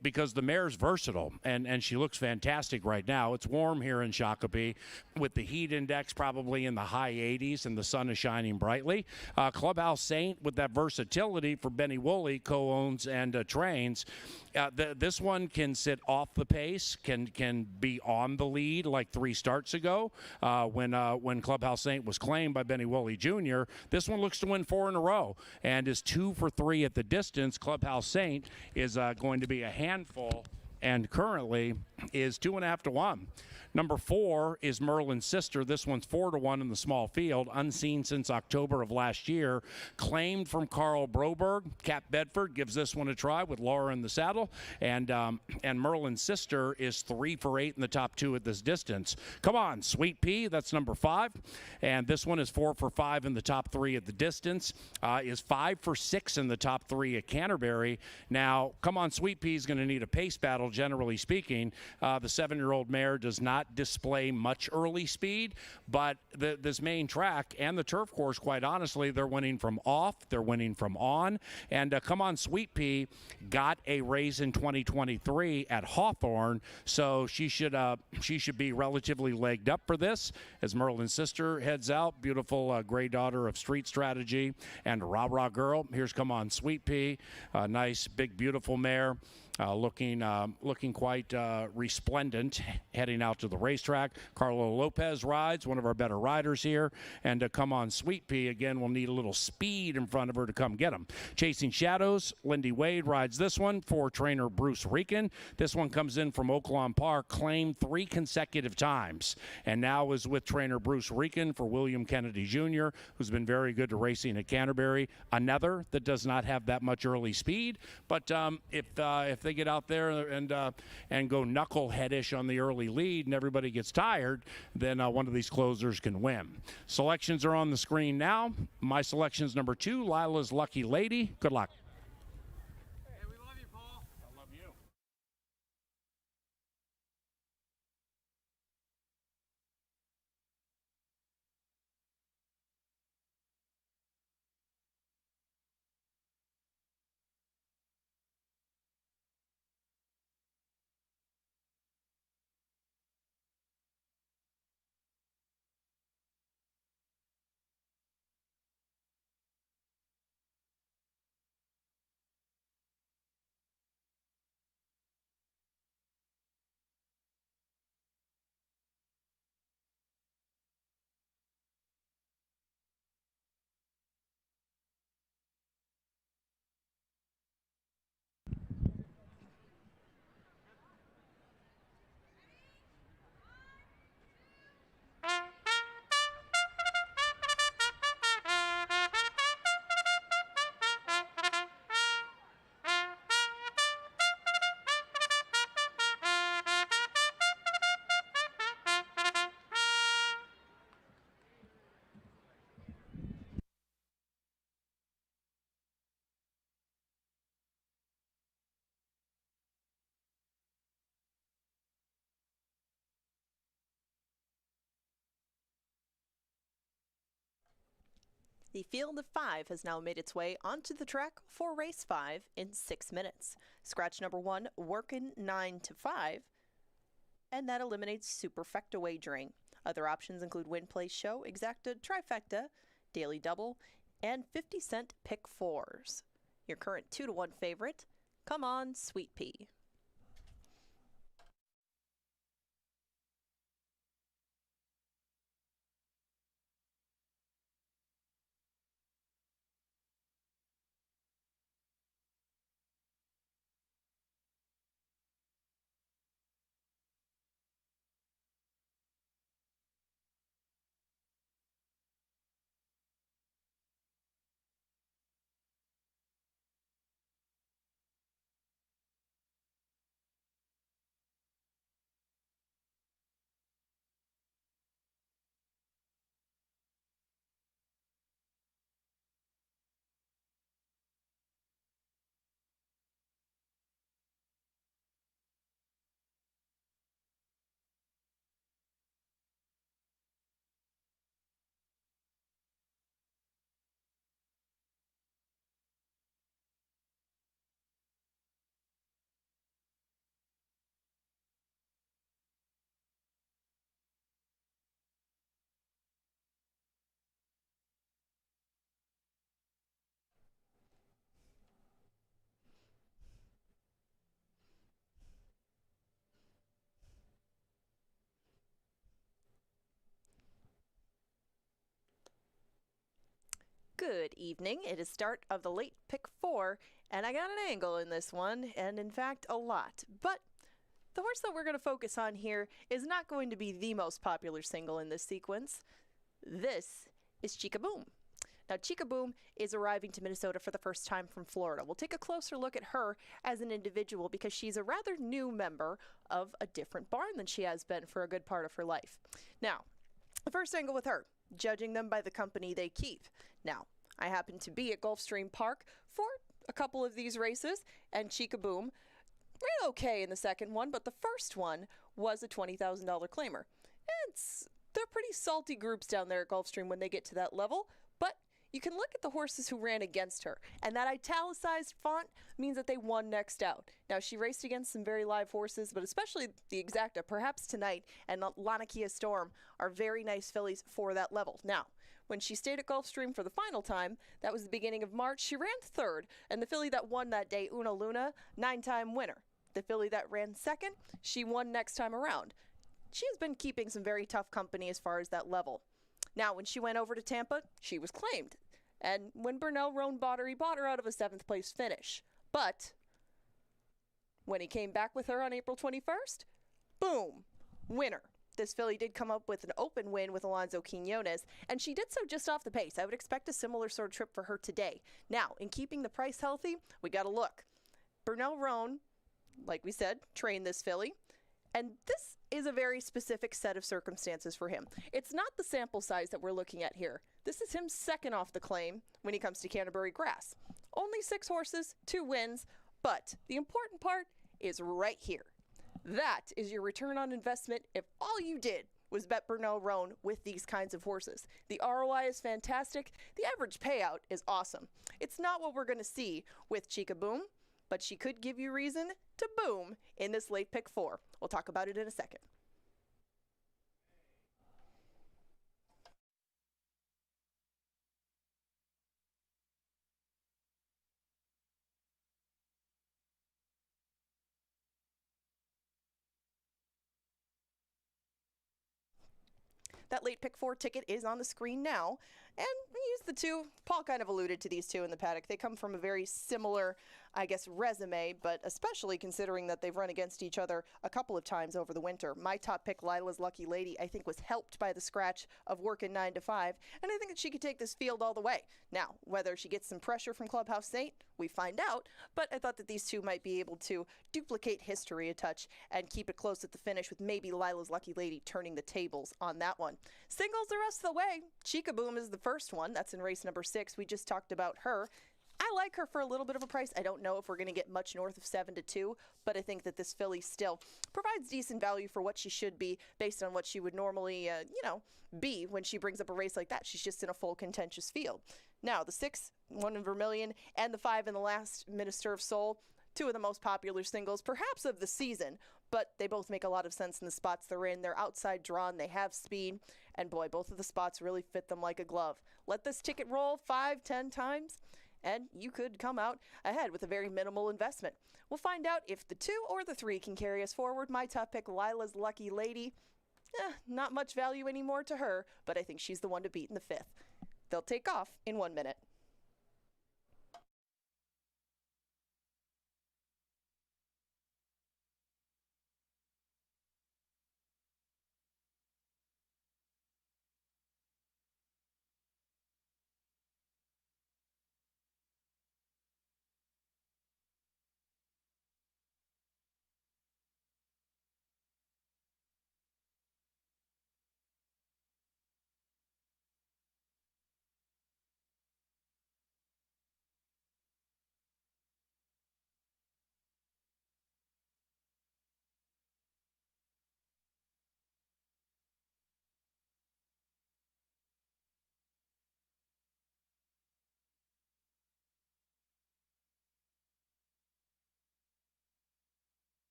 because the mare's versatile, and she looks fantastic right now. It's warm here in Shakopee with the heat index probably in the high 80s, and the sun is shining brightly. Clubhouse Saint, with that versatility for Benny Woolley, co-owns and trains. This one can sit off the pace, can be on the lead like 3 starts ago when Clubhouse Saint was claimed by Benny Woolley Jr. This one looks to win 4 in a row and is 2 for 3 at the distance. Clubhouse Saint is going to be a handful, and currently is 2.5 to 1. Number 4 is Merlin's Sister. This one's 4 to 1 in the small field, unseen since October of last year. Claimed from Carl Broberg. Cap Bedford gives this one a try with Laura in the saddle, and Merlin's Sister is 3 for 8 in the top 2 at this distance. Come on, Sweet Pea, that's number 5, and this one is 4 for 5 in the top 3 at the distance. Is 5 for 6 in the top 3 at Canterbury. Now, come on, Sweet Pea is going to need a pace battle, generally speaking. The 7-year-old mare does not display much early speed, but this main track and the turf course, quite honestly, they're winning from off, they're winning from on. And come on, Sweet Pea got a race in 2023 at Hawthorne, so she should be relatively legged up for this as Merlin's Sister heads out. Beautiful gray daughter of Street Strategy and Rah Rah Girl. Here's Come On, Sweet Pea, nice big beautiful mare. Looking quite resplendent heading out to the racetrack. Carlo Lopez rides, one of our better riders here. And Come On Sweet Pea, again, will need a little speed in front of her to come get him. Chasing Shadows, Lindy Wade rides this one for trainer Bruce Rican. This one comes in from Oaklawn Park, claimed 3 consecutive times, and now is with trainer Bruce Rican for William Kennedy Jr., who's been very good to racing at Canterbury. Another that does not have that much early speed, but if they get out there and go knuckleheadish on the early lead and everybody gets tired, then one of these closers can win. Selections are on the screen now. My selection is number 2, Lila's Lucky Lady. Good luck. Hey, we love you, Paul. I love you. The field of 5 has now made its way onto the track for race 5 in 6 minutes. Scratch number 1, working 9 to 5, and that eliminates superfecta wagering. Other options include win, place, show, exacta, trifecta, daily double, and 50-cent pick 4s. Your current 2-to-1 favorite, Come On, Sweet Pea. Good evening. It is start of the late pick 4, and I got an angle in this one, and in fact, a lot. But the horse that we're going to focus on here is not going to be the most popular single in this sequence. This is Chica Boom. Now, Chica Boom is arriving to Minnesota for the first time from Florida. We'll take a closer look at her as an individual because she's a rather new member of a different barn than she has been for a good part of her life. Now, the first angle with her, judging them by the company they keep. Now, I happened to be at Gulfstream Park for a couple of these races, and Chica Boom ran okay in the second one, but the first one was a $20,000 claimer. They're pretty salty groups down there at Gulfstream when they get to that level, but you can look at the horses who ran against her, and that italicized font means that they won next out. Now, she raced against some very live horses, but especially the Exacta, perhaps tonight, and Lanakia Storm are very nice fillies for that level. Now, when she stayed at Gulfstream for the final time, that was the beginning of March, she ran third, and the filly that won that day, Una Luna, 9-time winner. The filly that ran second, she won next time around. She has been keeping some very tough company as far as that level. Now, when she went over to Tampa, she was claimed. And when Burnell Roan bought her, he bought her out of a 7th place finish. But when he came back with her on April 21st, boom, winner. This filly did come up with an open win with Alonzo Quinones, and she did so just off the pace. I would expect a similar sort of trip for her today. Now, in keeping the price healthy, we got to look. Burnell Roan like we said, train this filly. And this is a very specific set of circumstances for him. It's not the sample size that we're looking at here. This is him second off the claim when he comes to Canterbury grass. Only 6 horses, 2 wins, but the important part is right here. That is your return on investment if all you did was bet Bernal Roan with these kinds of horses. The ROI is fantastic. The average payout is awesome. It's not what we're going to see with Chica Boom, but she could give you reason to boom in this late pick 4. We'll talk about it in a second. That late pick 4 ticket is on the screen now. And we use the two. Paul kind of alluded to these two in the paddock. They come from a very similar, I guess, resume, but especially considering that they've run against each other a couple of times over the winter. My top pick, Lila's Lucky Lady, I think was helped by the scratch of working 9 to 5, and I think that she could take this field all the way. Now, whether she gets some pressure from Clubhouse Saint, we find out, but I thought that these two might be able to duplicate history a touch and keep it close at the finish with maybe Lila's Lucky Lady turning the tables on that one. Singles the rest of the way. Chica Boom is the first one. That's in race number 6. We just talked about her. I like her for a little bit of a price. I don't know if we're going to get much north of 7 to 2, but I think that this filly still provides decent value for what she should be based on what she would normally, be when she brings up a race like that. She's just in a full contentious field. Now, the 6, one in Vermilion, and the 5 in the last Minister of Soul, 2 of the most popular singles, perhaps of the season, but they both make a lot of sense in the spots they're in. They're outside drawn, they have speed, and boy, both of the spots really fit them like a glove. Let this ticket roll 5, 10 times, and you could come out ahead with a very minimal investment. We'll find out if the 2 or the 3 can carry us forward. My top pick, Lila's Lucky Lady. Not much value anymore to her, but I think she's the one to beat in the 5th. They'll take off in 1 minute.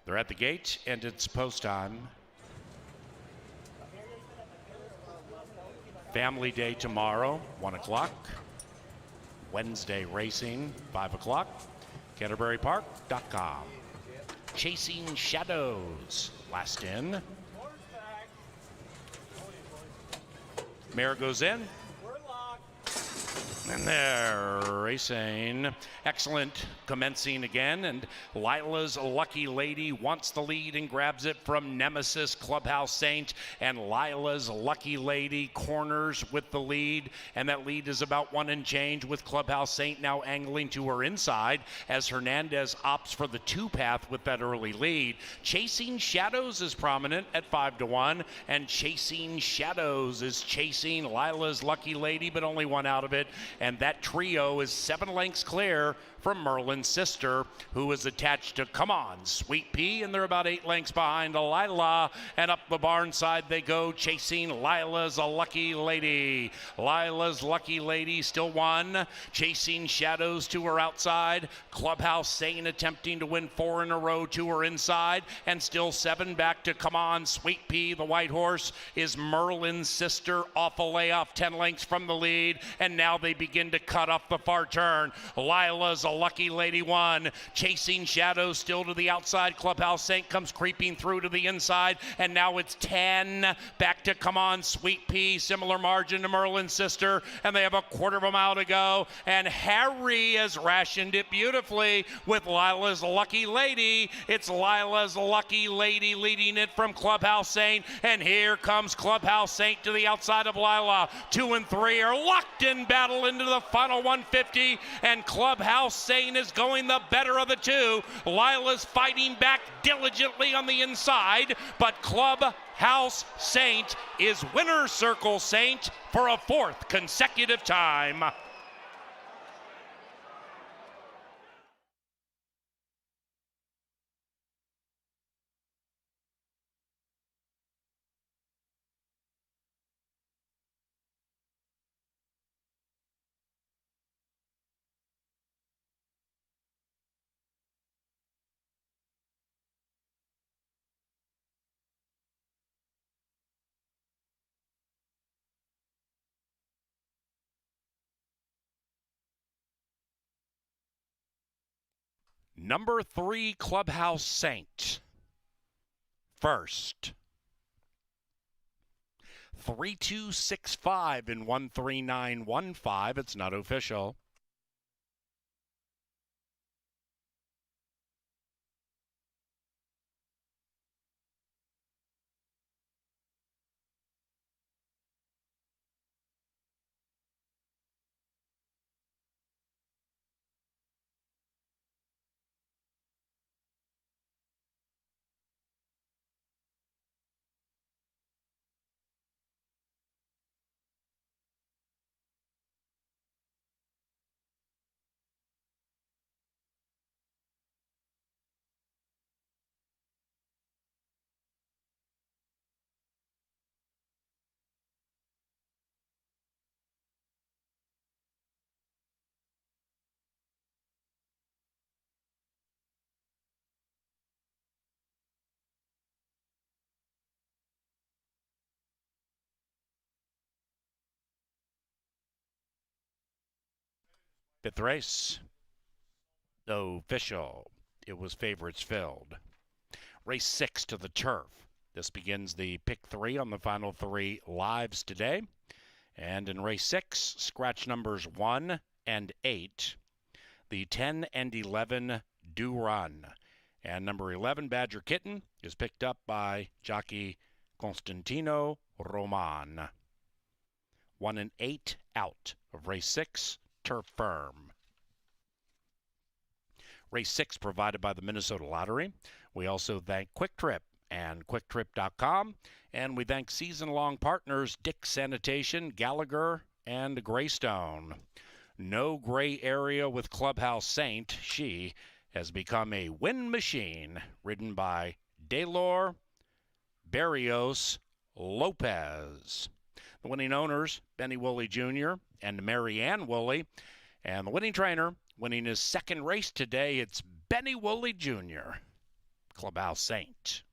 They're at the gate, and it's post time. Family Day tomorrow, 1 o'clock. Wednesday racing, 5 o'clock. CanterburyPark.com. Chasing Shadows, last in. Mare goes in. And they're racing. Excellent commencing again. And Lila's Lucky Lady wants the lead and grabs it from Nemesis Clubhouse Saint. And Lila's Lucky Lady corners with the lead. And that lead is about 1 and change, with Clubhouse Saint now angling to her inside as Hernandez opts for the 2-path with that early lead. Chasing Shadows is prominent at 5-1. And Chasing Shadows is chasing Lila's Lucky Lady, but only 1 out of it. And that trio is 7 lengths clear from Merlin's Sister, who is attached to Come On, Sweet Pea, and they're about 8 lengths behind Lila. And up the barn side they go, chasing Lila's a Lucky Lady. Lila's Lucky Lady still 1, chasing Shadows to her outside. Clubhouse Saint attempting to win 4 in a row to her inside, and still 7 back to Come On, Sweet Pea. The white horse is Merlin's Sister off a layoff, 10 lengths from the lead, and now they begin to cut off the far turn. Lila's a Lucky Lady 1, chasing Shadows still to the outside. Clubhouse Saint comes creeping through to the inside, and now it's 10 back to Come On, Sweet Pea, similar margin to Merlin's Sister, and they have a quarter of a mile to go, and Harry has rationed it beautifully with Lila's Lucky Lady. It's Lila's Lucky Lady leading it from Clubhouse Saint, and here comes Clubhouse Saint to the outside of Lila. 2 and 3 are locked in battle into the final 150, and Clubhouse Saint is going the better of the two. Lila's fighting back diligently on the inside, but Clubhouse Saint is winner circle Saint for a 4th consecutive time. Number 3, Clubhouse Saint. First. 3265 in 13915. It's not official. Fifth race. Official. It was favorites filled. Race 6 to the turf. This begins the pick 3 on the final 3 lives today. And in race 6, scratch numbers 1 and 8. The 10 and 11 do run. And number 11, Badger Kitten, is picked up by jockey Constantino Roman. 1 and 8 out of race 6, turf firm. Race 6 provided by the Minnesota Lottery. We also thank Quick Trip and QuickTrip.com. And we thank season-long partners Dick Sanitation, Gallagher, and Greystone. No gray area with Clubhouse Saint. She has become a win machine, ridden by Daylor Barrios Lopez. The winning owners, Benny Woolley Jr. and Marianne Woolley. And the winning trainer, winning his 2nd race today, it's Benny Woolley Jr., Clubhouse Saint.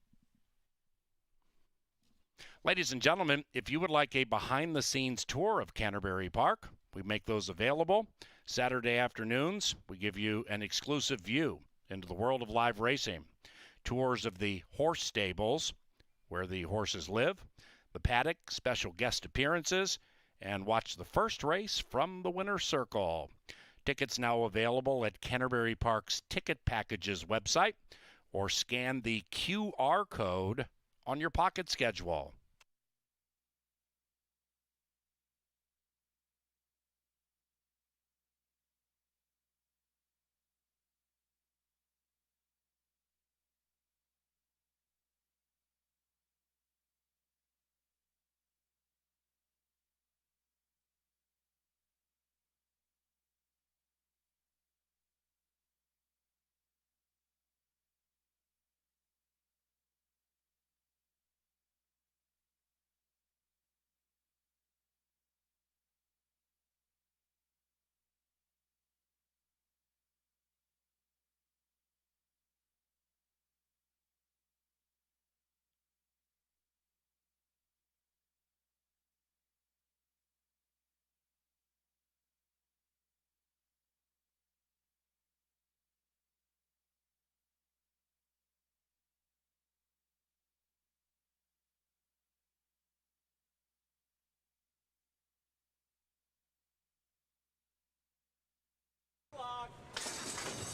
Ladies and gentlemen, if you would like a behind-the-scenes tour of Canterbury Park, we make those available. Saturday afternoons, we give you an exclusive view into the world of live racing. Tours of the horse stables, where the horses live, the paddock, special guest appearances, and watch the first race from the winner's circle. Tickets now available at Canterbury Park's Ticket Packages website, or scan the QR code on your pocket schedule.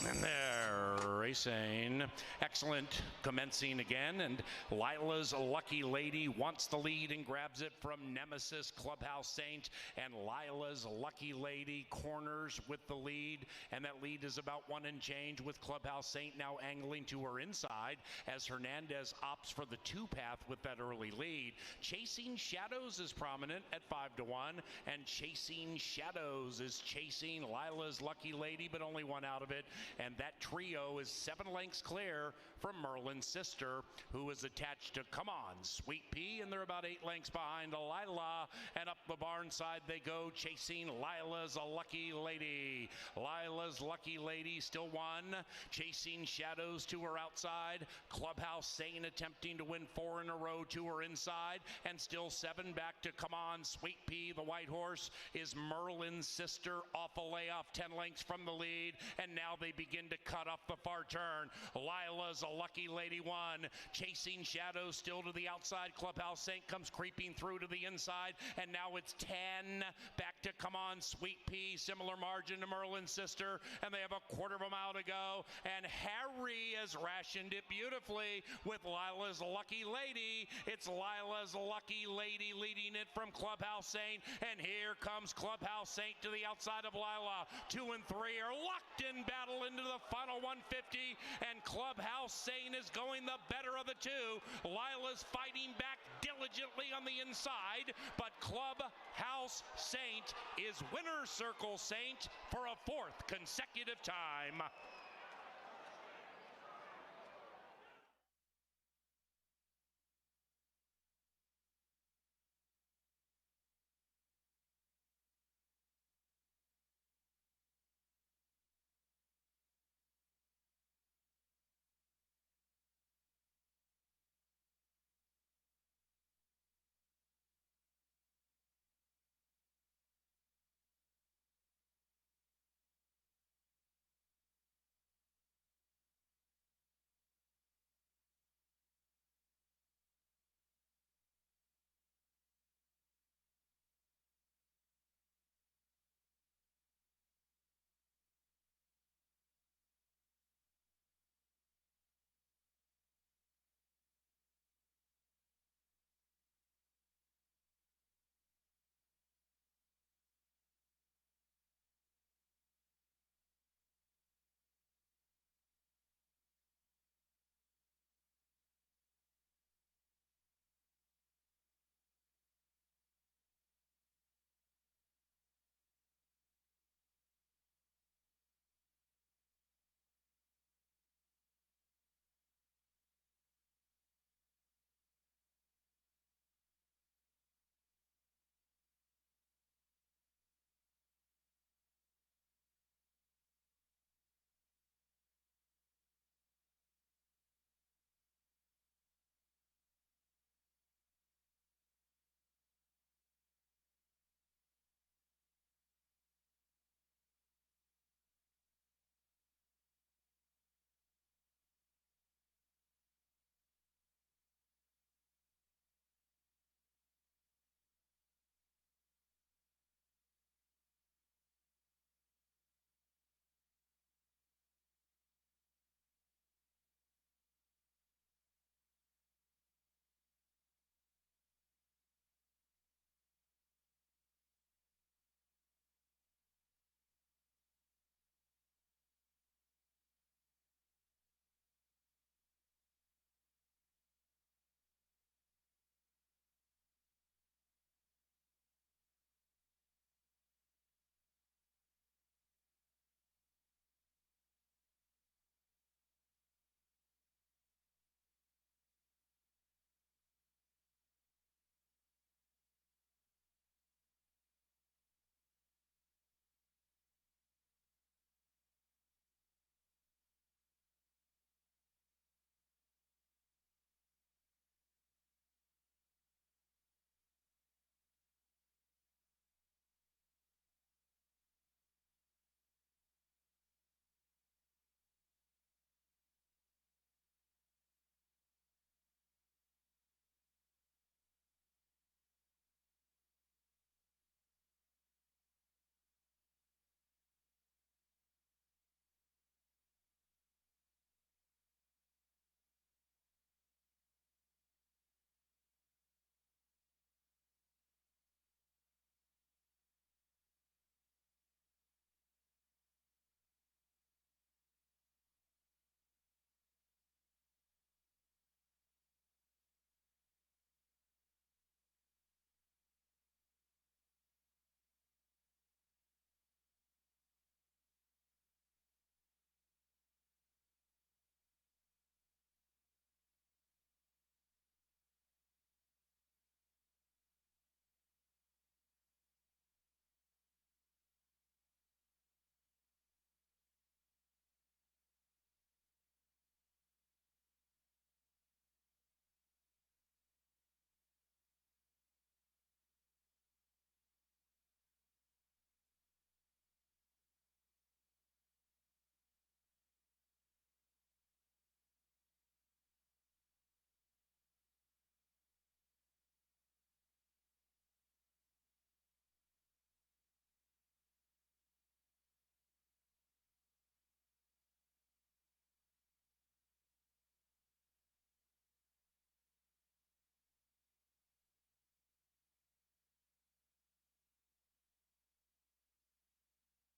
And they're racing. Excellent commencing again, and Lila's Lucky Lady wants the lead and grabs it from Nemesis Clubhouse Saint, and Lila's Lucky Lady corners with the lead, and that lead is about one and change, with Clubhouse Saint now angling to her inside as Hernandez opts for the two path with that early lead. Chasing Shadows is prominent at 5-1, and Chasing Shadows is chasing Lila's Lucky Lady, but only one out of it. And that trio is 7 lengths clear from Merlin's Sister, who is attached to Come On Sweet Pea, and they're about 8 lengths behind Lila. And up the barn side they go, chasing Lila's a Lucky Lady. Lila's Lucky Lady still one, chasing Shadows to her outside. Clubhouse Saint attempting to win 4 in a row to her inside, and still 7 back to Come On Sweet Pea. The white horse is Merlin's Sister, off a layoff 10 lengths from the lead, and now they begin to cut off the far turn. Lila's a Lucky Lady one, chasing Shadows still to the outside. Clubhouse Saint comes creeping through to the inside, and now it's 10 back to Come On Sweet Pea, similar margin to Merlin's Sister, and they have a quarter of a mile to go, and Harry has rationed it beautifully with Lila's Lucky Lady. It's Lila's Lucky Lady leading it from Clubhouse Saint, and here comes Clubhouse Saint to the outside of Lila. 2 and 3 are locked in battle into the final 150, and Clubhouse Saint is going the better of the two. Lila's fighting back diligently on the inside, but Clubhouse Saint is winner's circle Saint for a 4th consecutive time.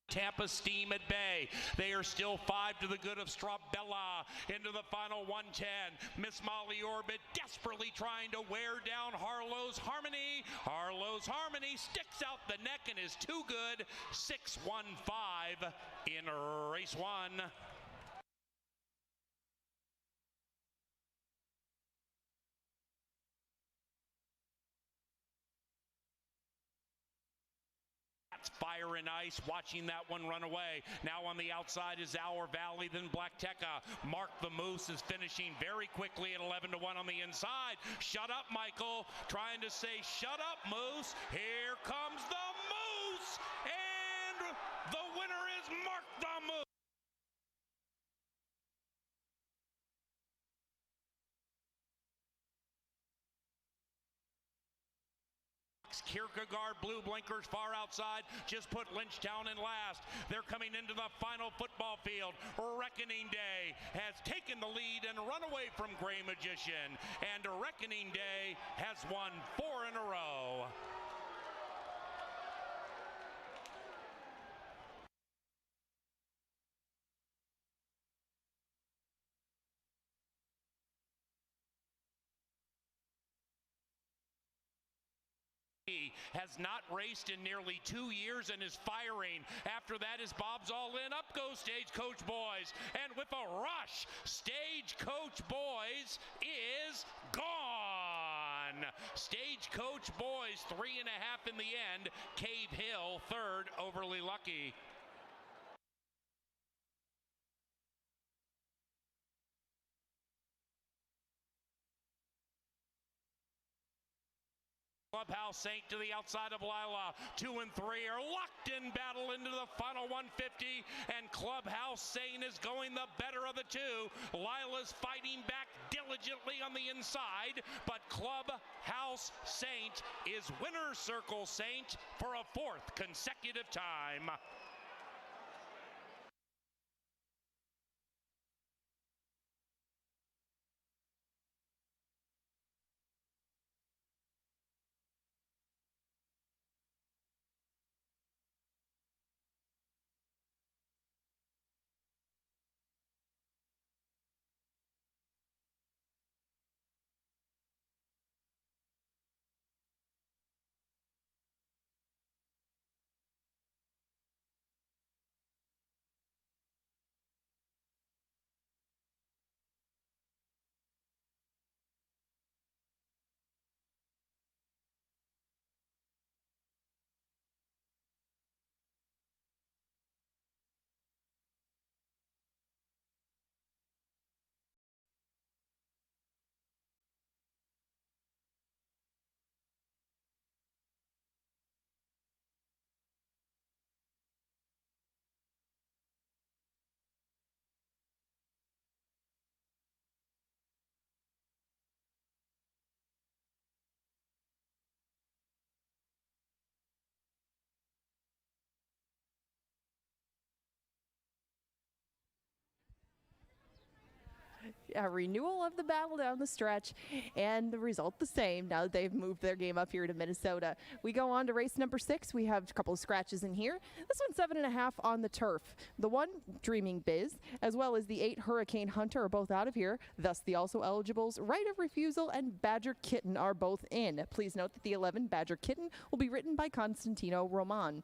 Tampa Steam at bay. They are still 5 to the good of Strabella into the final 110. Miss Molly Orbit desperately trying to wear down Harlow's Harmony. Harlow's Harmony sticks out the neck and is too good. 6-1-5 in race 1. Fire and Ice watching that one run away. Now on the outside is Our Valley, then Black Tekka. Mark the Moose is finishing very quickly at 11-1 on the inside. Shut up, Michael. Trying to say, shut up, Moose. Here comes the Moose. And the winner is Mark the Moose. Kierkegaard, blue blinkers far outside, just put Lynchtown in last. They're coming into the final football field. Reckoning Day has taken the lead and run away from Gray Magician. And Reckoning Day has won 4 in a row. Has not raced in nearly 2 years and is firing. After that is Bob's All In. Up goes Stagecoach Boys. And with a rush, Stagecoach Boys is gone. Stagecoach Boys 3.5 in the end. Cave Hill third, Overly Lucky. Clubhouse Saint to the outside of Lila. 2 and 3 are locked in battle into the final 150, and Clubhouse Saint is going the better of the two. Lila's fighting back diligently on the inside, but Clubhouse Saint is winner circle Saint for a 4th consecutive time. A renewal of the battle down the stretch, and the result the same now that they've moved their game up here to Minnesota. We go on to race number 6. We have a couple of scratches in here. This one's 7.5 on the turf. The 1 Dreaming Biz, as well as the 8 Hurricane Hunter are both out of here. Thus, the also eligibles Right of Refusal and Badger Kitten are both in. Please note that the 11 Badger Kitten will be written by Constantino Roman.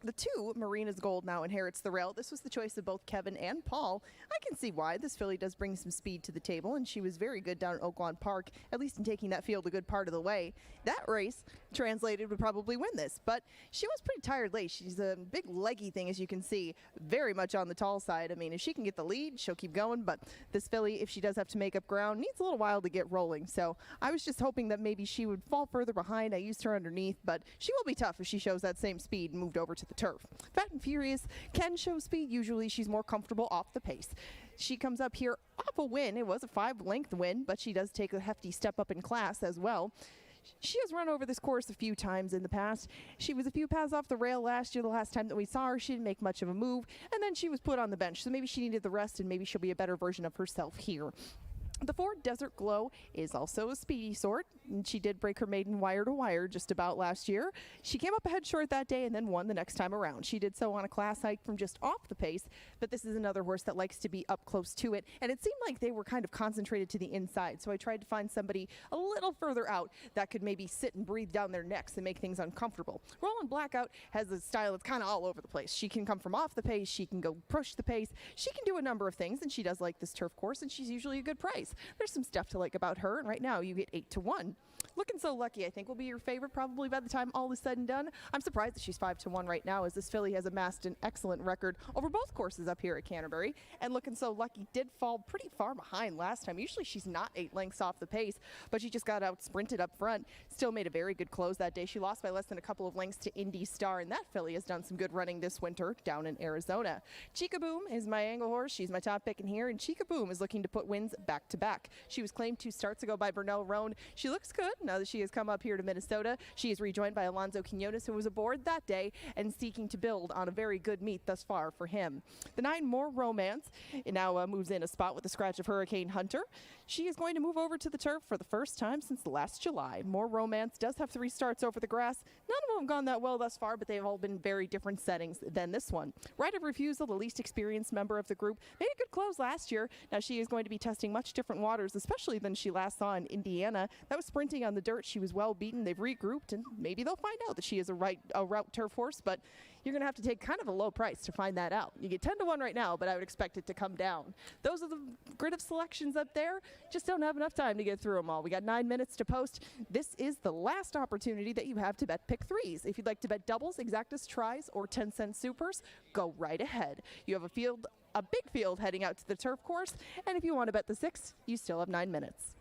The 2, Marina's Gold, now inherits the rail. This was the choice of both Kevin and Paul. I can see why. This filly does bring some speed to the table, and she was very good down at Oaklawn Park, at least in taking that field a good part of the way. That race, translated, would probably win this, but she was pretty tired late. She's a big leggy thing, as you can see, very much on the tall side. I mean, if she can get the lead, she'll keep going, but this filly, if she does have to make up ground, needs a little while to get rolling. So I was just hoping that maybe she would fall further behind. I used her underneath, but she will be tough if she shows that same speed and moved over to the turf. Fat and Furious can show speed. Usually she's more comfortable off the pace. She comes up here off a win. It was a 5-length win, but she does take a hefty step up in class as well. She has run over this course a few times in the past. She was a few paths off the rail last year. The last time that we saw her, she didn't make much of a move, and then she was put on the bench. So maybe she needed the rest, and maybe she'll be a better version of herself here. The Ford Desert Glow is also a speedy sort, and she did break her maiden wire to wire just about last year. She came up ahead short that day and then won the next time around. She did so on a class hike from just off the pace, but this is another horse that likes to be up close to it, and it seemed like they were kind of concentrated to the inside, so I tried to find somebody a little further out that could maybe sit and breathe down their necks and make things uncomfortable. Roland Blackout has a style that's kind of all over the place. She can come from off the pace, she can go push the pace, she can do a number of things, and she does like this turf course, and she's usually a good price. There's some stuff to like about her, and right now you get 8-1. Looking So Lucky, I think, will be your favorite probably by the time all is said and done. I'm surprised that she's 5-1 right now, as this filly has amassed an excellent record over both courses up here at Canterbury. And Looking So Lucky did fall pretty far behind last time. Usually she's not 8 lengths off the pace, but she just got out sprinted up front. Still made a very good close that day. She lost by less than a couple of lengths to Indy Star, and that filly has done some good running this winter down in Arizona. Chica Boom is my angle horse. She's my top pick in here, and Chica Boom is looking to put wins back to back. She was claimed 2 starts ago by Burnell Roan. She looks good now that she has come up here to Minnesota. She is rejoined by Alonzo Quinones, who was aboard that day and seeking to build on a very good meet thus far for him. The 9 More Romance now moves in a spot with the scratch of Hurricane Hunter. She is going to move over to the turf for the first time since last July. More Romance does have 3 starts over the grass. None of them have gone that well thus far, but they've all been very different settings than this one. Right of Refusal, the least experienced member of the group, made a good close last year. Now she is going to be testing much different waters, especially than she last saw in Indiana. That was sprinting on the dirt. She was well beaten. They've regrouped, and maybe they'll find out that she is a route turf horse, but you're going to have to take kind of a low price to find that out. You get 10-1 right now, but I would expect it to come down. Those are the grid of selections up there. Just don't have enough time to get through them all. We got 9 minutes to post. This is the last opportunity that you have to bet pick threes. If you'd like to bet doubles, exactas, tries, or 10-cent supers, go right ahead. You have a big field heading out to the turf course, and if you want to bet the 6, you still have 9 minutes.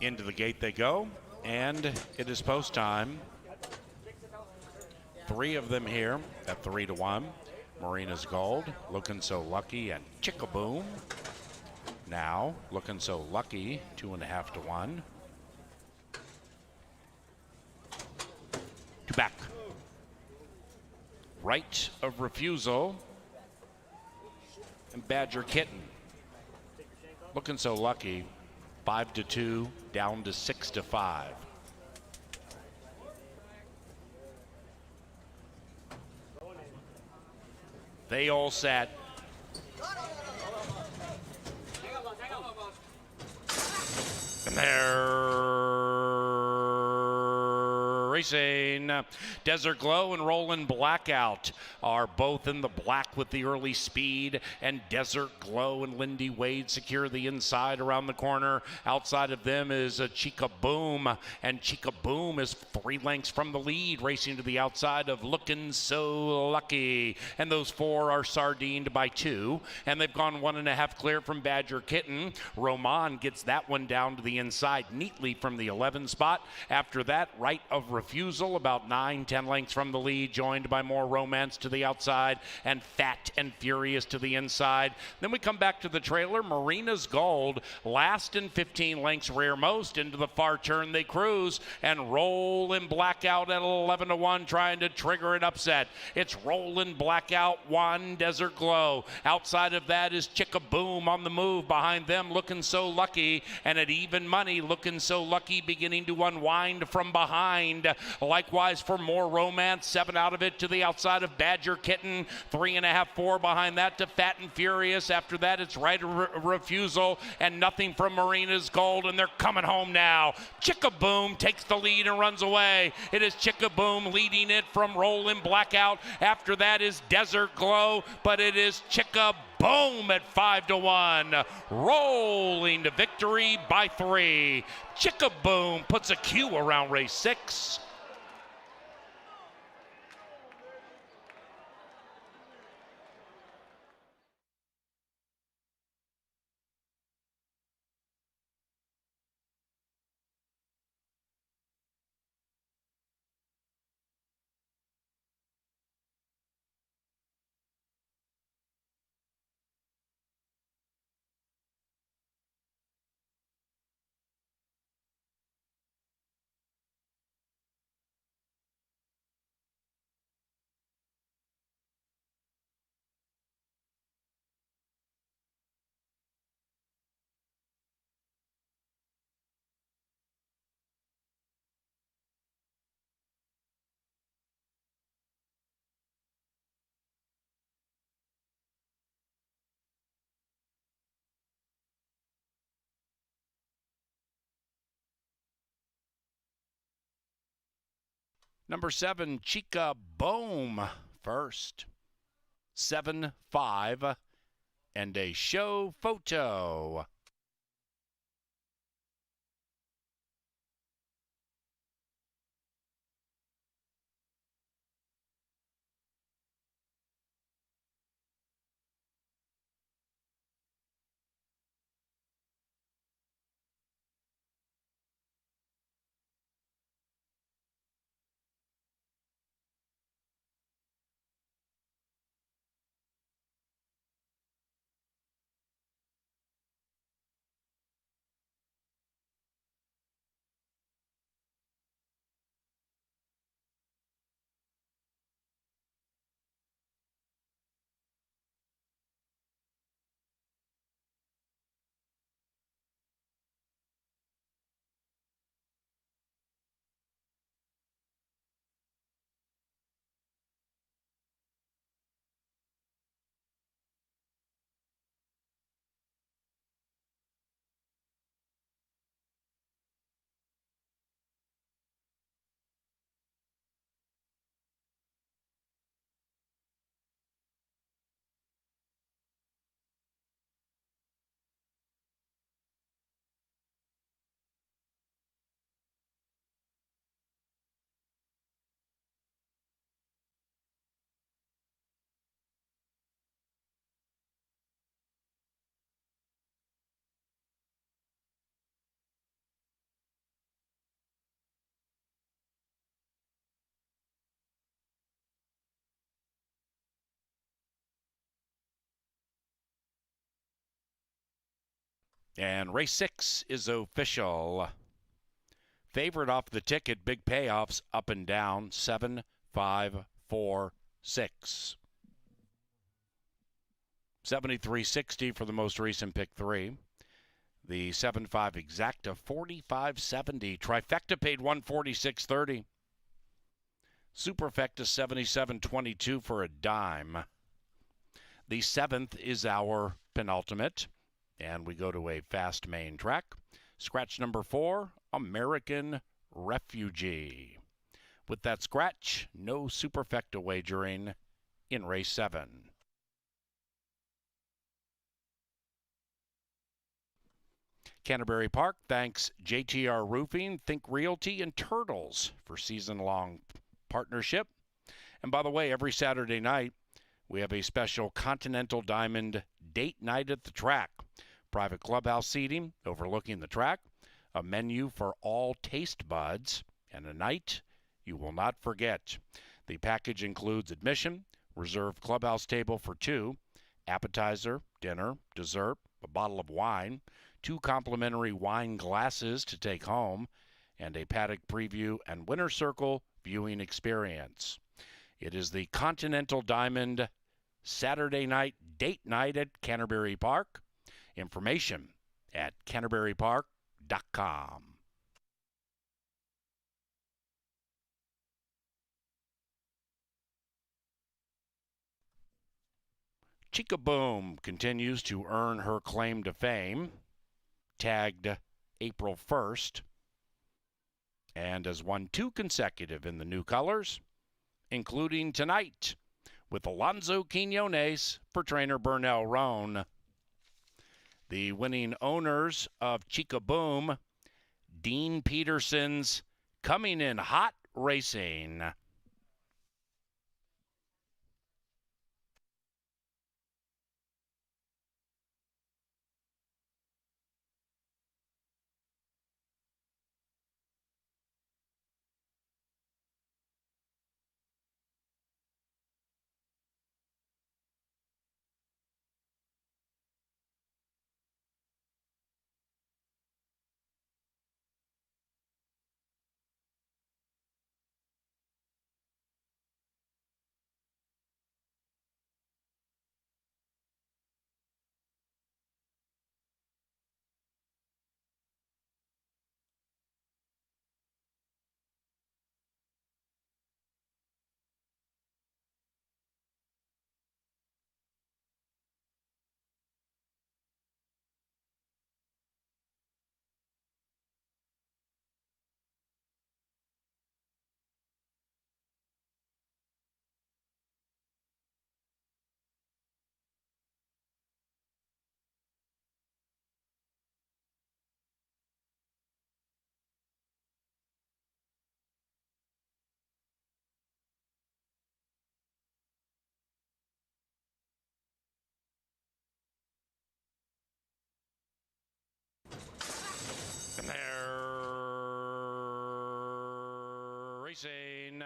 Into the gate they go, and it is post time. 3 of them here at 3-1. Marina's Gold, Looking So Lucky, and Chickaboom. Now, Looking So Lucky, 2.5 to 1. 2 back. Right of Refusal, and Badger Kitten. Looking So Lucky, 5 to 2, down to 6 to 5. They all set. And they're racing. Desert Glow and Roland Blackout are both in the black with the early speed, and Desert Glow and Lindy Wade secure the inside around the corner. Outside of them is a Chica Boom, and Chica Boom is 3 lengths from the lead, racing to the outside of Looking So Lucky. And those 4 are sardined by 2, and they've gone 1.5 clear from Badger Kitten. Roman gets that one down to the inside neatly from the 11 spot. After that, Right of Refusal, about 9-10 lengths from the lead, joined by More Romance to the outside, and Fat and Furious to the inside. Then we come back to the trailer. Marina's Gold, last and 15 lengths rear most. Into the far turn they cruise, and Rollin' Blackout at 11 to 1, trying to trigger an upset. It's Rollin' Blackout 1, Desert Glow. Outside of that is Chicka Boom on the move. Behind them, Looking So Lucky, and at even money, Looking So Lucky beginning to unwind from behind. Likewise for More Romance, 7 out of it to the outside of Badger Kitten, 3.5, 4 behind that to Fat and Furious. After that, it's Right of Refusal, and nothing from Marina's Gold, and they're coming home now. Chicka Boom takes the lead and runs away. It is Chicka Boom leading it from Rollin' Blackout. After that is Desert Glow, but it is Chicka Boom at 5 to 1, rolling to victory by 3. Chicka Boom puts a Q around race 6. Number 7, Chica Boom first. 7-5, and a show photo. And race 6 is official. Favorite off the ticket, big payoffs up and down, 7, 5, 4, 6. 73.60 for the most recent pick 3. The 7-5 exacta, 45.70. Trifecta paid 146.30. Superfecta 77.22 for a dime. The 7th is our penultimate, and we go to a fast main track. Scratch number 4, American Refugee. With that scratch, no superfecta wagering in race 7. Canterbury Park thanks JTR Roofing, Think Realty, and Turtles for season-long partnership. And by the way, every Saturday night, we have a special Continental Diamond date night at the track. Private clubhouse seating overlooking the track, a menu for all taste buds, and a night you will not forget. The package includes admission, reserved clubhouse table for 2, appetizer, dinner, dessert, a bottle of wine, 2 complimentary wine glasses to take home, and a paddock preview and winner circle viewing experience. It is the Continental Diamond Saturday night date night at Canterbury Park. Information at canterburypark.com. Chica Boom continues to earn her claim to fame, tagged April 1st, and has won 2 consecutive in the new colors, including tonight with Alonzo Quinones for trainer Burnell Roan. The winning owners of Chica Boom, Dean Peterson's Coming in Hot Racing. And they're racing.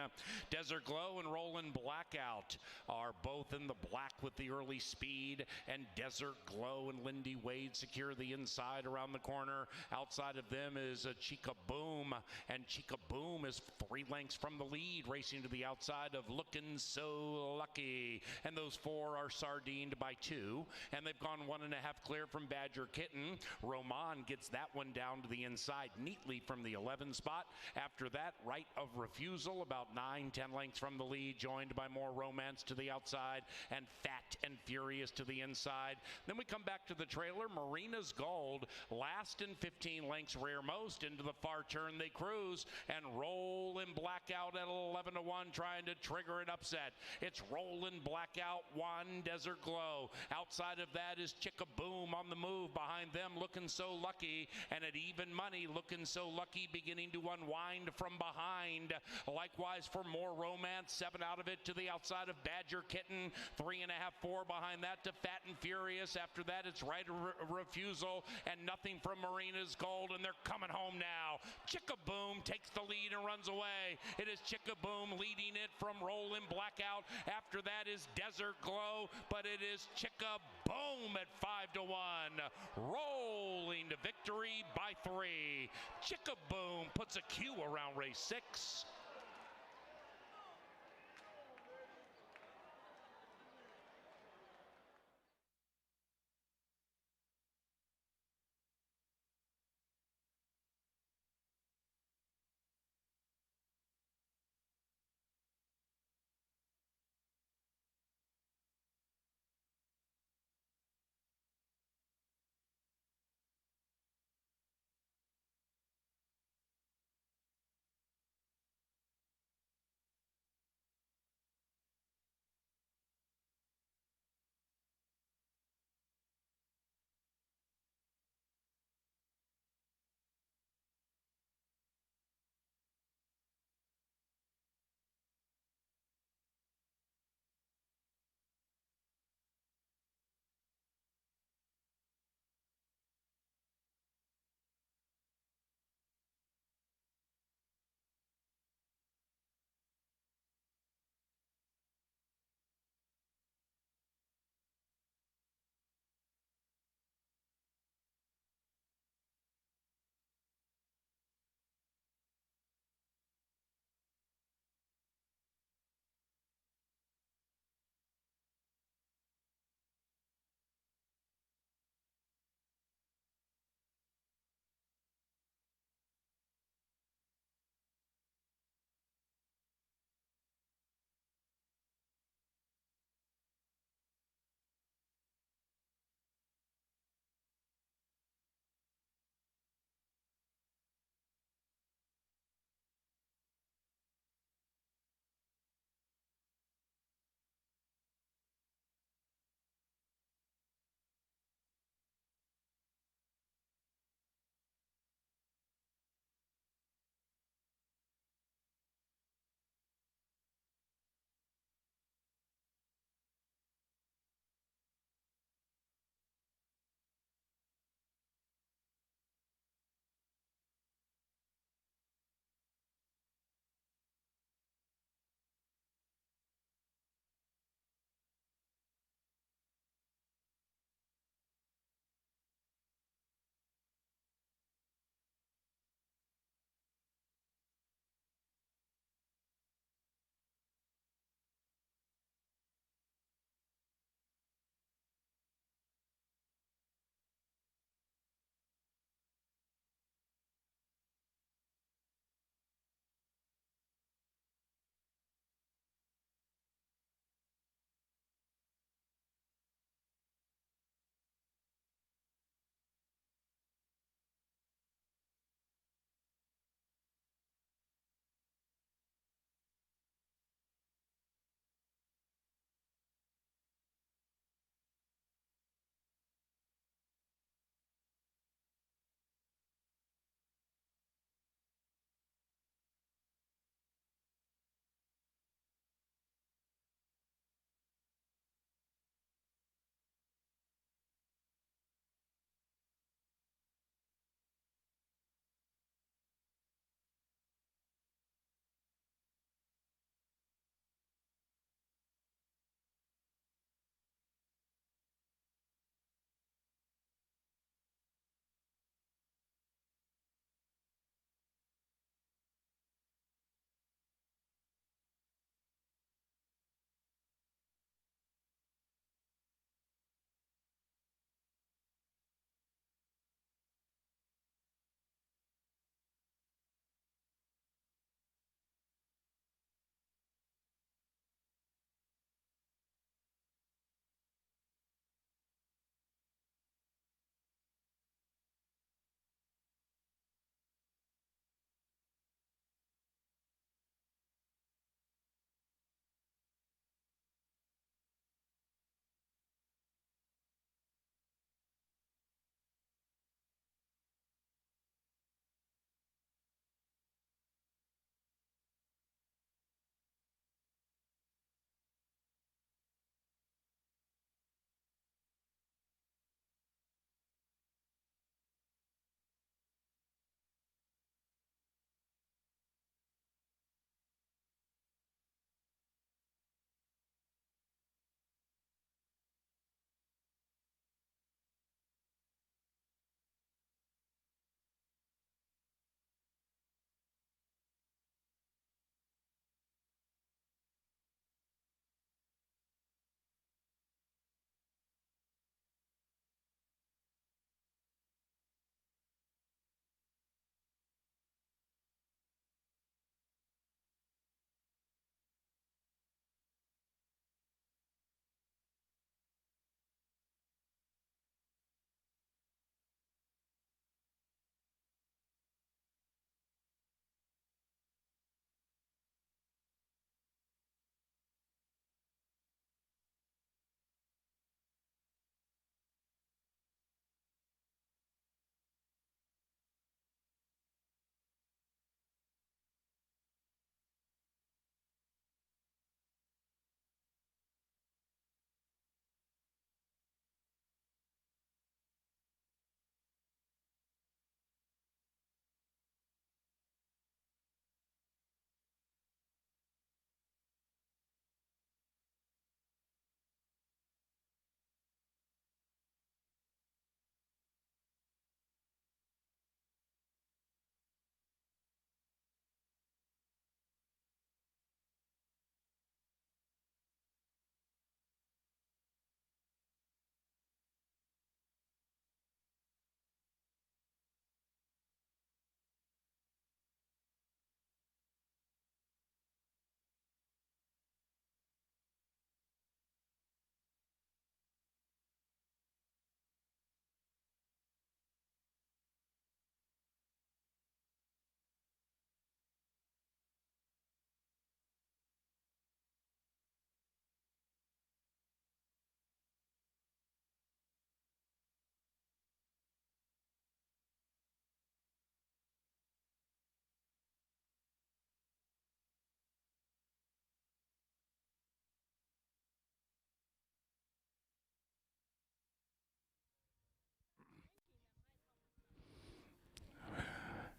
Desert Glow and Roland Blackout are both in the black with the early speed, and Desert Glow and Lindy Wade secure the inside around the corner. Outside of them is a Chica Boom, and Chica Boom is 3 lengths from the lead, racing to the outside of Lookin' So Lucky. And those 4 are sardined by 2, and they've gone 1.5 clear from Badger Kitten. Roman gets that one down to the inside neatly from the 11 spot. After that, Right of Refusal about 9-10 lengths from the lead, joined by More Romance to the outside and Fat and Furious to the inside. Then we come back to the trailer. Marina's Gold last in 15 lengths rear most. Into the far turn they cruise, and Rollin' Blackout at 11-1 trying to trigger an upset. It's Rollin' Blackout 1, Desert Glow. Outside of that is Chica Boom on the move. Behind them, Lookin' So Lucky, and at even money, Lookin' So Lucky beginning to unwind from behind. Likewise, qualifies for more romance. 7 out of it to the outside of Badger Kitten. 3.5, 4 behind that to Fat and Furious. After that, it's Right Refusal and Nothing from Marina's Gold, and they're coming home now. Chickaboom takes the lead and runs away. It is Chickaboom leading it from Rollin' Blackout. After that is Desert Glow, but it is Chickaboom at 5-1. Rolling to victory by 3. Chickaboom puts a Q around race 6.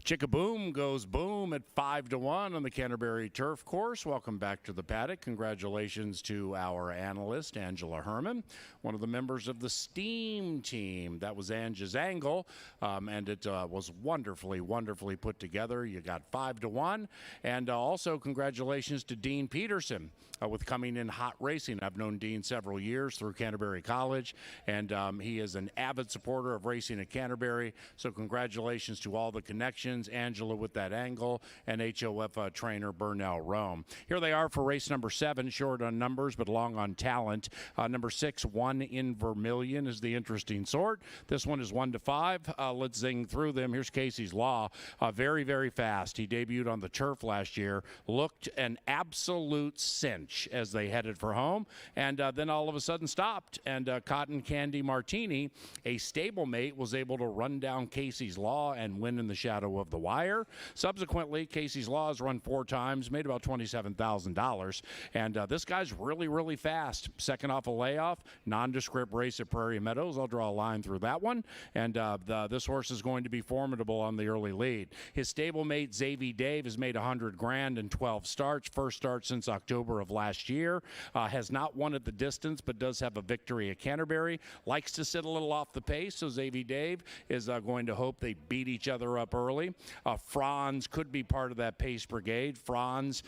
Chickaboom goes boom at 5-1 on the Canterbury Turf Course. Welcome back to the paddock. Congratulations to our analyst, Angela Herman, one of the members of the STEAM team. That was Angie's angle, and it was wonderfully put together. You got 5-1. And also congratulations to Dean Peterson with coming in hot racing. I've known Dean several years through Canterbury College, and he is an avid supporter of racing at Canterbury. So congratulations to all the connections. Angela with that angle, and HOF trainer Burnell Rome. Here they are for race number 7, short on numbers but long on talent. Number 6, One in Vermilion, is the interesting sort. This one is 1-5. Let's zing through them. Here's Casey's Law. Very fast. He debuted on the turf last year. Looked an absolute cinch as they headed for home, and then all of a sudden stopped. And Cotton Candy Martini, a stablemate, was able to run down Casey's Law and win in the shadow of the wire. Subsequently, Casey's Law has run 4 times, made about $27,000, and this guy's really fast. Second off a layoff, nondescript race at Prairie Meadows. I'll draw a line through that one, and this horse is going to be formidable on the early lead. His stablemate Xavier Dave has made $100,000 in 12 starts, first start since October of last year. Has not won at the distance, but does have a victory at Canterbury. Likes to sit a little off the pace, so Xavier Dave is going to hope they beat each other up early. Franz could be part of that pace brigade. Franz,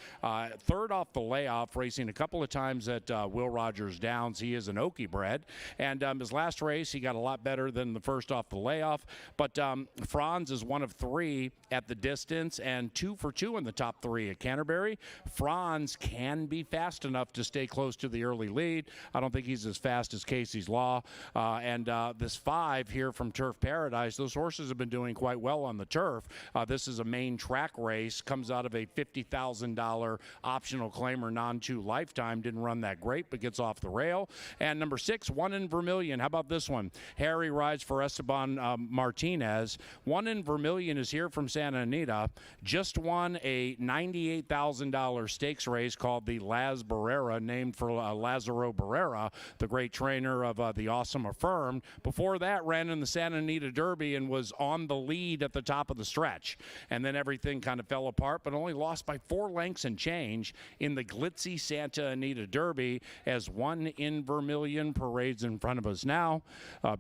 third off the layoff, racing a couple of times at Will Rogers Downs. He is an Okie bred, and his last race he got a lot better than the first off the layoff. But Franz is one of 3 at the distance and 2 for 2 in the top 3 at Canterbury. Franz can be fast enough to stay close to the early lead. I don't think he's as fast as Casey's Law. And this 5 here from Turf Paradise, those horses have been doing quite well on the turf. This is a main track race, comes out of a $50,000 optional claimer non-2 lifetime. Didn't run that great, but gets off the rail. And number 6, One in Vermilion. How about this one? Harry rides for Esteban Martinez. One in Vermilion is here from Santa Anita. Just won a $98,000 stakes race called the Laz Barrera, named for Lazaro Barrera, the great trainer of the Awesome Affirmed. Before that, ran in the Santa Anita Derby and was on the lead at the top of the stretch. And then everything kind of fell apart, but only lost by 4 lengths and change in the glitzy Santa Anita Derby as One in Vermilion parades in front of us now.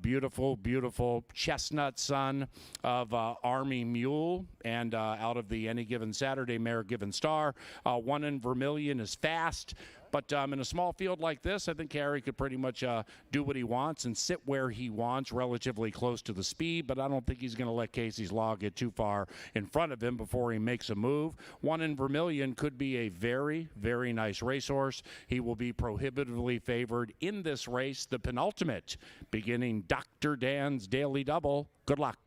Beautiful chestnut son of Army Mule, and out of the Any Given Saturday Mare Given Star. One in Vermilion is fast. But in a small field like this, I think Harry could pretty much do what he wants and sit where he wants, relatively close to the speed. But I don't think he's going to let Casey's Law get too far in front of him before he makes a move. One in Vermilion could be a very nice racehorse. He will be prohibitively favored in this race, the penultimate, beginning Dr. Dan's Daily Double. Good luck.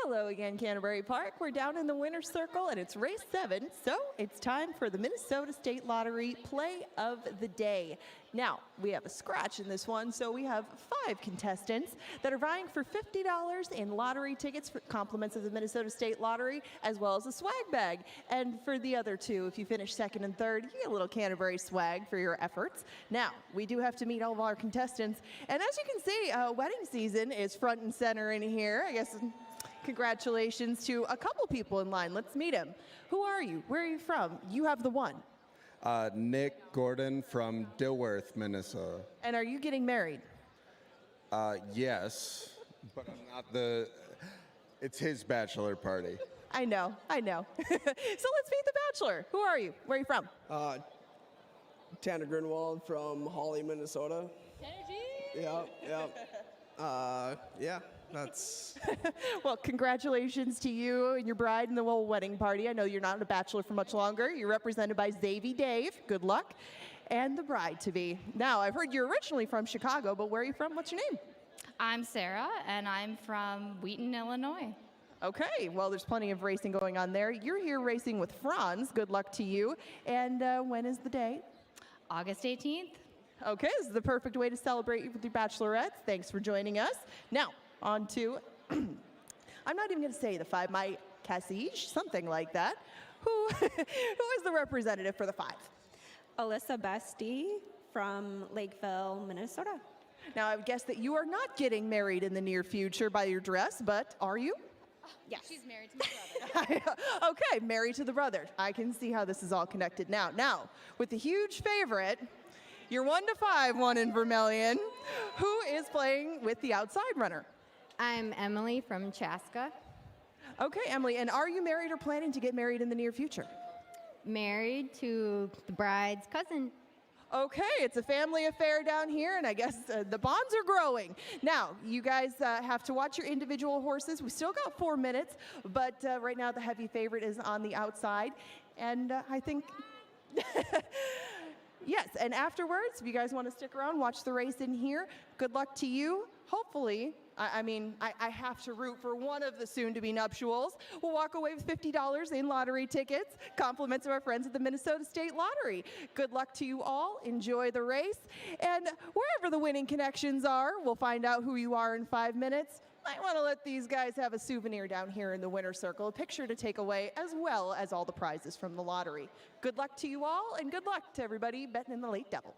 Hello again, Canterbury Park. We're down in the winner's circle, and it's race 7, so it's time for the Minnesota State Lottery Play of the Day. Now, we have a scratch in this one, so we have 5 contestants that are vying for $50 in lottery tickets for compliments of the Minnesota State Lottery, as well as a swag bag. And for the other 2, if you finish 2nd and 3rd, you get a little Canterbury swag for your efforts. Now, we do have to meet all of our contestants, and as you can see, wedding season is front and center in here. I guess congratulations to a couple people in line. Let's meet them. Who are you? Where are you from? You have the one. Nick Gordon from Dilworth, Minnesota. And are you getting married? Yes, but I'm not the. It's his bachelor party. I know. So let's meet the bachelor. Who are you? Where are you from? Tanner Grunwald from Hawley, Minnesota. Yep. Yeah, that's. Well, congratulations to you and your bride and the whole wedding party. I know you're not a bachelor for much longer. You're represented by Xavier Dave. Good luck. And the bride-to-be. Now, I've heard you're originally from Chicago, but where are you from? What's your name? I'm Sarah, and I'm from Wheaton, Illinois. Okay, well, there's plenty of racing going on there. You're here racing with Franz. Good luck to you. And when is the day? August 18th. Okay, this is the perfect way to celebrate you with your bachelorettes. Thanks for joining us. Now, on to, I'm not even going to say the 5, my Cassige, something like that. Who is the representative for the 5? Alyssa Bestie from Lakeville, Minnesota. Now, I would guess that you are not getting married in the near future by your dress, but are you? Yes. She's married to my brother. Okay, married to the brother. I can see how this is all connected now. Now, with the huge favorite, your 1 to 5 one in Vermilion, who is playing with the outside runner? I'm Emily from Chaska. Okay, Emily, and are you married or planning to get married in the near future? Married to the bride's cousin. Okay, it's a family affair down here, and I guess the bonds are growing. Now, you guys have to watch your individual horses. We still got 4 minutes, but right now the heavy favorite is on the outside, and I think... Yes, and afterwards, if you guys want to stick around, watch the race in here. Good luck to you. Hopefully, I have to root for one of the soon-to-be nuptials. We'll walk away with $50 in lottery tickets, compliments of our friends at the Minnesota State Lottery. Good luck to you all. Enjoy the race. And wherever the winning connections are, we'll find out who you are in 5 minutes. Might want to let these guys have a souvenir down here in the winner's circle, a picture to take away, as well as all the prizes from the lottery. Good luck to you all, and good luck to everybody betting in the Late Devil.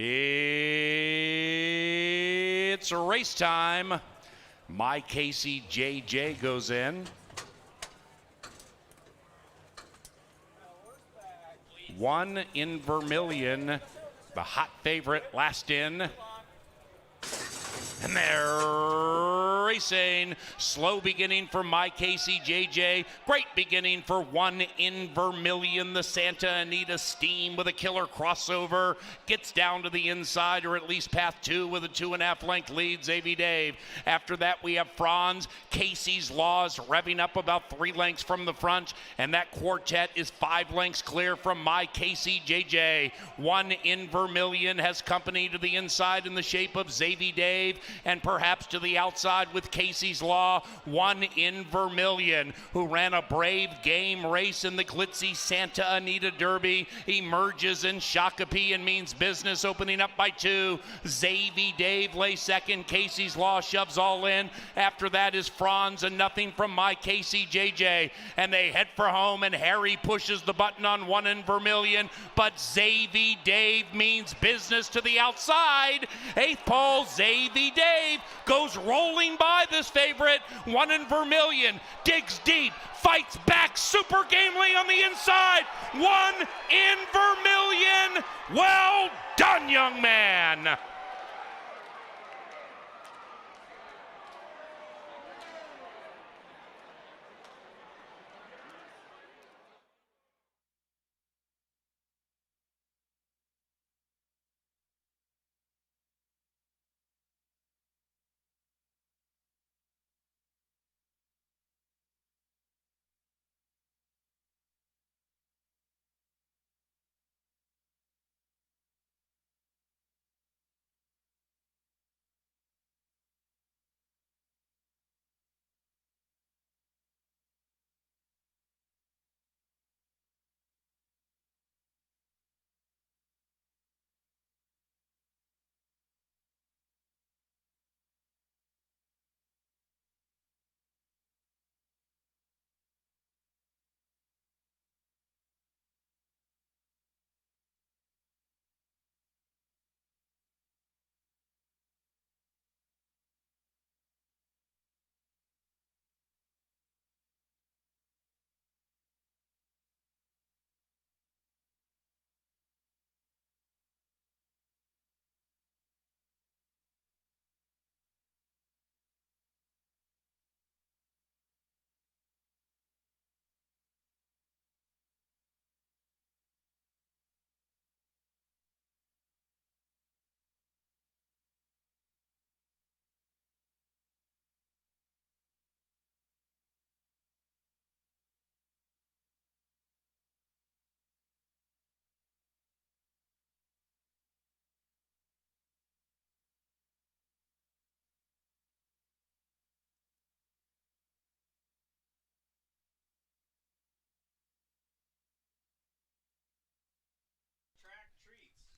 It's race time. My Casey JJ goes in. One in Vermilion, the hot favorite, last in. And they're racing. Slow beginning for My Casey JJ. Great beginning for One in Vermilion. The Santa Anita Steam with a killer crossover. Gets down to the inside, or at least path 2 with a 2.5 length lead. Xavier Dave. After that, we have Franz. Casey's Laws revving up about 3 lengths from the front. And that quartet is 5 lengths clear from My Casey JJ. One in Vermilion has company to the inside in the shape of Xavier Dave. And perhaps to the outside with Casey's Law. One in Vermilion, who ran a brave game race in the glitzy Santa Anita Derby, emerges in Shakopee and means business, opening up by 2. Xavier Dave lay second. Casey's Law shoves all in. After that is Franz and nothing from My Casey JJ. And they head for home, and Harry pushes the button on One in Vermilion. But Xavier Dave means business to the outside. 8th pole, Xavier Dave goes rolling by this favorite. One in Vermilion digs deep, fights back, super gamely on the inside. One in Vermilion. Well done, young man.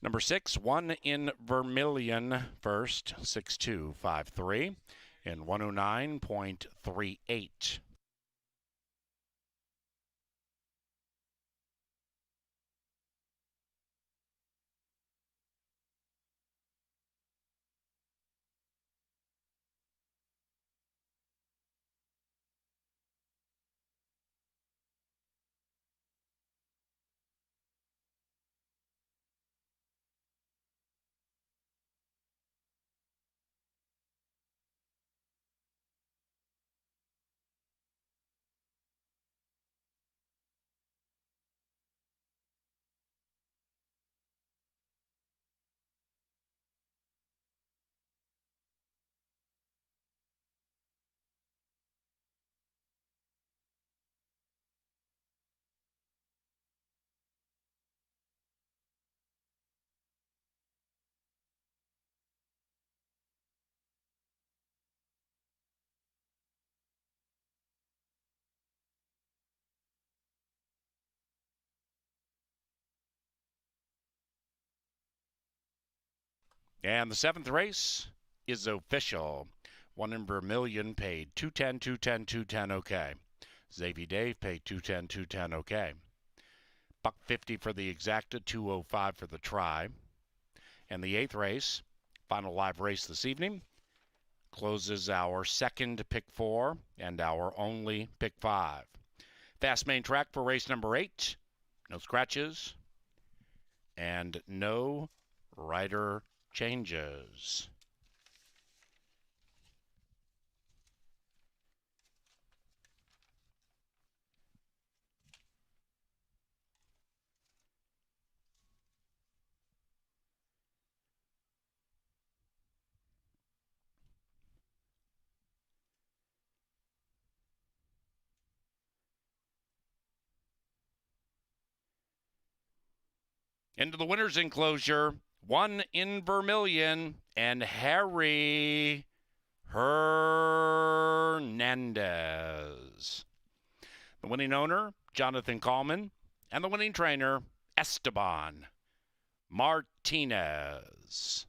Number 6, One in Vermilion first, 6.253 in 109.38. And the 7th race is official. One in Vermilion paid $210, $210, $210, okay. Xavier Dave paid $210, $210, okay. $150 for the exacta, $205 for the try. And the 8th race, final live race this evening, closes our second pick 4 and our only pick 5. Fast main track for race number 8. No scratches and no rider changes. Into the winner's enclosure, 1 in Vermilion, and Harry Hernandez. The winning owner, Jonathan Coleman, and the winning trainer, Esteban Martinez.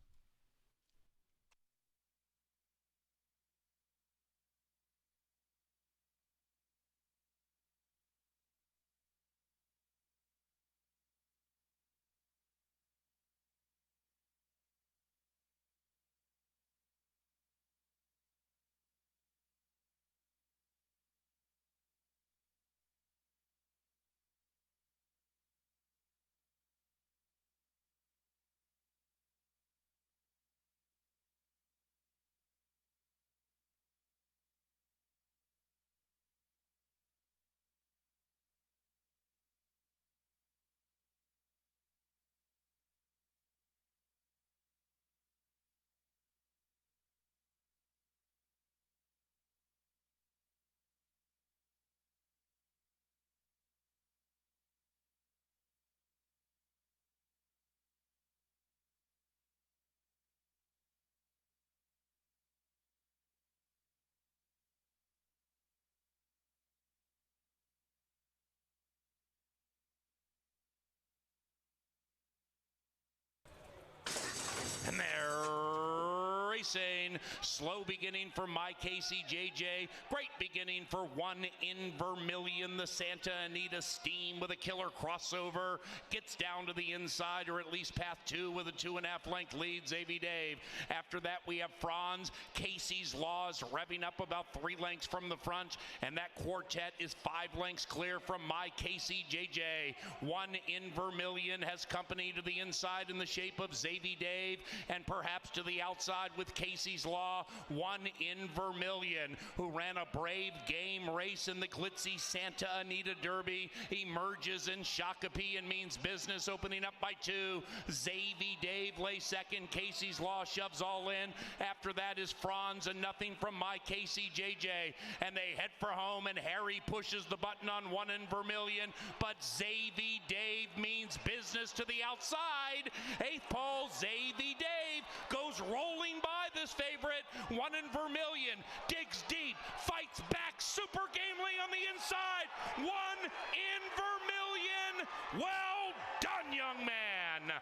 And they're racing. Slow beginning for My Casey JJ. Great beginning for 1 in Vermilion. The Santa Anita Steam with a killer crossover. Gets down to the inside, or at least path 2 with a 2.5 length lead. Xavier Dave. After that, we have Franz. Casey's Laws revving up about 3 lengths from the front. And that quartet is 5 lengths clear from My Casey JJ. 1 in Vermilion has company to the inside in the shape of Xavier Dave, and perhaps to the outside with Casey's Law. 1 in Vermilion, who ran a brave game race in the glitzy Santa Anita Derby, emerges in Shakopee and means business, opening up by 2. Xavier Dave lays second. Casey's Law shoves all in. After that is Franz and nothing from My Casey JJ, and they head for home, and Harry pushes the button on 1 in Vermilion, but Xavier Dave means business to the outside. 8th pole, Xavier Dave goes rolling by this favorite. 1 in Vermilion digs deep, fights back super gamely on the inside. 1 in Vermilion. Well done, young man.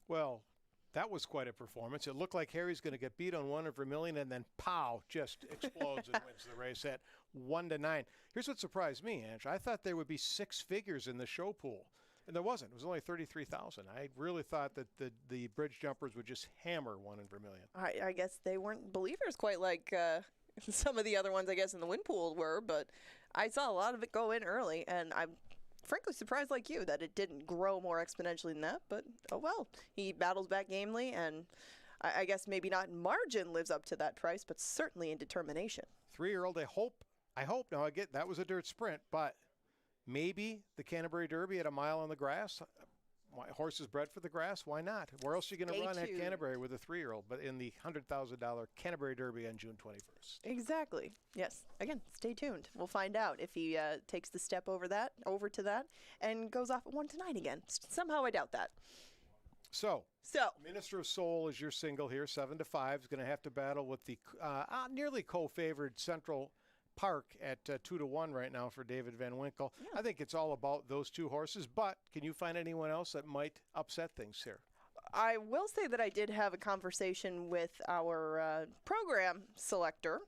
Well, that was quite a performance. It looked like Harry's going to get beat on 1 in Vermilion, and then pow, just explodes and wins the race at 1-9. Here's what surprised me, Ange. I thought there would be 6 figures in the show pool, and there wasn't. It was only 33,000. I really thought that the bridge jumpers would just hammer 1 in Vermilion. I guess they weren't believers quite like some of the other ones, I guess, in the win pool were, but I saw a lot of it go in early, and I'm frankly surprised like you that it didn't grow more exponentially than that, but oh well. He battles back gamely, and I guess maybe not in margin lives up to that price, but certainly in determination. 3-year-old, I hope, now I get that was a dirt sprint, but maybe the Canterbury Derby at a mile on the grass. Horses bred for the grass, why not? Where else are you going to run at Canterbury with a 3-year-old? But in the $100,000 Canterbury Derby on June 21st. Exactly. Yes. Again, stay tuned. We'll find out if he takes the step over to that, and goes off at 1-9 again. Somehow I doubt that. So Minister of Soul is your single here. 7-5 is going to have to battle with the nearly co-favored Central Park at 2-1 right now for David Van Winkle. Yeah. I think it's all about those 2 horses, but can you find anyone else that might upset things here? I will say that I did have a conversation with our program selector,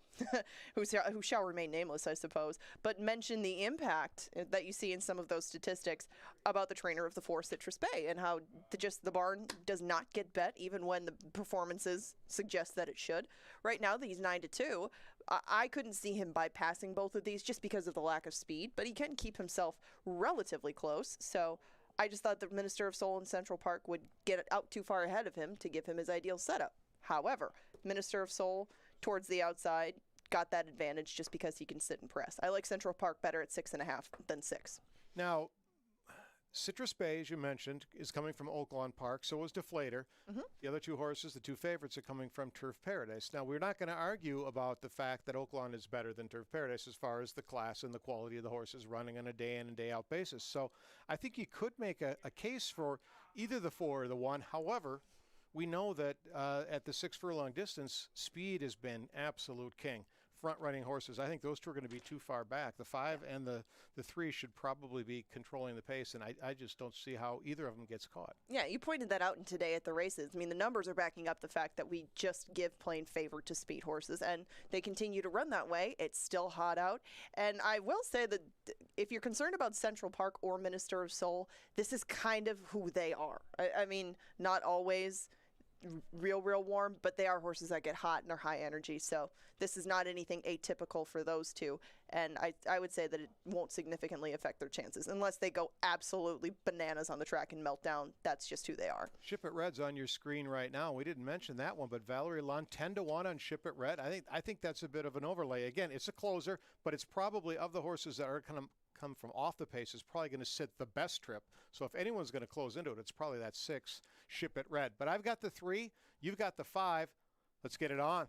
who shall remain nameless, I suppose, but mentioned the impact that you see in some of those statistics about the trainer of the 4 Citrus Bay, and how the barn does not get bet even when the performances suggest that it should. Right now, he's 9-2. I couldn't see him bypassing both of these just because of the lack of speed, but he can keep himself relatively close. So I just thought the Minister of Soul in Central Park would get out too far ahead of him to give him his ideal setup. However, Minister of Soul towards the outside got that advantage just because he can sit and press. I like Central Park better at 6.5 than 6. Now, Citrus Bay, as you mentioned, is coming from Oaklawn Park. So is Deflator. Mm-hmm. The other 2 horses, the 2 favorites, are coming from Turf Paradise. Now, we're not going to argue about the fact that Oaklawn is better than Turf Paradise as far as the class and the quality of the horses running on a day in and day out basis. So I think you could make a case for either the 4 or the 1. However, we know that at the 6 furlong distance, speed has been absolute king. Front-running horses, I think those 2 are going to be too far back. The 5 and the 3 should probably be controlling the pace, and I just don't see how either of them gets caught. Yeah, you pointed that out in today at the races. I mean, the numbers are backing up the fact that we just give plain favor to speed horses, and they continue to run that way. It's still hot out, and I will say that if you're concerned about Central Park or Minister of Soul, this is kind of who they are. I mean, not always real warm, but they are horses that get hot and are high energy, so this is not anything atypical for those 2, and I would say that it won't significantly affect their chances unless they go absolutely bananas on the track and melt down. That's just who they are. Ship It Red's on your screen right now. We didn't mention that one, but Valerie Lund 10-1 on Ship It Red. I think that's a bit of an overlay. Again, it's a closer, but it's probably, of the horses that are kind of come from off the pace, is probably going to sit the best trip. So if anyone's going to close into it, it's probably that 6, Ship It Red. But I've got the 3, you've got the 5. Let's get it on.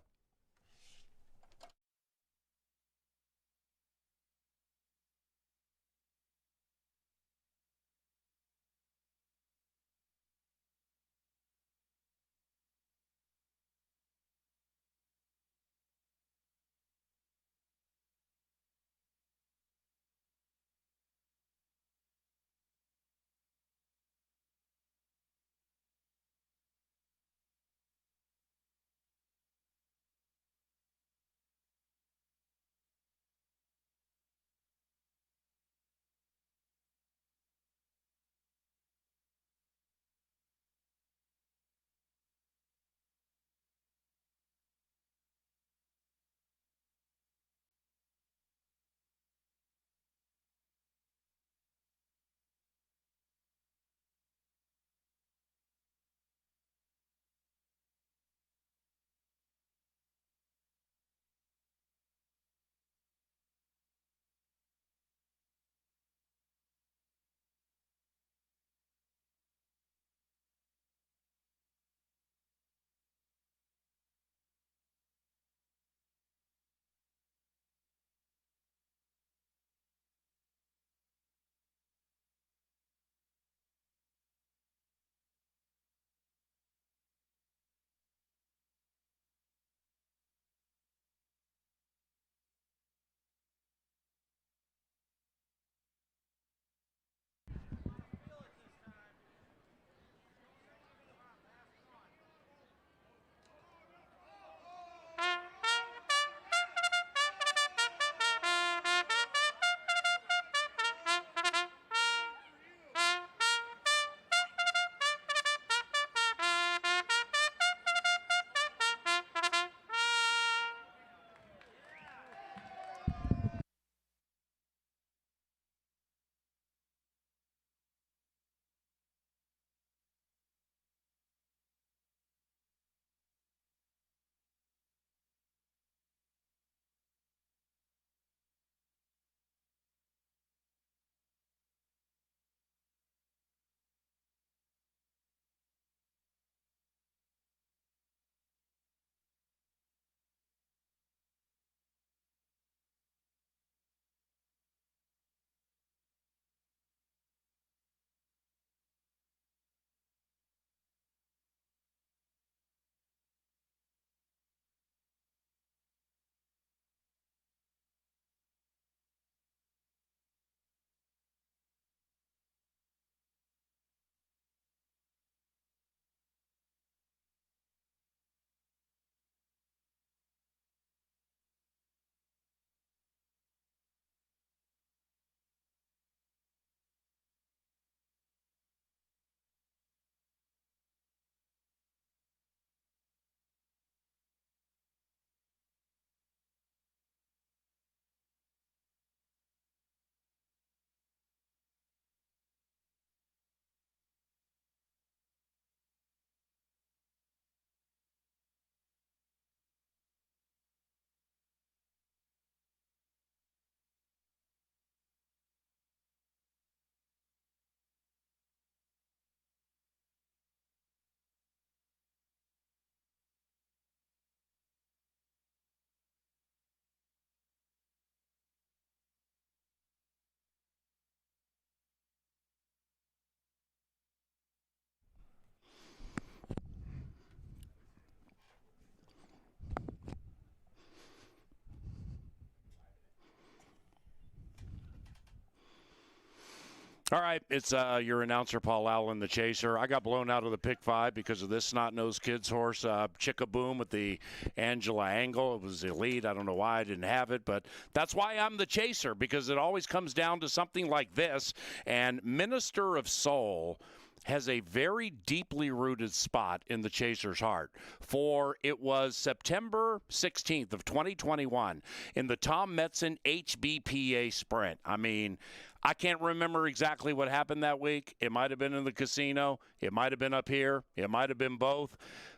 All right, it's your announcer, Paul Allen, the Chaser. I got blown out of the pick 5 because of this snot-nosed kid's horse, Chickaboom, with the Angela Angle. It was elite. I don't know why I didn't have it, but that's why I'm the Chaser, because it always comes down to something like this. And Minister of Soul has a very deeply rooted spot in the Chaser's heart. For it was September 16th of 2021 in the Tom Metzen HBPA Sprint. I mean, I can't remember exactly what happened that week. It might have been in the casino. It might have been up here. It might have been both.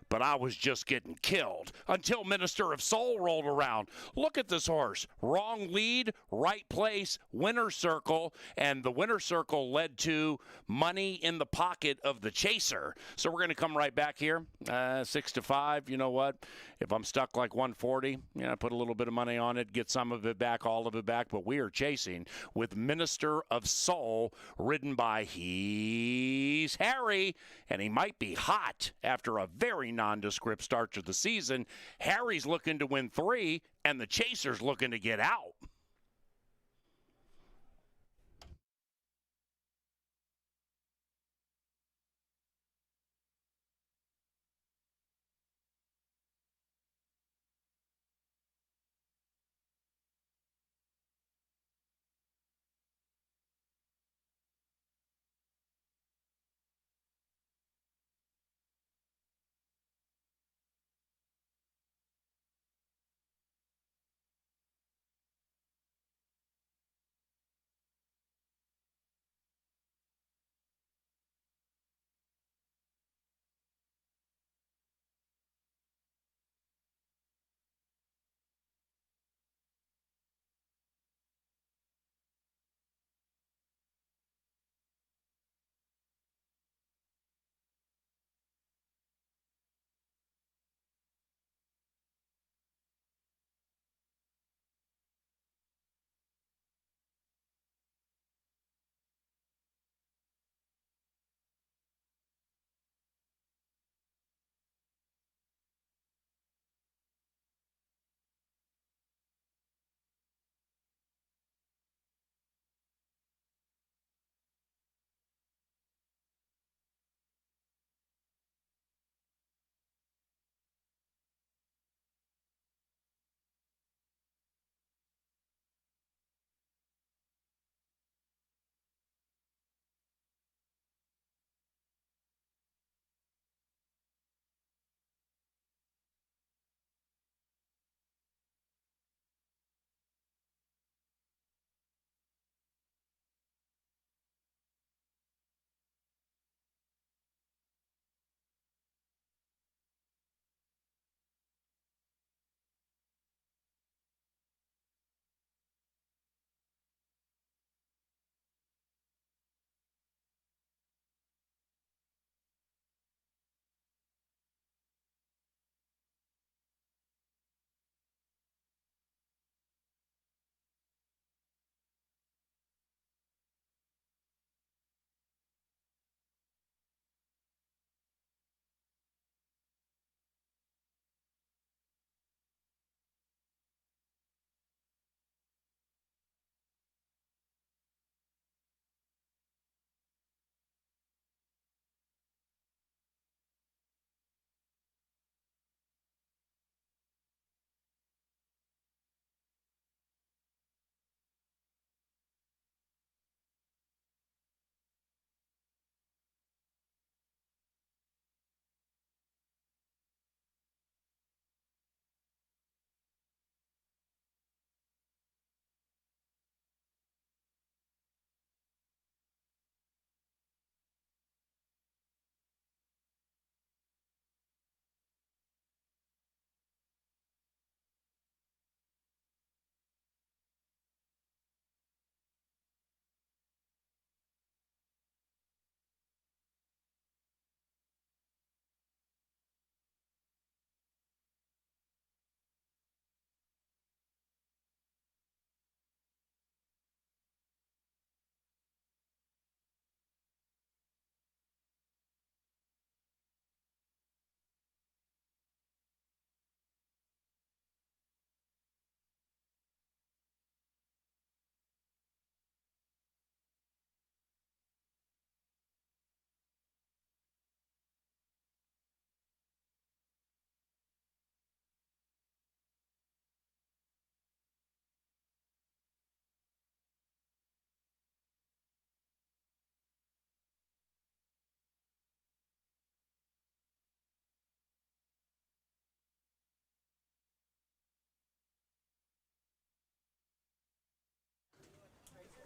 But I was just getting killed until Minister of Soul rolled around. Look at this horse. Wrong lead, right place, winner's circle, and the winner's circle led to money in the pocket of the Chaser. So we're going to come right back here, 6-5. You know what? If I'm stuck like 140, put a little bit of money on it, get some of it back, all of it back. But we are chasing with Minister of Soul, ridden by He's Harry, and he might be hot after a very nondescript start to the season. Harry's looking to win 3, and the Chaser's looking to get out.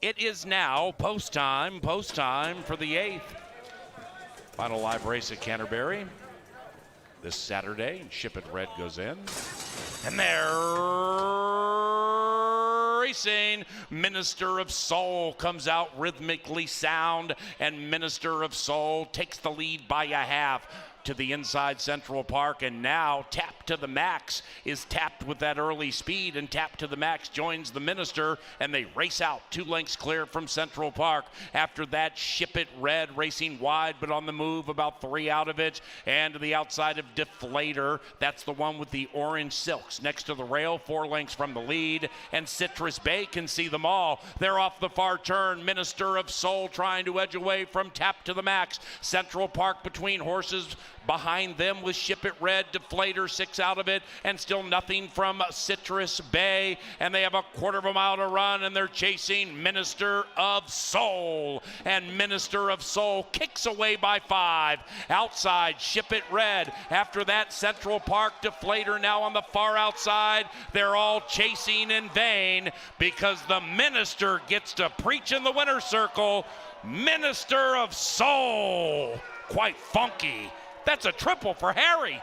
It is now post time for the 8th. Final live race at Canterbury this Saturday. Ship It Red goes in. And they're racing. Minister of Soul comes out rhythmically sound, and Minister of Soul takes the lead by a half to the inside Central Park, and now Tap to the Max is tapped with that early speed, and Tap to the Max joins the Minister, and they race out 2 lengths clear from Central Park. After that, Ship It Red racing wide but on the move, about 3 out of it, and to the outside of Deflator. That's the one with the orange silks next to the rail, 4 lengths from the lead, and Citrus Bay can see them all. They're off the far turn. Minister of Soul trying to edge away from Tap to the Max. Central Park between horses. Behind them was Ship It Red, Deflator 6 out of it, and still nothing from Citrus Bay. And they have a 1/4 mile to run, and they're chasing Minister of Soul. And Minister of Soul kicks away by 5. Outside, Ship It Red. After that, Central Park, Deflator now on the far outside. They're all chasing in vain because the Minister gets to preach in the winner's circle. Minister of Soul. Quite funky. That's a triple for Harry.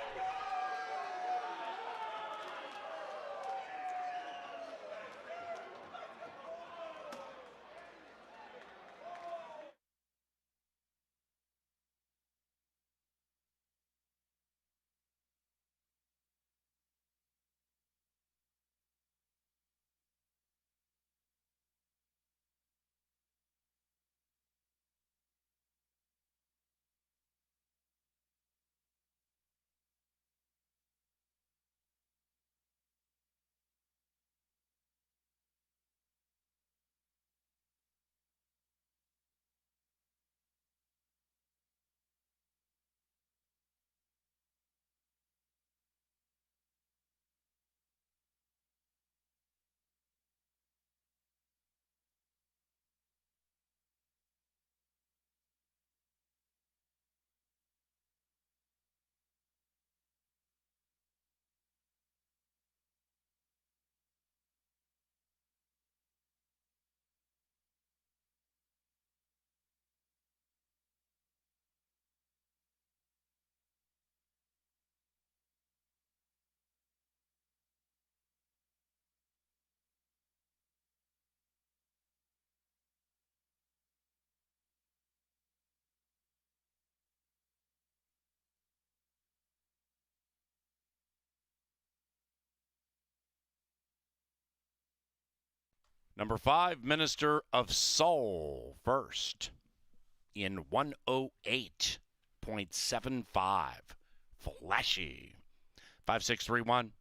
Number 5, Minister of Soul, first in 108.75. Flashy. 5631.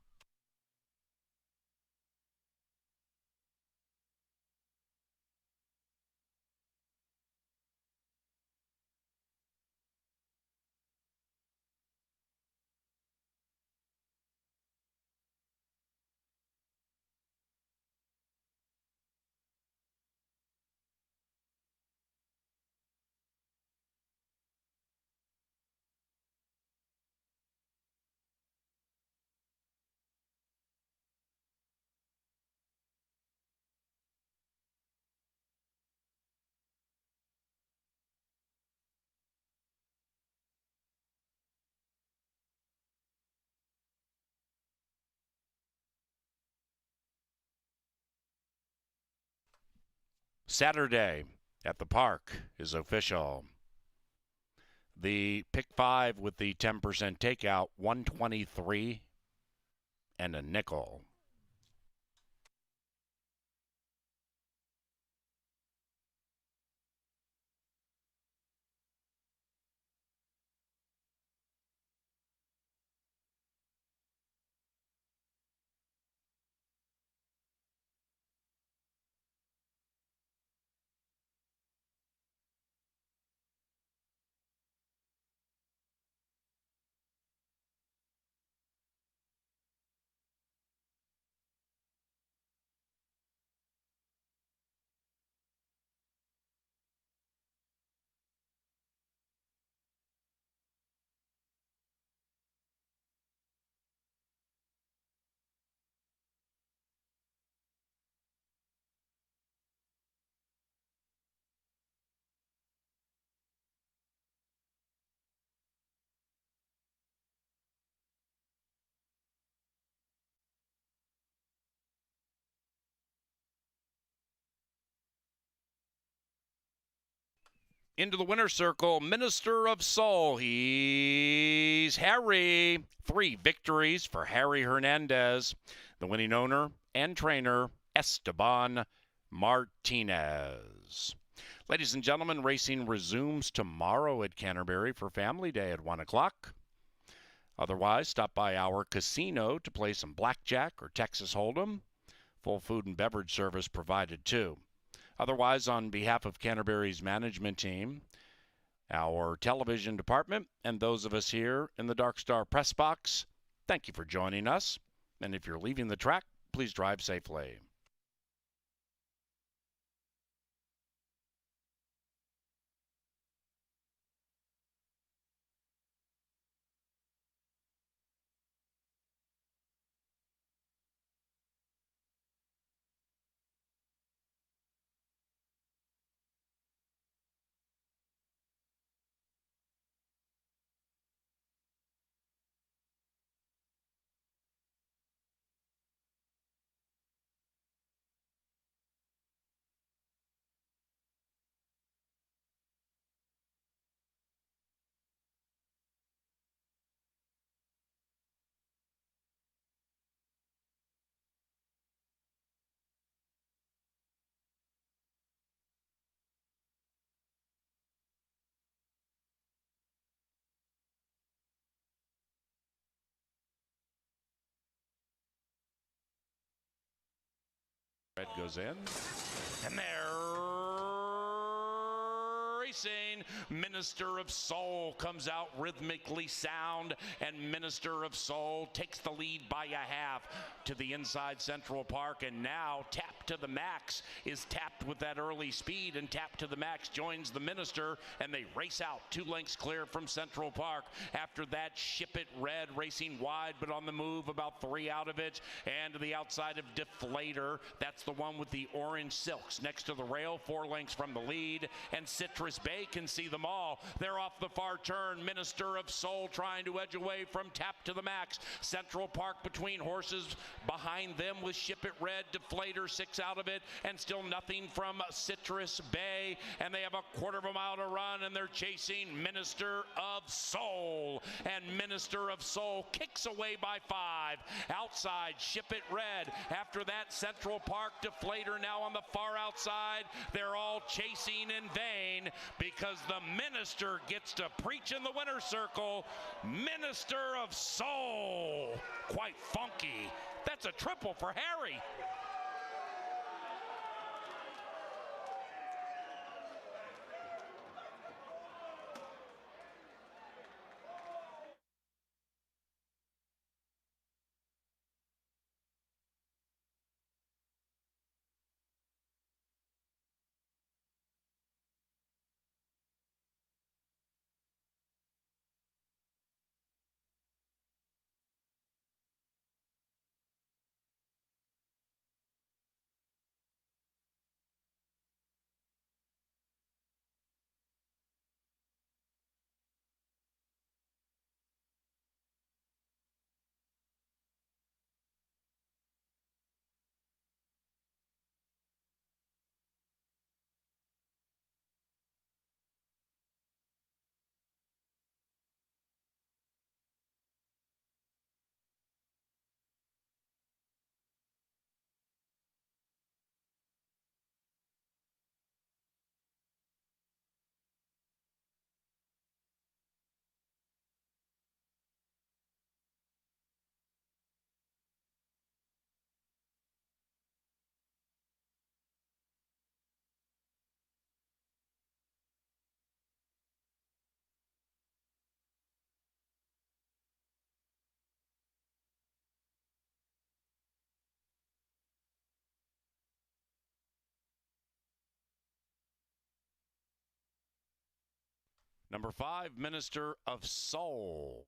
Saturday at the park is official. The pick 5 with the 10% takeout, 123 and a nickel. Into the winner's circle, Minister of Soul. He's Harry. 3 victories for Harry Hernandez, the winning owner and trainer, Esteban Martinez. Ladies and gentlemen, racing resumes tomorrow at Canterbury for Family Day at 1 o'clock. Otherwise, stop by our casino to play some blackjack or Texas Hold'em. Full food and beverage service provided too. Otherwise, on behalf of Canterbury's management team, our television department, and those of us here in the Dark Star press box, thank you for joining us. And if you're leaving the track, please drive safely. Red goes in, and they're racing. Minister of Soul comes out rhythmically sound, and Minister of Soul takes the lead by a half to the inside Central Park, and now Tap to the Max is tapped with that early speed, and Tap to the Max joins the Minister, and they race out 2 lengths clear from Central Park. After that, Ship It Red racing wide but on the move, about 3 out of it, and to the outside of Deflator. That's the one with the orange silks next to the rail, 4 lengths from the lead, and Citrus Bay can see them all. They're off the far turn. Minister of Soul trying to edge away from Tap to the Max. Central Park between horses behind them with Ship It Red, Deflator 6 out of it, and still nothing from Citrus Bay, and they have a 1/4 mile to run, and they're chasing Minister of Soul, and Minister of Soul kicks away by 5. Outside, Ship It Red. After that, Central Park, Deflator now on the far outside. They're all chasing in vain because the Minister gets to preach in the winner's circle. Minister of Soul. Quite funky. That's a triple for Harry. Number 5, Minister of Soul.